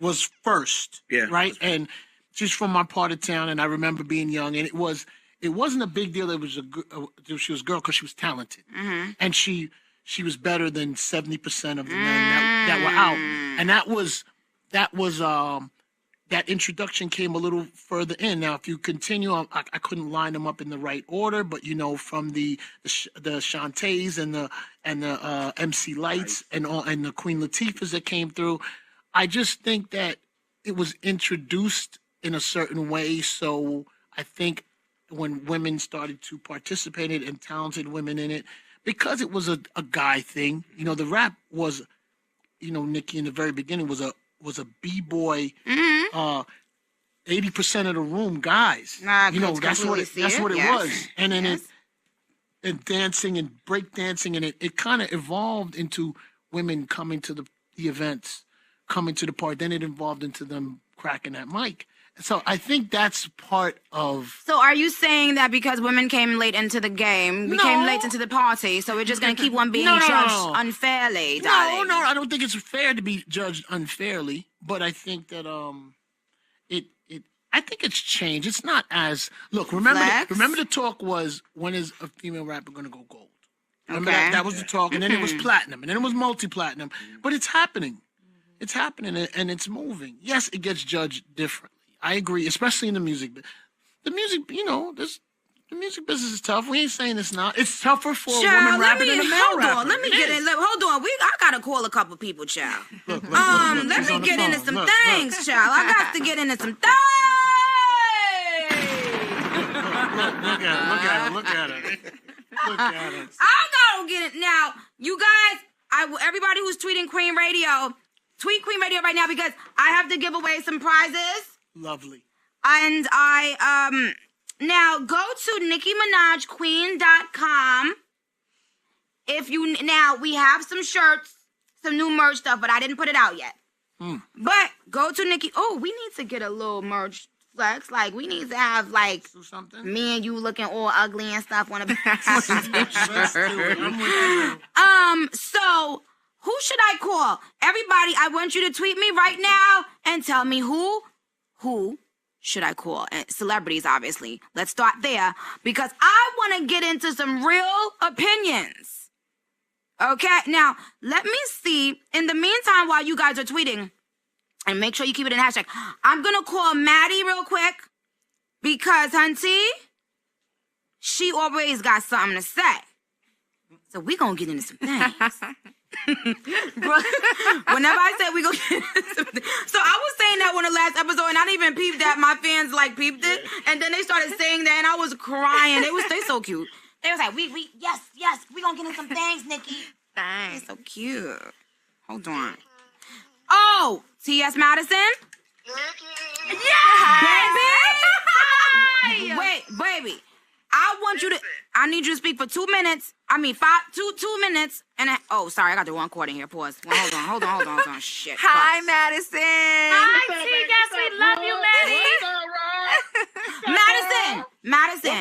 was first. Yeah. Right? And she's from my part of town, and I remember being young, and it wasn't a big deal. She was a girl because she was talented. And she was better than 70% of the men that were out. And that introduction came a little further in. Now, if you continue, I couldn't line them up in the right order, but from the Shantays and the MC Lights and the Queen Latifahs that came through, I just think that it was introduced in a certain way. So I think when women started to participate in it, and talented women in it, because it was a guy thing, the rap was, Nicki in the very beginning was a b-boy, 80% of the room guys. That's what it was. And then it dancing and break dancing, and it kind of evolved into women coming to the events, coming to the party. Then it evolved into them cracking that mic. So I think that's part of. So are you saying that because women came late into the game, became late into the party, so we're just going to keep one being judged unfairly, darling? No, I don't think it's fair to be judged unfairly, but I think that I think it's changed. It's not as remember the talk was, when is a female rapper going to go gold? Remember that was the talk, and then it was platinum, and then it was multi-platinum. But it's happening. It's happening, and it's moving. Yes, it gets judged differently. I agree, especially in the music. The music business is tough. We ain't saying it's not. It's tougher for a woman rapper than a male rapper. Let me get in. Hold on. I gotta call a couple people, child. Let me get into some things, child. I got to get into some things. Look at her. I'll go get it now. You guys, everybody who's tweeting Queen Radio, tweet Queen Radio right now because I have to give away some prizes. Lovely. And now go to NickiMinajQueen.com. Now we have some shirts, some new merch stuff, but I didn't put it out yet. But go to Nicki. Oh, we need to get a little merch flex. Like we need to have like something. Me and you looking all ugly and stuff on a So who should I call? Everybody, I want you to tweet me right now and tell me who should I call? Celebrities, obviously. Let's start there because I want to get into some real opinions. Okay, now let me see. In the meantime, while you guys are tweeting, and make sure you keep it in hashtag, I'm gonna call Maddie real quick because, hunty, she always got something to say. So we gonna get into some things. Whenever I say we gonna get into some things. So I was saying that on the last episode, and I didn't even peep that. My fans like peeped it, and then they started saying that, and I was crying. They so cute. They was like, yes, we gonna get into some things, Nicki. Thanks. They're so cute. Hold on. Oh, T.S. Madison? Yeah, baby! Wait, baby. I need you to speak for 2 minutes. I mean, 2 minutes. And sorry, I got the wrong chord in here. Pause. Well, hold on. Shit. Hi, Madison. Hi, T. Guess we love you, Madison.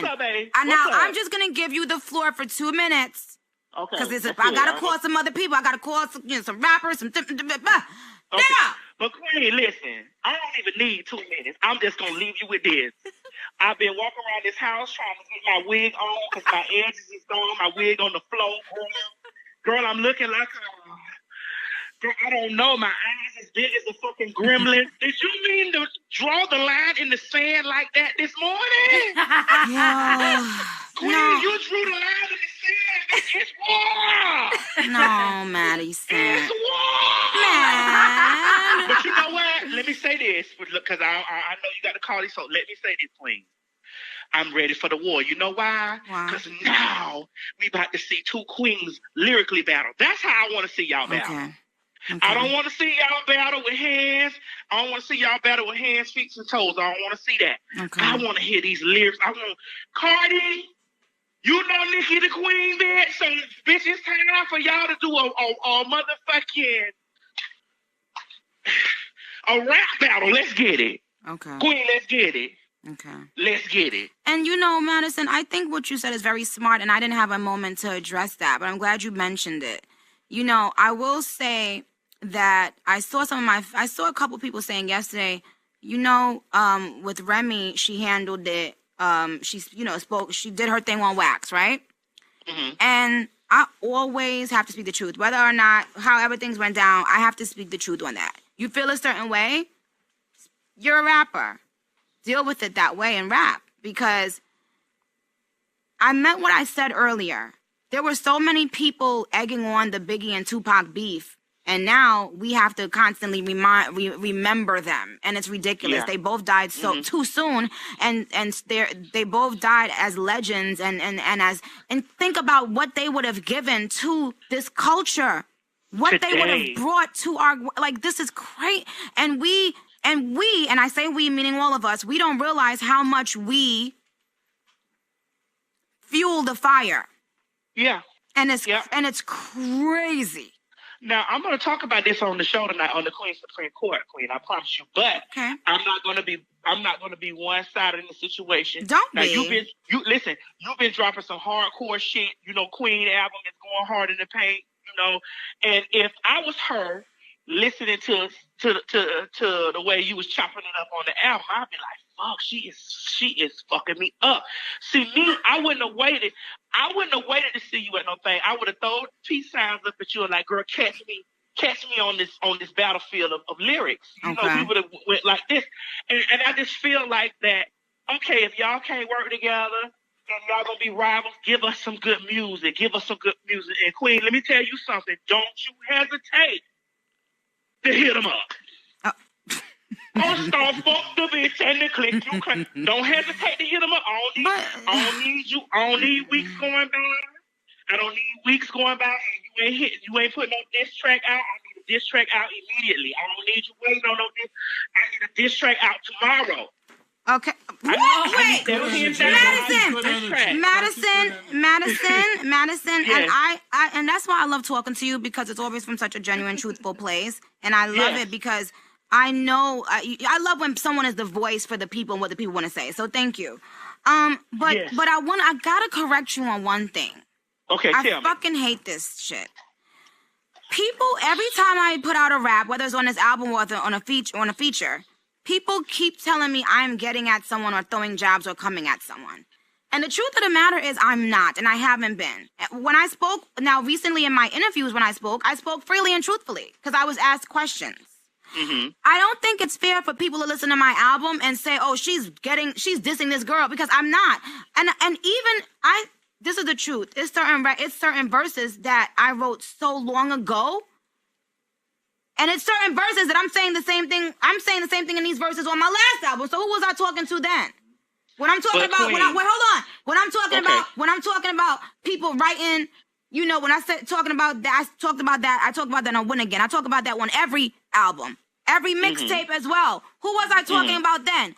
What's up, baby? I'm just going to give you the floor for 2 minutes. Okay. Because I got to call some other people. I got to call some rappers, some... Okay. But Queen, listen, I don't even need 2 minutes. I'm just going to leave you with this. I've been walking around this house trying to get my wig on because my edges is gone, my wig on the floor. Girl, I'm looking like girl, I don't know. My eyes as big as a fucking gremlin. Did you mean to draw the line in the sand like that this morning? Queen, you drew the line in the sand. It's war. No, Maddie said. It's war. Man. But you know what? Let me say this, because I know you got to call this, so let me say this, Queen. I'm ready for the war. You know why? Because now we about to see two queens lyrically battle. That's how I want to see y'all battle. Okay. I don't want to see y'all battle with hands. I don't want to see y'all battle with hands, feet, and toes. I don't want to see that. Okay. I want to hear these lyrics. I want Cardi. You know Nicki the Queen, bitch. So, bitch, it's time for y'all to do a motherfucking a rap battle. Let's get it. Okay. Queen, let's get it. Okay. Let's get it. And you know, Madison, I think what you said is very smart, and I didn't have a moment to address that, but I'm glad you mentioned it. You know, I will say that I saw a couple people saying yesterday, you know, with Remy, she handled it. She did her thing on wax, right? Mm-hmm. And I always have to speak the truth, whether or not, however things went down, I have to speak the truth on that. You feel a certain way, you're a rapper. Deal with it that way and rap, because I meant what I said earlier. There were so many people egging on the Biggie and Tupac beef, and now we have to constantly remember them, and it's ridiculous. Yeah. They both died too soon, and they both died as legends, and think about what they would have given to this culture, what today. They would have brought to our, like, this is great, and I say we, meaning all of us, we don't realize how much we fuel the fire. Yeah. And it's crazy. Now, I'm going to talk about this on the show tonight on the Queen Supreme Court, Queen. I promise you. But okay. I'm not going to be one-sided in the situation. Don't now, be. Listen, you've been dropping some hardcore shit. You know, Queen album is going hard in the paint, you know. And if I was her, listening to the way you was chopping it up on the album, I'd be like, fuck, she is fucking me up. See, me, I wouldn't have waited to see you at no thing. I would have thrown peace signs up at you and like, girl, catch me on this battlefield of lyrics. You know, we would have went like this. And I just feel like that, okay, if y'all can't work together and y'all gonna be rivals, give us some good music. And Queen, let me tell you something. Don't you hesitate to hit them up. All-star, fuck the bitch and the click. You can, don't hesitate to hit them up. I don't need weeks going by. I don't need weeks going by, and you ain't putting no diss track out. I need a diss track out immediately. I don't need you waiting on no diss. I need a diss track out tomorrow. Okay. Wait, Madison, Yes. and that's why I love talking to you, because it's always from such a genuine, truthful place, and I love it because I know I love when someone is the voice for the people and what the people want to say. So thank you. But I gotta correct you on one thing. Okay, I fucking hate this shit. People, every time I put out a rap, whether it's on this album or on a feature, people keep telling me I'm getting at someone or throwing jabs or coming at someone. And the truth of the matter is I'm not, and I haven't been. When I spoke, now recently in my interviews when I spoke freely and truthfully because I was asked questions. Mm-hmm. I don't think it's fair for people to listen to my album and say, oh, she's dissing this girl, because I'm not. And even this is the truth. It's certain verses that I wrote so long ago. And it's certain verses that I'm saying the same thing. I'm saying the same thing in these verses on my last album. So who was I talking to then? When I'm talking about, when I'm talking about people writing, you know, when I said talking about that, I talked about that on Win Again. I talk about that on every album, every mixtape as well. Who was I talking about then?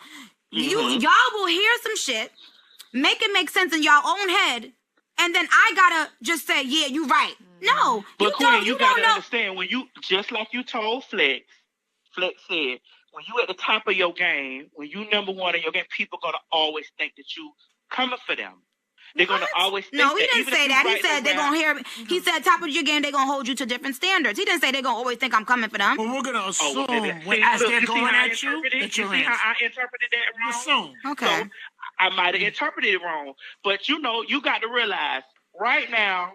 Y'all will hear some shit, make it make sense in y'all own head, and then I gotta just say, yeah, you right. No, but Queen, you gotta understand, when you, just like you told Flex said, when you at the top of your game, when you number one in your game, people gonna always think that you coming for them. They're gonna always think he didn't say that. He said they're gonna hear. He said top of your game, they're gonna hold you to different standards. He didn't say they're gonna always think I'm coming for them. Well, we're gonna assume as they're going at you, that you're in. How I interpreted that wrong? Okay. So I might have interpreted it wrong, but you know, you got to realize right now,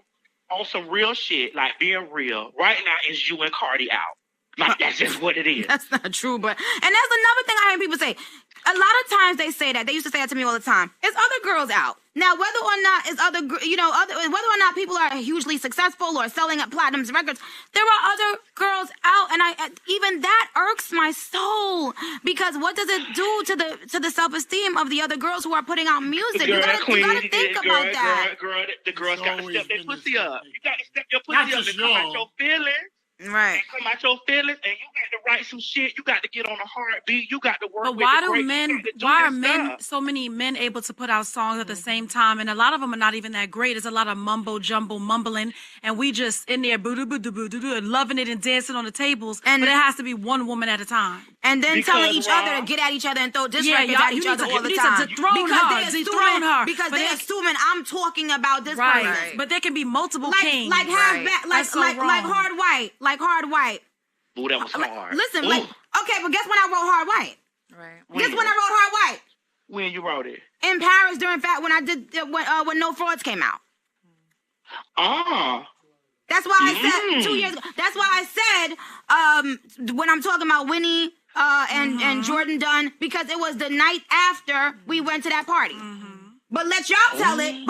on some real shit, like being real, right now is you and Cardi out. Like, that's just what it is. That's not true, but, and that's another thing I hear people say. A lot of times they say that. They used to say that to me all the time. It's other girls out. Now, whether or not whether or not people are hugely successful or selling at platinum records, there are other girls out, and even that irks my soul, because what does it do to the self-esteem of the other girls who are putting out music? You gotta think about that. The girls got to step their pussy up. You got to step your pussy up and come out your feelings. Right. Come out your feelings, and you got to write some shit. You got to get on a heartbeat. You got to work. But why are so many men able to put out songs at the same time? And a lot of them are not even that great. There's a lot of mumbo jumbo mumbling, and we just in there loving it and dancing on the tables. But it has to be one woman at a time. And then telling each other to get at each other and throw diss records at each other all the time. Because they're assuming I'm talking about this person. Right. But there can be multiple kings. Like Hard White. Like Hard White. Ooh, that was hard. Listen, okay, but guess when I wrote Hard White? Right. Guess when I wrote Hard White? When you wrote it? In Paris when I did when No Frauds came out. That's why I said 2 years ago. That's why I said when I'm talking about Winnie and Jordan Dunn, because it was the night after we went to that party. But let y'all tell it.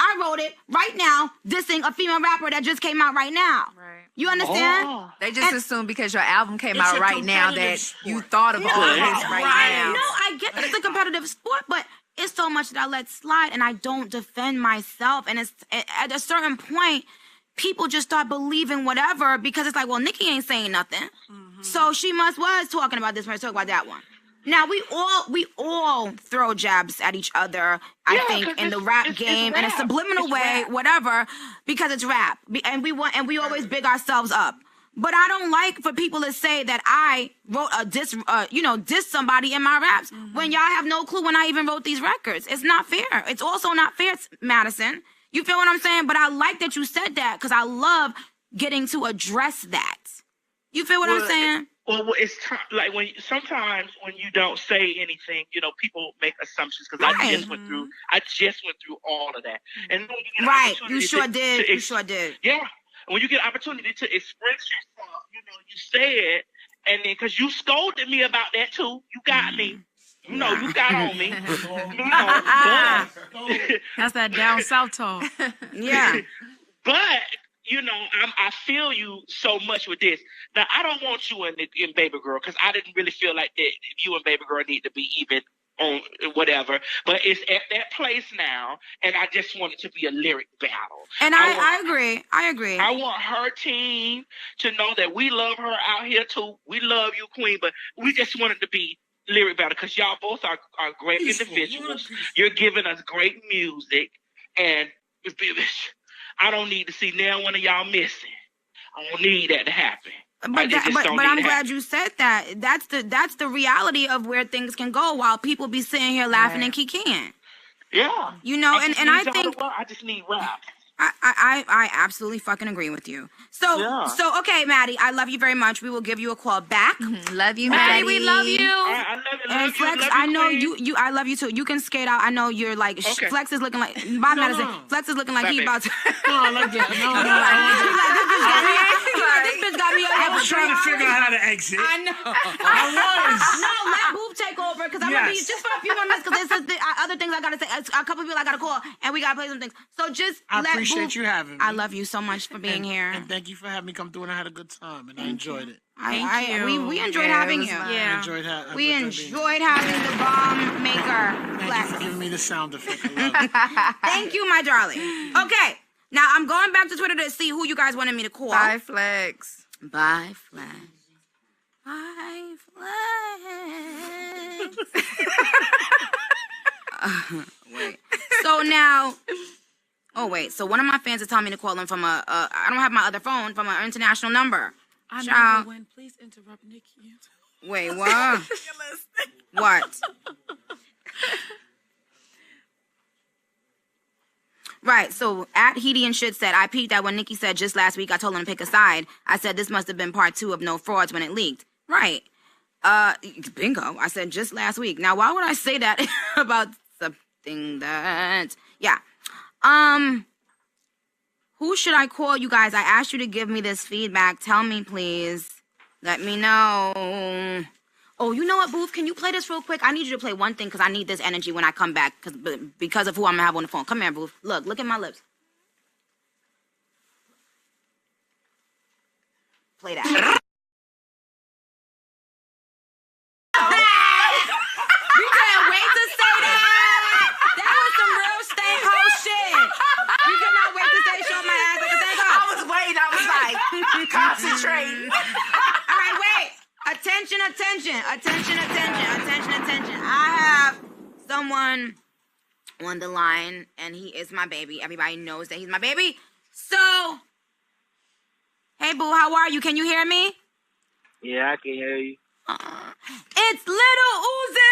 I wrote it right now, dissing a female rapper that just came out right now. Right. You understand? They just assume because your album came out right now that you thought of all this right now. No, I get that it's a competitive sport, but it's so much that I let slide and I don't defend myself. And it's at a certain point, people just start believing whatever, because it's like, well, Nicki ain't saying nothing. So she was talking about this one, talking about that one. Now we all throw jabs at each other, I think, in the rap game in a subliminal way, whatever, because it's rap, and we always big ourselves up. But I don't like for people to say that I wrote a diss somebody in my raps when y'all have no clue when I even wrote these records. It's not fair. It's also not fair, Madison. You feel what I'm saying? But I like that you said that, because I love getting to address that. You feel what I'm saying? Well, it's like sometimes when you don't say anything, you know, people make assumptions, because I just went through all of that. And when you get you sure did. Yeah, when you get opportunity to express yourself, you know, you say it, and then because you scolded me about that too, you got me. You know, you got on me. That's that down south talk. Yeah. But I feel you so much with this. Now, I don't want you in Baby Girl because I didn't really feel like that you and Baby Girl need to be even on whatever. But it's at that place now, and I just want it to be a lyric battle. And I agree. I agree. I want her team to know that we love her out here too. We love you, Queen, but we just want it to be lyric battle because y'all both are great individuals. You're giving us great music, and I don't need to see now one of y'all missing. I don't need that to happen. But I'm glad you said that. That's the reality of where things can go while people be sitting here laughing and kikiing. Yeah. You know, and I think I just need rap. I absolutely fucking agree with you. So okay, Maddie, I love you very much. We will give you a call back. Love you, Maddie. We love you. I love you. And Flex, I know you. I love you too. You can skate out. I know you're like Flex is looking like my medicine. Flex is looking like he about to. No, I like that. This bitch got me. I was trying to figure out how to exit. I know. No, let Boop take over because I'm gonna be just for a few more minutes because there's other things I gotta say. A couple people I gotta call and we gotta play some things. So just I appreciate you having me. I love you so much for being here. And thank you for having me come through, and I had a good time, and I enjoyed it. We enjoyed having you. Yeah. We enjoyed having the bomb maker. Thank you for giving me the sound effect. I love it. Thank you, my darling. Okay, now I'm going back to Twitter to see who you guys wanted me to call. Bye, Flex. Bye, Flex. Bye, Flex. Wait. So now... Oh, wait. So one of my fans is telling me to call him from I don't have my other phone, from an international number. I never win. Please interrupt Nicki. Wait, what? What? Right, so at Heedy and Shit said, I peeked at when Nicki said just last week I told him to pick a side. I said this must have been part 2 of No Frauds when it leaked. Right. Bingo. I said just last week. Now, why would I say that about something that... Yeah. Who should I call, you guys? I asked you to give me this feedback. Tell me, please. Let me know. Oh, you know what, Booth? Can you play this real quick? I need you to play one thing because I need this energy when I come back because of who I'm going to have on the phone. Come here, Booth. Look at my lips. Play that. You can't wait to say that. That was some real stank hoe shit. You cannot wait to say show my ass like a stank hoe. I was waiting. I was like, concentrating. All right, wait. Attention. I have someone on the line, and he is my baby. Everybody knows that he's my baby. So, hey, boo, how are you? Can you hear me? Yeah, I can hear you. It's Little Uzi!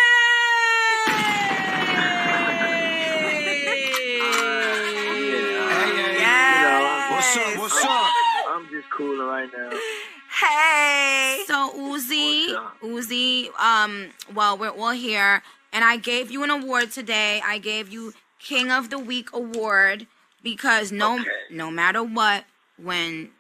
What's up? I'm just cooling right now. Hey. So Uzi, well, we're all here, and I gave you an award today. I gave you King of the Week award because no matter what, when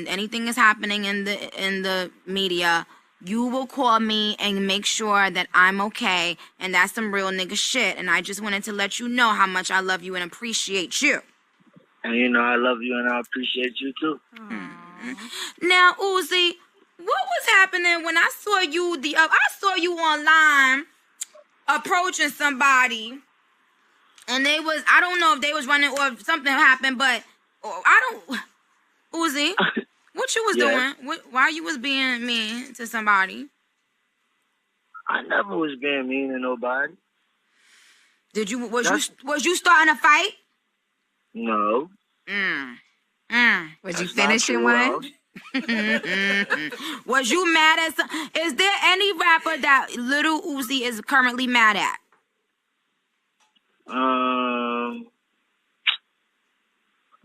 anything is happening in the media, you will call me and make sure that I'm okay, and that's some real nigga shit. And I just wanted to let you know how much I love you and appreciate you. And you know I love you and I appreciate you too. Now, Uzi, what was happening when I saw you I saw you online approaching somebody, and I don't know if they was running or if something happened, but Uzi, what you was doing? Why you was being mean to somebody? I never was being mean to nobody. Was you starting a fight? No. Was you finishing one? Was you mad at is there any rapper that Little Uzi is currently mad at?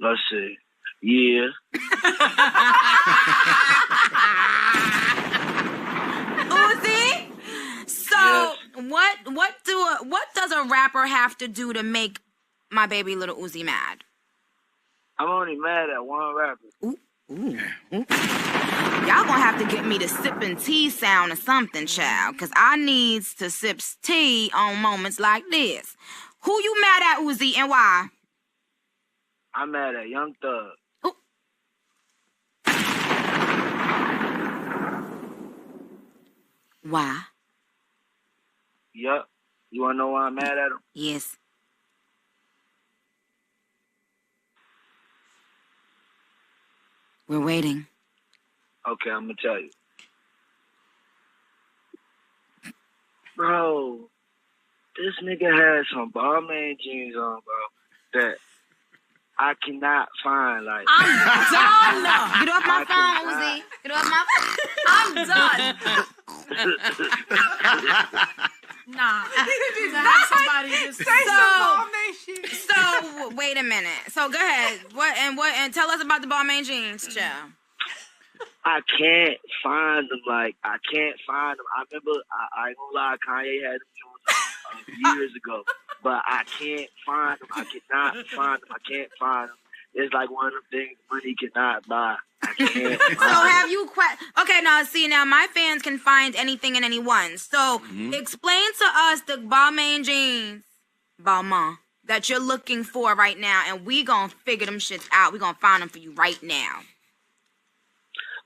Let's see. Yeah. Uzi? So yes. What does a rapper have to do to make my baby Little Uzi mad? I'm only mad at one rapper. Ooh. Y'all gonna have to get me the sipping tea sound or something, child, because I needs to sip tea on moments like this. Who you mad at, Uzi, and why? I'm mad at Young Thug. Why? Yup. You wanna know why I'm mad at him? Yes. We're waiting. Okay, I'm gonna tell you. Bro, this nigga has some Balmain jeans on, bro, that I cannot find. Like, I'm done. Get off my phone, Uzi. Get off my phone. I'm done. Nah. Somebody just so wait a minute. So go ahead. And tell us about the Balmain jeans, child. I can't find them. Like, I can't find them. I remember, I ain't gonna lie, Kanye had them years ago, but I can't find them. I cannot find them. I can't find them. It's like one of them things money cannot buy. I can't find So have you okay, now my fans can find anything and anyone. So explain to us the Balmain jeans, Balmain, that you're looking for right now, and we gonna figure them shits out. We gonna find them for you right now.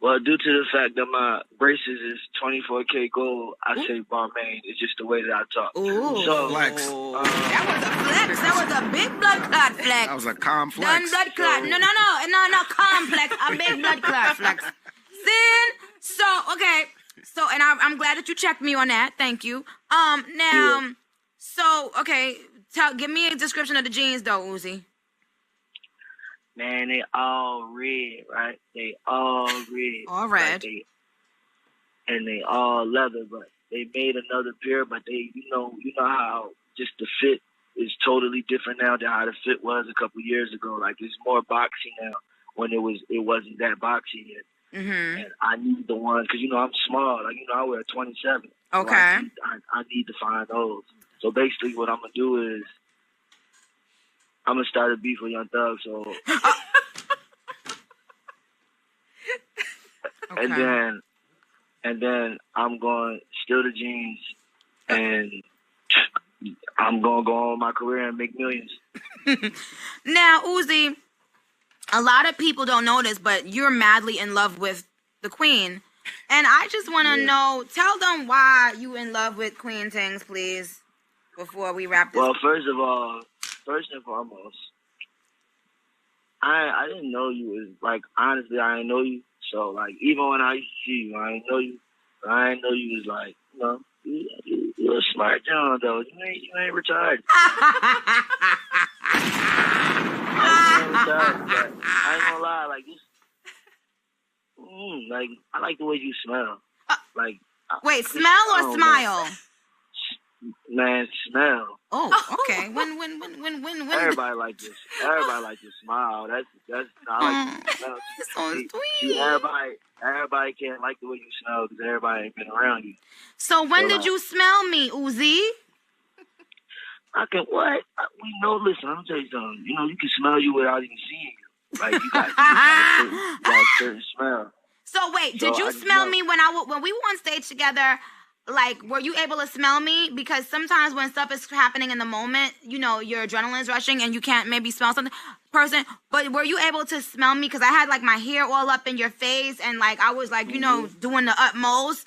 Well, due to the fact that my braces is 24K gold, I say Balmain. It's just the way that I talk. Ooh. So, Flex. That was a flex. That was a big blood clot flex. That was a calm flex. Done blood clot. No, complex. A big blood clot flex. Sin. So, okay. So, and I'm glad that you checked me on that. Thank you. So, okay. Give me a description of the jeans, though, Uzi. Man, they all red, right? They all red. All red. Like and they all leather, but they made another pair, but they, you know how just the fit is totally different now than how the fit was a couple years ago. Like, it's more boxy now when it wasn't that boxy yet. Mm-hmm. And I need the ones, because, I'm small. Like, I wear 27. Okay. So I need to find those. So basically what I'm going to do is I'm going to start a beef with Young Thug, so... Okay. And then I'm going to steal the jeans, and I'm going to go on my career and make millions. Now, Uzi, a lot of people don't know this, but you're madly in love with the Queen. And I just want to know, tell them why you in love with Queen Things, please, before we wrap this up. Well, first and foremost, I didn't know you was, like, honestly, I didn't know you. So, like, even when I used to see you, I didn't know you. I didn't know you was, like, you're a smart John, though. You ain't retired. I ain't gonna lie, like, like, I like the way you smell. Like, wait, smell or smile? Man, smell. Oh, okay. When. Everybody like this. Everybody like to smile. That's. I like to smell. It's so sweet. Everybody can't like the way you smell because everybody ain't been around you. So when did you smell me, Uzi? I can what? We know. Listen, I'm gonna tell you something. You can smell you without even seeing you. Like you got a certain smell. So wait, did you smell me when we were on stage together? Like, were you able to smell me? Because sometimes when stuff is happening in the moment, your adrenaline's rushing and you can't maybe smell something. But were you able to smell me? Because I had, like, my hair all up in your face and, like, I was, like, doing the utmost.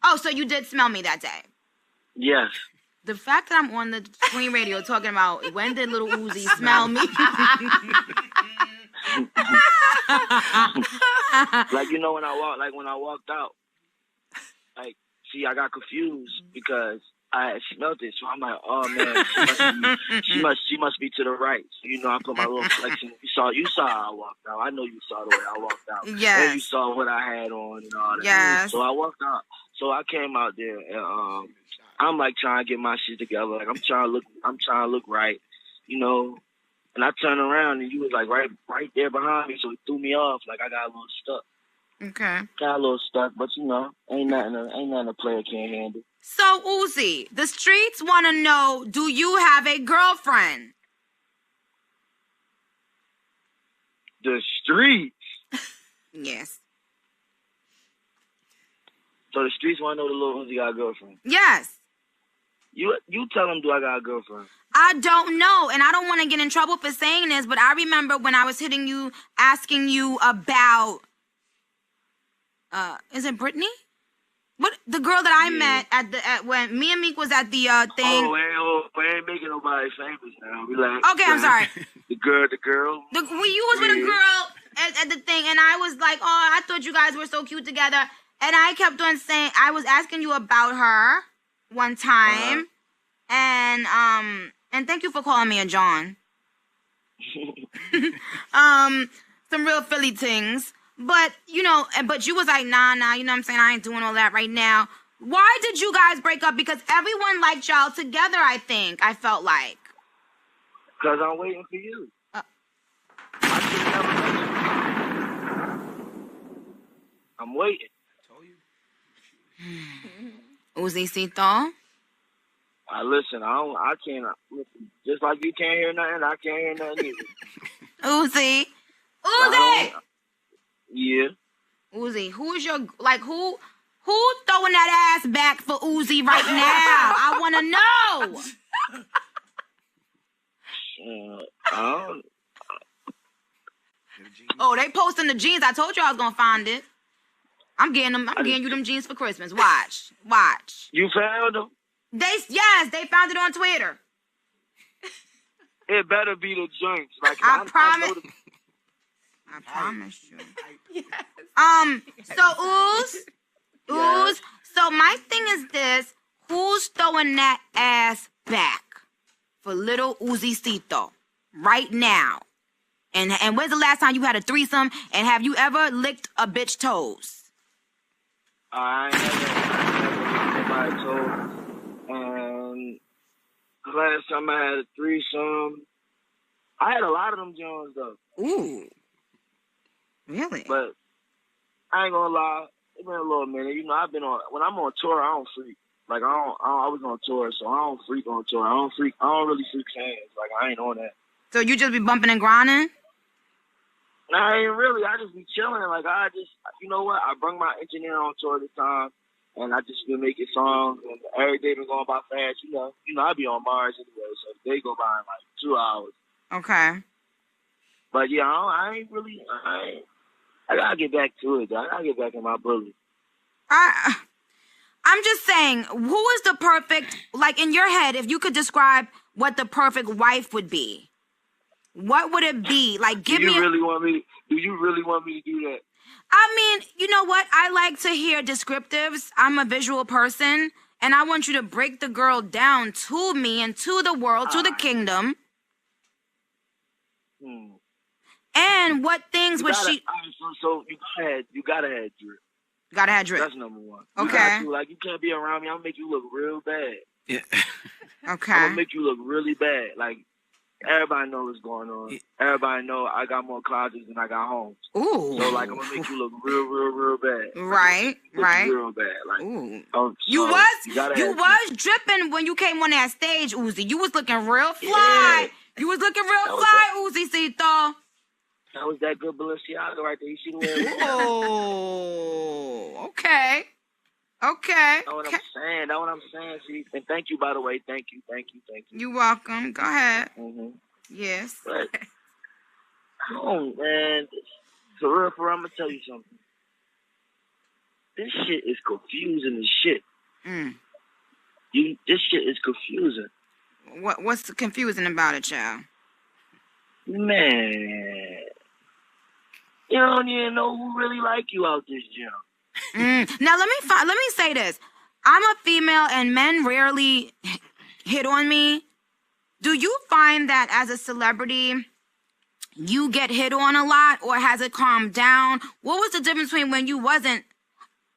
Oh, so you did smell me that day? Yes. The fact that I'm on the Queen Radio talking about when did little Uzi smell me? Like, when I walked out, like, see, I got confused because I had smelled it, so I'm like, oh man, she must be to the right. So, I put my little flexion. You saw how I walked out. I know you saw the way I walked out. Yes. And you saw what I had on and all that. Yes. So I walked out. So I came out there and I'm like trying to get my shit together. Like I'm trying to look right, And I turned around and you was like right there behind me, so it threw me off. Like I got a little stuck. Okay. Got a little stuck, but ain't nothing a player can't handle. So Uzi, the streets want to know: do you have a girlfriend? The streets. Yes. So the streets want to know the little Uzi got a girlfriend. Yes. You tell them, do I got a girlfriend? I don't know, and I don't want to get in trouble for saying this, but I remember when I was hitting you, asking you about, is it Brittany? What the girl that I met at when me and Meek was at the thing? We ain't making nobody famous now. Relax. Okay, I'm sorry. The girl. You was with a girl at the thing, and I was like, oh, I thought you guys were so cute together, and I kept on saying I was asking you about her one time, and thank you for calling me a John. Some real Philly things. But, but you was like, nah, you know what I'm saying? I ain't doing all that right now. Why did you guys break up? Because everyone liked y'all together, I think. I felt like. Because I'm waiting for you. I should never met you. I'm waiting. Uzi Cito? Listen, I can't, listen, just like you can't hear nothing, I can't hear nothing either. Uzi! Yeah. Uzi, who's your, who throwing that ass back for Uzi right now? I want to know. Oh, they posting the jeans. I told you I was going to find it. I'm getting you them jeans for Christmas. Watch. You found them? They found it on Twitter. It better be the joints. Like I promise. I promise you. Yes. So Ooze. So my thing is this: who's throwing that ass back for little Uzi Cito right now? And when's the last time you had a threesome? And have you ever licked a bitch toes? I ain't never licked nobody's toes. Last time I had a threesome, I had a lot of them Jones though. Ooh. Really? But I ain't gonna lie, it's been a little minute. I've been when I'm on tour, I don't freak. Like I was on tour, so I don't freak on tour. I don't really freak hands. Like I ain't on that. So you just be bumping and grinding? Nah, I ain't really. I just be chilling. Like I just, you know what? I bring my engineer on tour this time, and I just been making songs, and every day been going by fast. You know, I be on Mars anyway, so they go by in like 2 hours. Okay. But yeah, I gotta get back to it, though. I gotta get back in my bullet. I'm just saying, who is the perfect, like in your head, if you could describe what the perfect wife would be, what would it be? Like, give me. Do you really want me to do that? I mean, you know what? I like to hear descriptives. I'm a visual person, and I want you to break the girl down to me and to the world, to the kingdom. And what things would she? So you gotta have drip. Gotta have drip. That's number one. Okay. You can't be around me. I'm gonna make you look real bad. Yeah. Okay. I'm gonna make you look really bad. Like everybody know what's going on. Yeah. Everybody know I got more closets than I got homes. Ooh. So like I'm gonna make you look real bad. Right. Right. Real bad. Like ooh. You was dripping when you came on that stage, Uzi. You was looking real fly. Yeah. You was looking real fly, Uzi Cito. That was that good Balenciaga right there. You see the way it was? Oh, okay. Okay. That's what I'm saying. See, and thank you, by the way. Thank you. You're welcome. Go ahead. Mm-hmm. Yes. But, man. For real, I'm going to tell you something. This shit is confusing as shit. This shit is confusing. What's confusing about it, child? Man. You don't even know who really like you out this gym. Now let me say this. I'm a female and men rarely hit on me. Do you find that as a celebrity you get hit on a lot, or has it calmed down? What was the difference between when you wasn't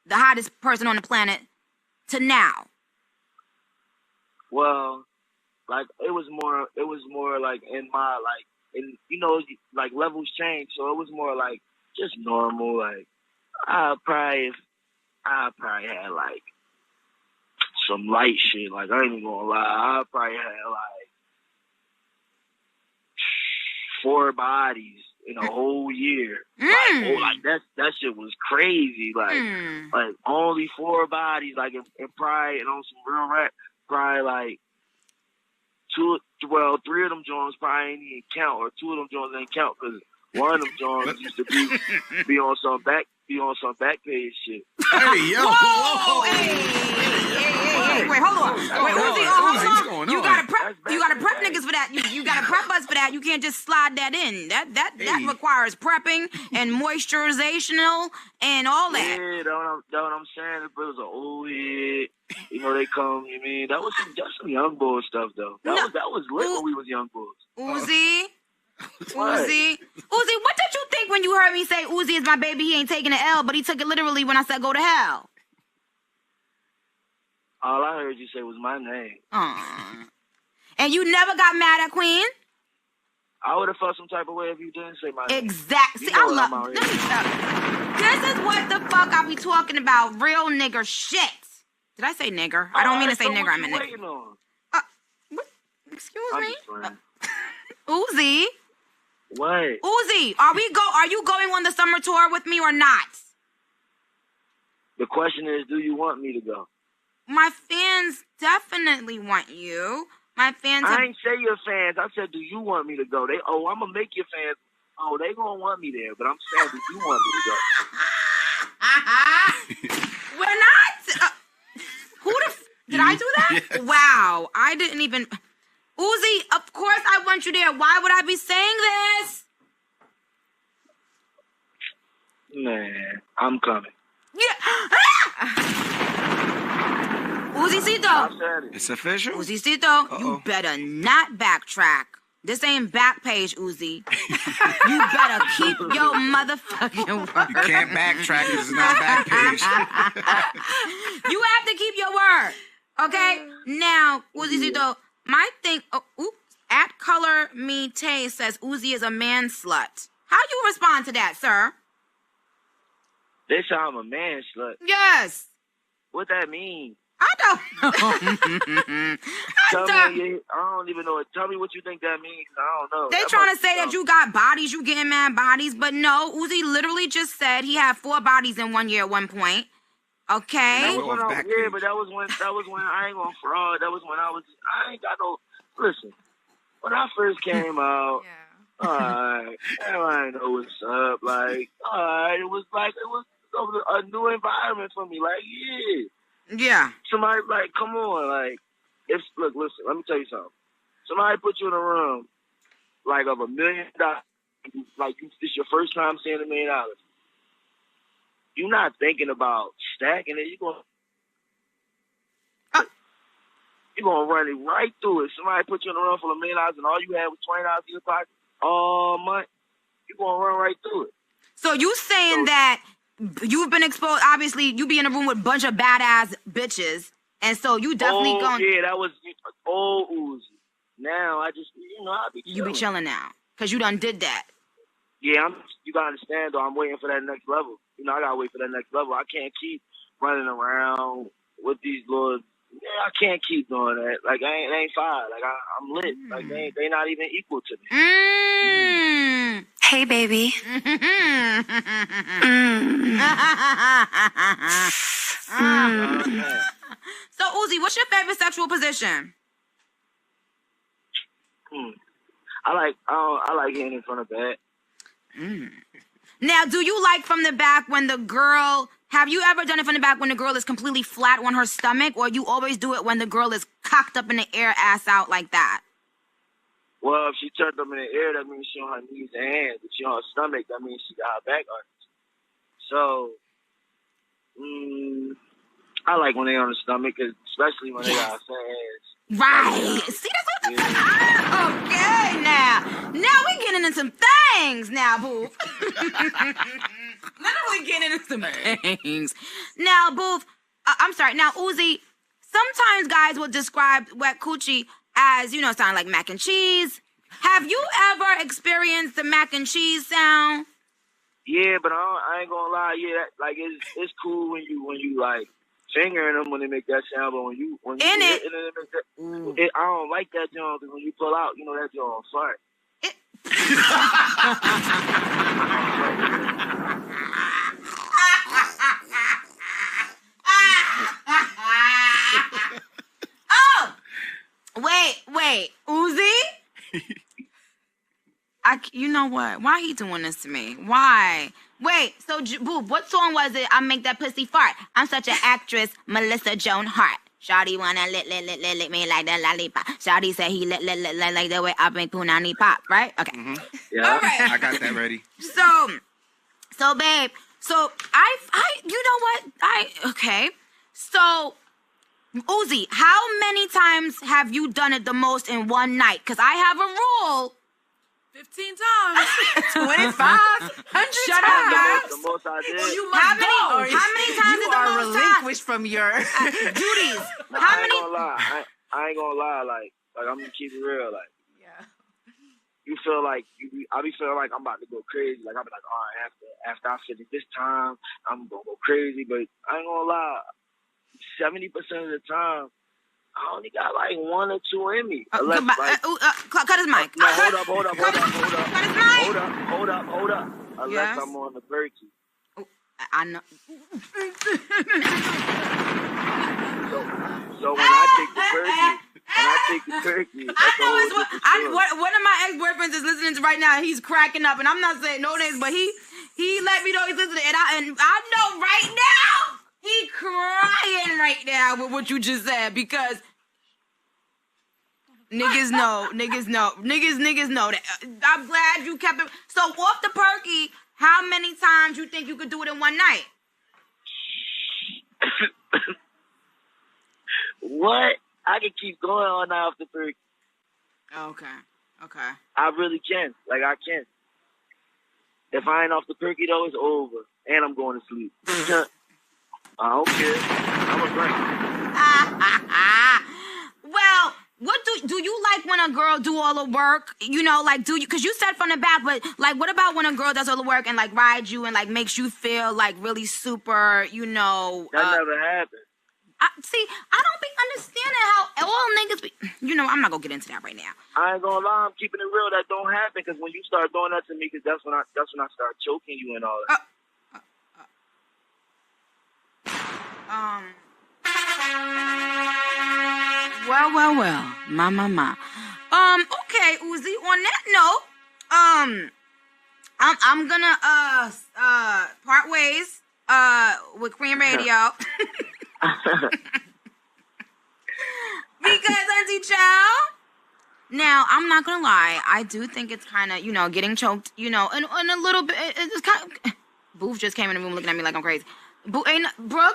the hottest person on the planet to now? Well, like it was more like in my like. And you know, like levels change, so it was more like just normal. Like I probably had like some light shit. Like I ain't even gonna lie, I probably had like 4 bodies in a whole year. Like that shit was crazy. Like only 4 bodies. Like and probably and on some real rap, probably like 3 of them Jones probably ain't even count, or 2 of them Jones ain't count because one of them Jones used to be on some back page shit. Hey, yo. Whoa. Hey. Wait, hold on. Wait, Uzi, hold on. You gotta prep niggas for that. You gotta prep us for that. You can't just slide that in. That requires prepping and moisturizational and all that. Yeah, that's what I'm saying. If it was an old head, you know, they come, you mean, that's some young boy stuff, though. That was lit when we was young boys. Uzi, what did you think when you heard me say Uzi is my baby? He ain't taking an L, but he took it literally when I said go to hell. All I heard you say was my name. And you never got mad at Queen? I would have felt some type of way if you didn't say my name. Exactly. See, I love this is what the fuck I be talking about. Real nigger shit. Did I say nigger? I don't mean to say nigger. I meant nigger. Excuse me? Uzi. What? Uzi, are you going on the summer tour with me or not? The question is, do you want me to go? My fans definitely want you. My fans. I ain't say your fans. I said, do you want me to go? I'm gonna make your fans. Oh, they gonna want me there, but I'm saying, do you want me to go? We're not. Did I do that? Yes. Wow, I didn't even. Uzi, of course I want you there. Why would I be saying this? Man, I'm coming. Yeah. Uzicito. It's official? Uzicito, you better not backtrack. This ain't back page, Uzi. You better keep your motherfucking word. You can't backtrack. It's not back page. You have to keep your word. Okay? Now, Uzicito, my thing... at Color Me Tay says Uzi is a man slut. How you respond to that, sir? They say I'm a man slut. Yes. What that mean? I don't know. I don't even know. Tell me what you think that means. I don't know. They trying to say that you got bodies, you getting mad bodies, but no, Uzi literally just said he had 4 bodies in 1 year at one point. Okay. But that was when I ain't gonna fraud. That was when I ain't got no. Listen, when I first came out, alright, I know what's up. Like, alright, it was a new environment for me. Like, yeah. Somebody like, come on, like, listen, let me tell you something. Somebody put you in a room, like, of $1 million, like, it's your first time seeing $1 million. You're not thinking about stacking it. You're gonna run it right through it. Somebody put you in a room full of $1 million and all you had was $20 in your pocket all month. You're gonna run right through it. So you saying that you've been exposed, obviously, you be in a room with a bunch of badass bitches, and so you definitely yeah, that was old Uzi. Now, I just, I be chilling. You be chilling now, because you done did that. Yeah, you gotta understand, though, I'm waiting for that next level. I gotta wait for that next level. I can't keep running around with these little, I can't keep doing that. Like, it ain't fine. Like, I'm lit. Like, they not even equal to me. Hey, baby. So, Uzi, what's your favorite sexual position? I like hitting it from the back. Now, do you like from the back when the girl... Have you ever done it from the back when the girl is completely flat on her stomach, or you always do it when the girl is cocked up in the air, ass out like that? Well, if she turned up in the air, that means she on her knees and hands. If she on her stomach, that means she got her back on it. So, I like when they on the stomach, especially when they got her hands. Right. See, that's what the fuck. Okay, now we getting into some things now, boo. Literally getting into some things. Now, boo, I'm sorry. Now, Uzi, sometimes guys will describe wet coochie as, sound like mac and cheese. Have you ever experienced the mac and cheese sound? Yeah, but I ain't gonna lie. Yeah, like it's cool when you like fingering them when they make that sound, but when you hit it, make that, I don't like that joint because when you pull out, that joint fart. Oh, wait, Uzi. You know what? Why he doing this to me? Why? Wait, so Boob, what song was it? I make that pussy fart. I'm such an actress, Melissa Joan Hart. Shawty wanna lick me like that lollipop. Shawty said he lick like the way I make punani pop, right? Okay. Mm-hmm. Yeah. All right. I got that ready. So babe, so I you know what? Okay. So Uzi, how many times have you done it the most in one night? Because I have a rule. 15 times. 25. 100 Shut up, y'all. The most I did. Well, you must How many times you is the are most relinquished from your duties? Nah, How I many? ain't gonna lie. I ain't gonna lie. Like I'm gonna keep it real. Like, you feel like I be feeling like I'm about to go crazy. Like I be like, all right, after I finish this time, I'm gonna go crazy. But I ain't gonna lie. 70% of the time, I only got like 1 or 2 in me. Unless, cut his mic. No, hold up. Cut his mic. Hold up. Unless Yes. I'm on the Berkey. I know. So when I take the turkey, that's I know a it's whole what, different story. one of my ex-boyfriends is listening to right now. He's cracking up, and I'm not saying no names, but he let me know he's listening, and I know right now he crying right now with what you just said because niggas know that. I'm glad you kept it. So off the perky, how many times you think you could do it in one night? What? I can keep going on now after Berkey. Okay. I really can. Like, I can. If I ain't off the perky, though, it's over. And I'm going to sleep. I don't care. I'm a drink. Well, what do you like when a girl do all the work? You know, like, because you said from the back, but, like, what about when a girl does all the work and, like, rides you and, like, makes you feel, like, really super, you know. That never happened. See, I don't be understanding how all niggas be. You know, I'm not gonna get into that right now. I ain't gonna lie, I'm keeping it real. That don't happen because when you start doing that to me, because that's when I start choking you and all that. Well, my. Okay, Uzi. On that note, I'm gonna part ways with Queen Radio. Because Auntie Chow. Now, I'm not gonna lie. I do think it's kind of, you know, getting choked, you know, and a little bit. It's kind of. Boof just came in the room looking at me like I'm crazy. Brooke,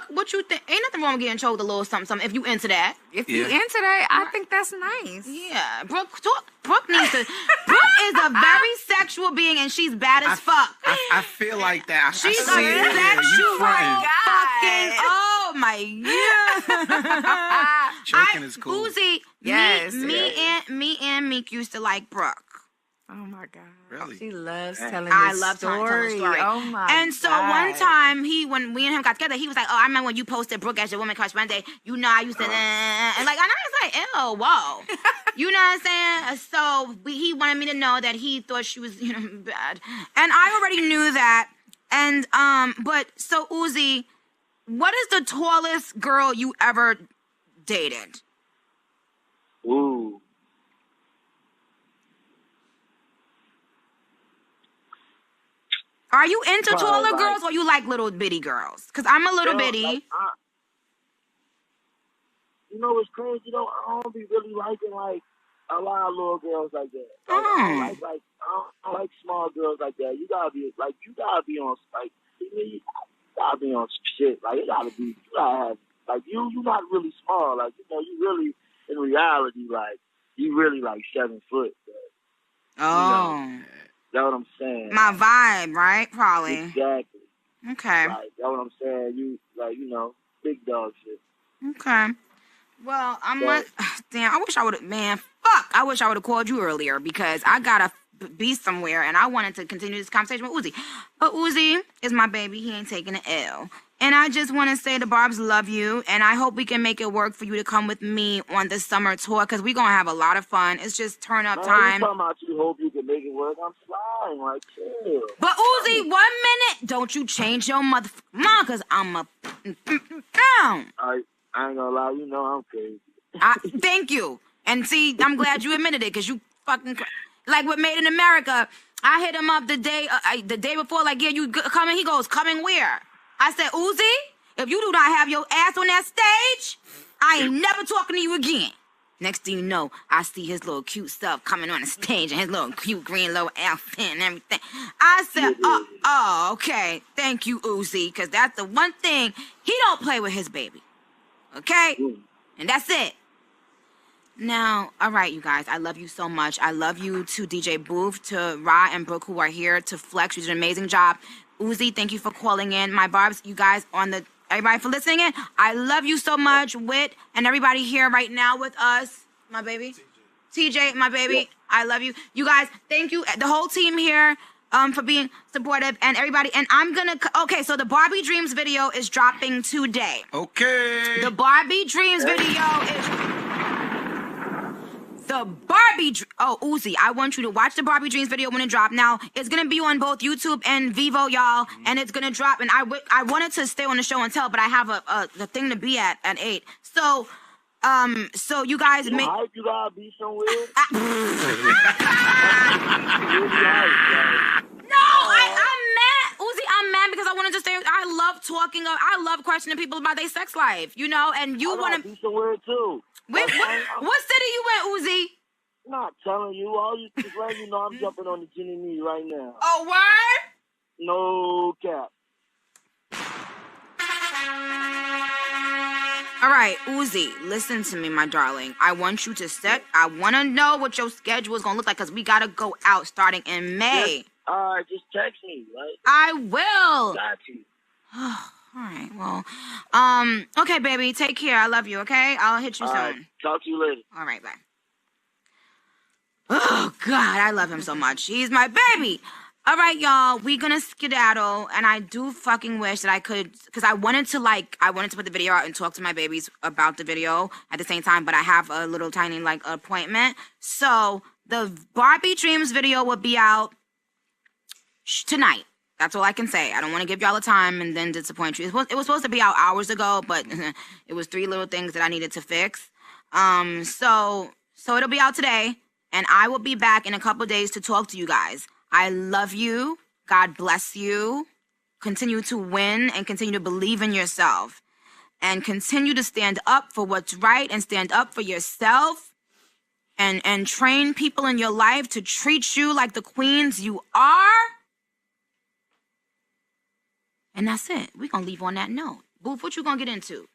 what you think? Ain't nothing wrong with getting choked a little something. If you into that. If you into that, I think that's nice. Yeah, Brooke needs to. Brooke is a very sexual being, and she's bad as fuck. I feel like that. She's I see a it. sexual You fucking. Oh my god. Choking is cool. Uzi, Yes. me and Meek used to like Brooke. Oh my God. Really? She loves telling I this love telling the story. story. Oh my And so God. one time when we and him got together, he was like, "Oh, I remember when you posted Brooke as your woman crush one day. You know, I used to and like, and I was like, ew, whoa, you know what I'm saying?" So he wanted me to know that he thought she was, you know, bad, and I already knew that. And but so Uzi, what is the tallest girl you ever dated? Ooh. Are you into Probably taller like- girls or you like little bitty girls? Because I'm a little bitty. Like, you know what's crazy though? I don't be really liking like a lot of little girls like that. Like, I don't like small girls like that. You gotta be on like you gotta be on some shit. Like you gotta have like you not really small. Like you know you really in reality like you really like 7 foot. But, Oh. you know, that's what I'm saying. My vibe, right? Probably. Exactly. Okay. Like, that's what I'm saying. You, like, you know, big dog shit. Okay. Well, damn, I wish I would have, man, fuck. I wish I would have called you earlier because I gotta be somewhere and I wanted to continue this conversation with Uzi. But Uzi is my baby. He ain't taking an L. And I just want to say the Barbs love you, and I hope we can make it work for you to come with me on the summer tour because we're going to have a lot of fun. It's just turn up time. Talking about you hope you can make it work. I'm flying, like, chill. But Uzi, 1 minute, don't you change your motherfucking mind because I'm a down. I ain't gonna lie, you know I'm crazy. Thank you. And see, I'm glad you admitted it because you fucking like with Made in America. I hit him up the day before, like, yeah, you coming? He goes, coming where? I said, Uzi, if you do not have your ass on that stage, I ain't never talking to you again. Next thing you know, I see his little cute stuff coming on the stage and his little cute green little outfit and everything. I said, oh, okay. Thank you, Uzi, because that's the one thing. He don't play with his baby. Okay? And that's it. Now, all right, you guys, I love you so much. I love you to DJ Booth, to Ra and Brooke, who are here, to Flex. You did an amazing job. Uzi, thank you for calling in. My Barbs, you guys, everybody for listening in. I love you so much. Wit, and everybody here right now with us. My baby. TJ, my baby. I love you. You guys, thank you. The whole team here for being supportive, and everybody. And I'm going to, okay, so the Barbie Dreams video is dropping today. Okay. The Barbie Dreams video is... Uzi, I want you to watch the Barbie Dreams video when it drops. Now, it's going to be on both YouTube and Vivo, y'all, and it's going to drop. And I wanted to stay on the show and tell, but I have the thing to be at 8. So you guys make... You gotta be somewhere. No, I'm mad. Uzi, I'm mad because I wanted to stay. I love questioning people about their sex life, you know, and you want to... be somewhere, too. What city you in, Uzi? Not telling you. All you just letting you know I'm jumping on the gin and me right now. Oh, word? No cap. All right, Uzi, listen to me, my darling. I want you to I want to know what your schedule is going to look like because we got to go out starting in May. Just text me, right? I will. Got you. All right, well, okay, baby, take care. I love you, okay? I'll hit you soon. Right, talk to you later. All right, bye. Oh, God, I love him so much. He's my baby. All right, y'all, we're gonna skedaddle, and I do fucking wish that I could, because I wanted to put the video out and talk to my babies about the video at the same time, but I have a little tiny, appointment. So, the Barbie Dreams video will be out tonight. That's all I can say. I don't want to give y'all the time and then disappoint you. It was supposed to be out hours ago, but it was 3 little things that I needed to fix. So it'll be out today, and I will be back in a couple days to talk to you guys. I love you. God bless you. Continue to win and continue to believe in yourself. And continue to stand up for what's right and stand up for yourself. And train people in your life to treat you like the queens you are. And that's it. We're going to leave on that note. Boof, what you going to get into?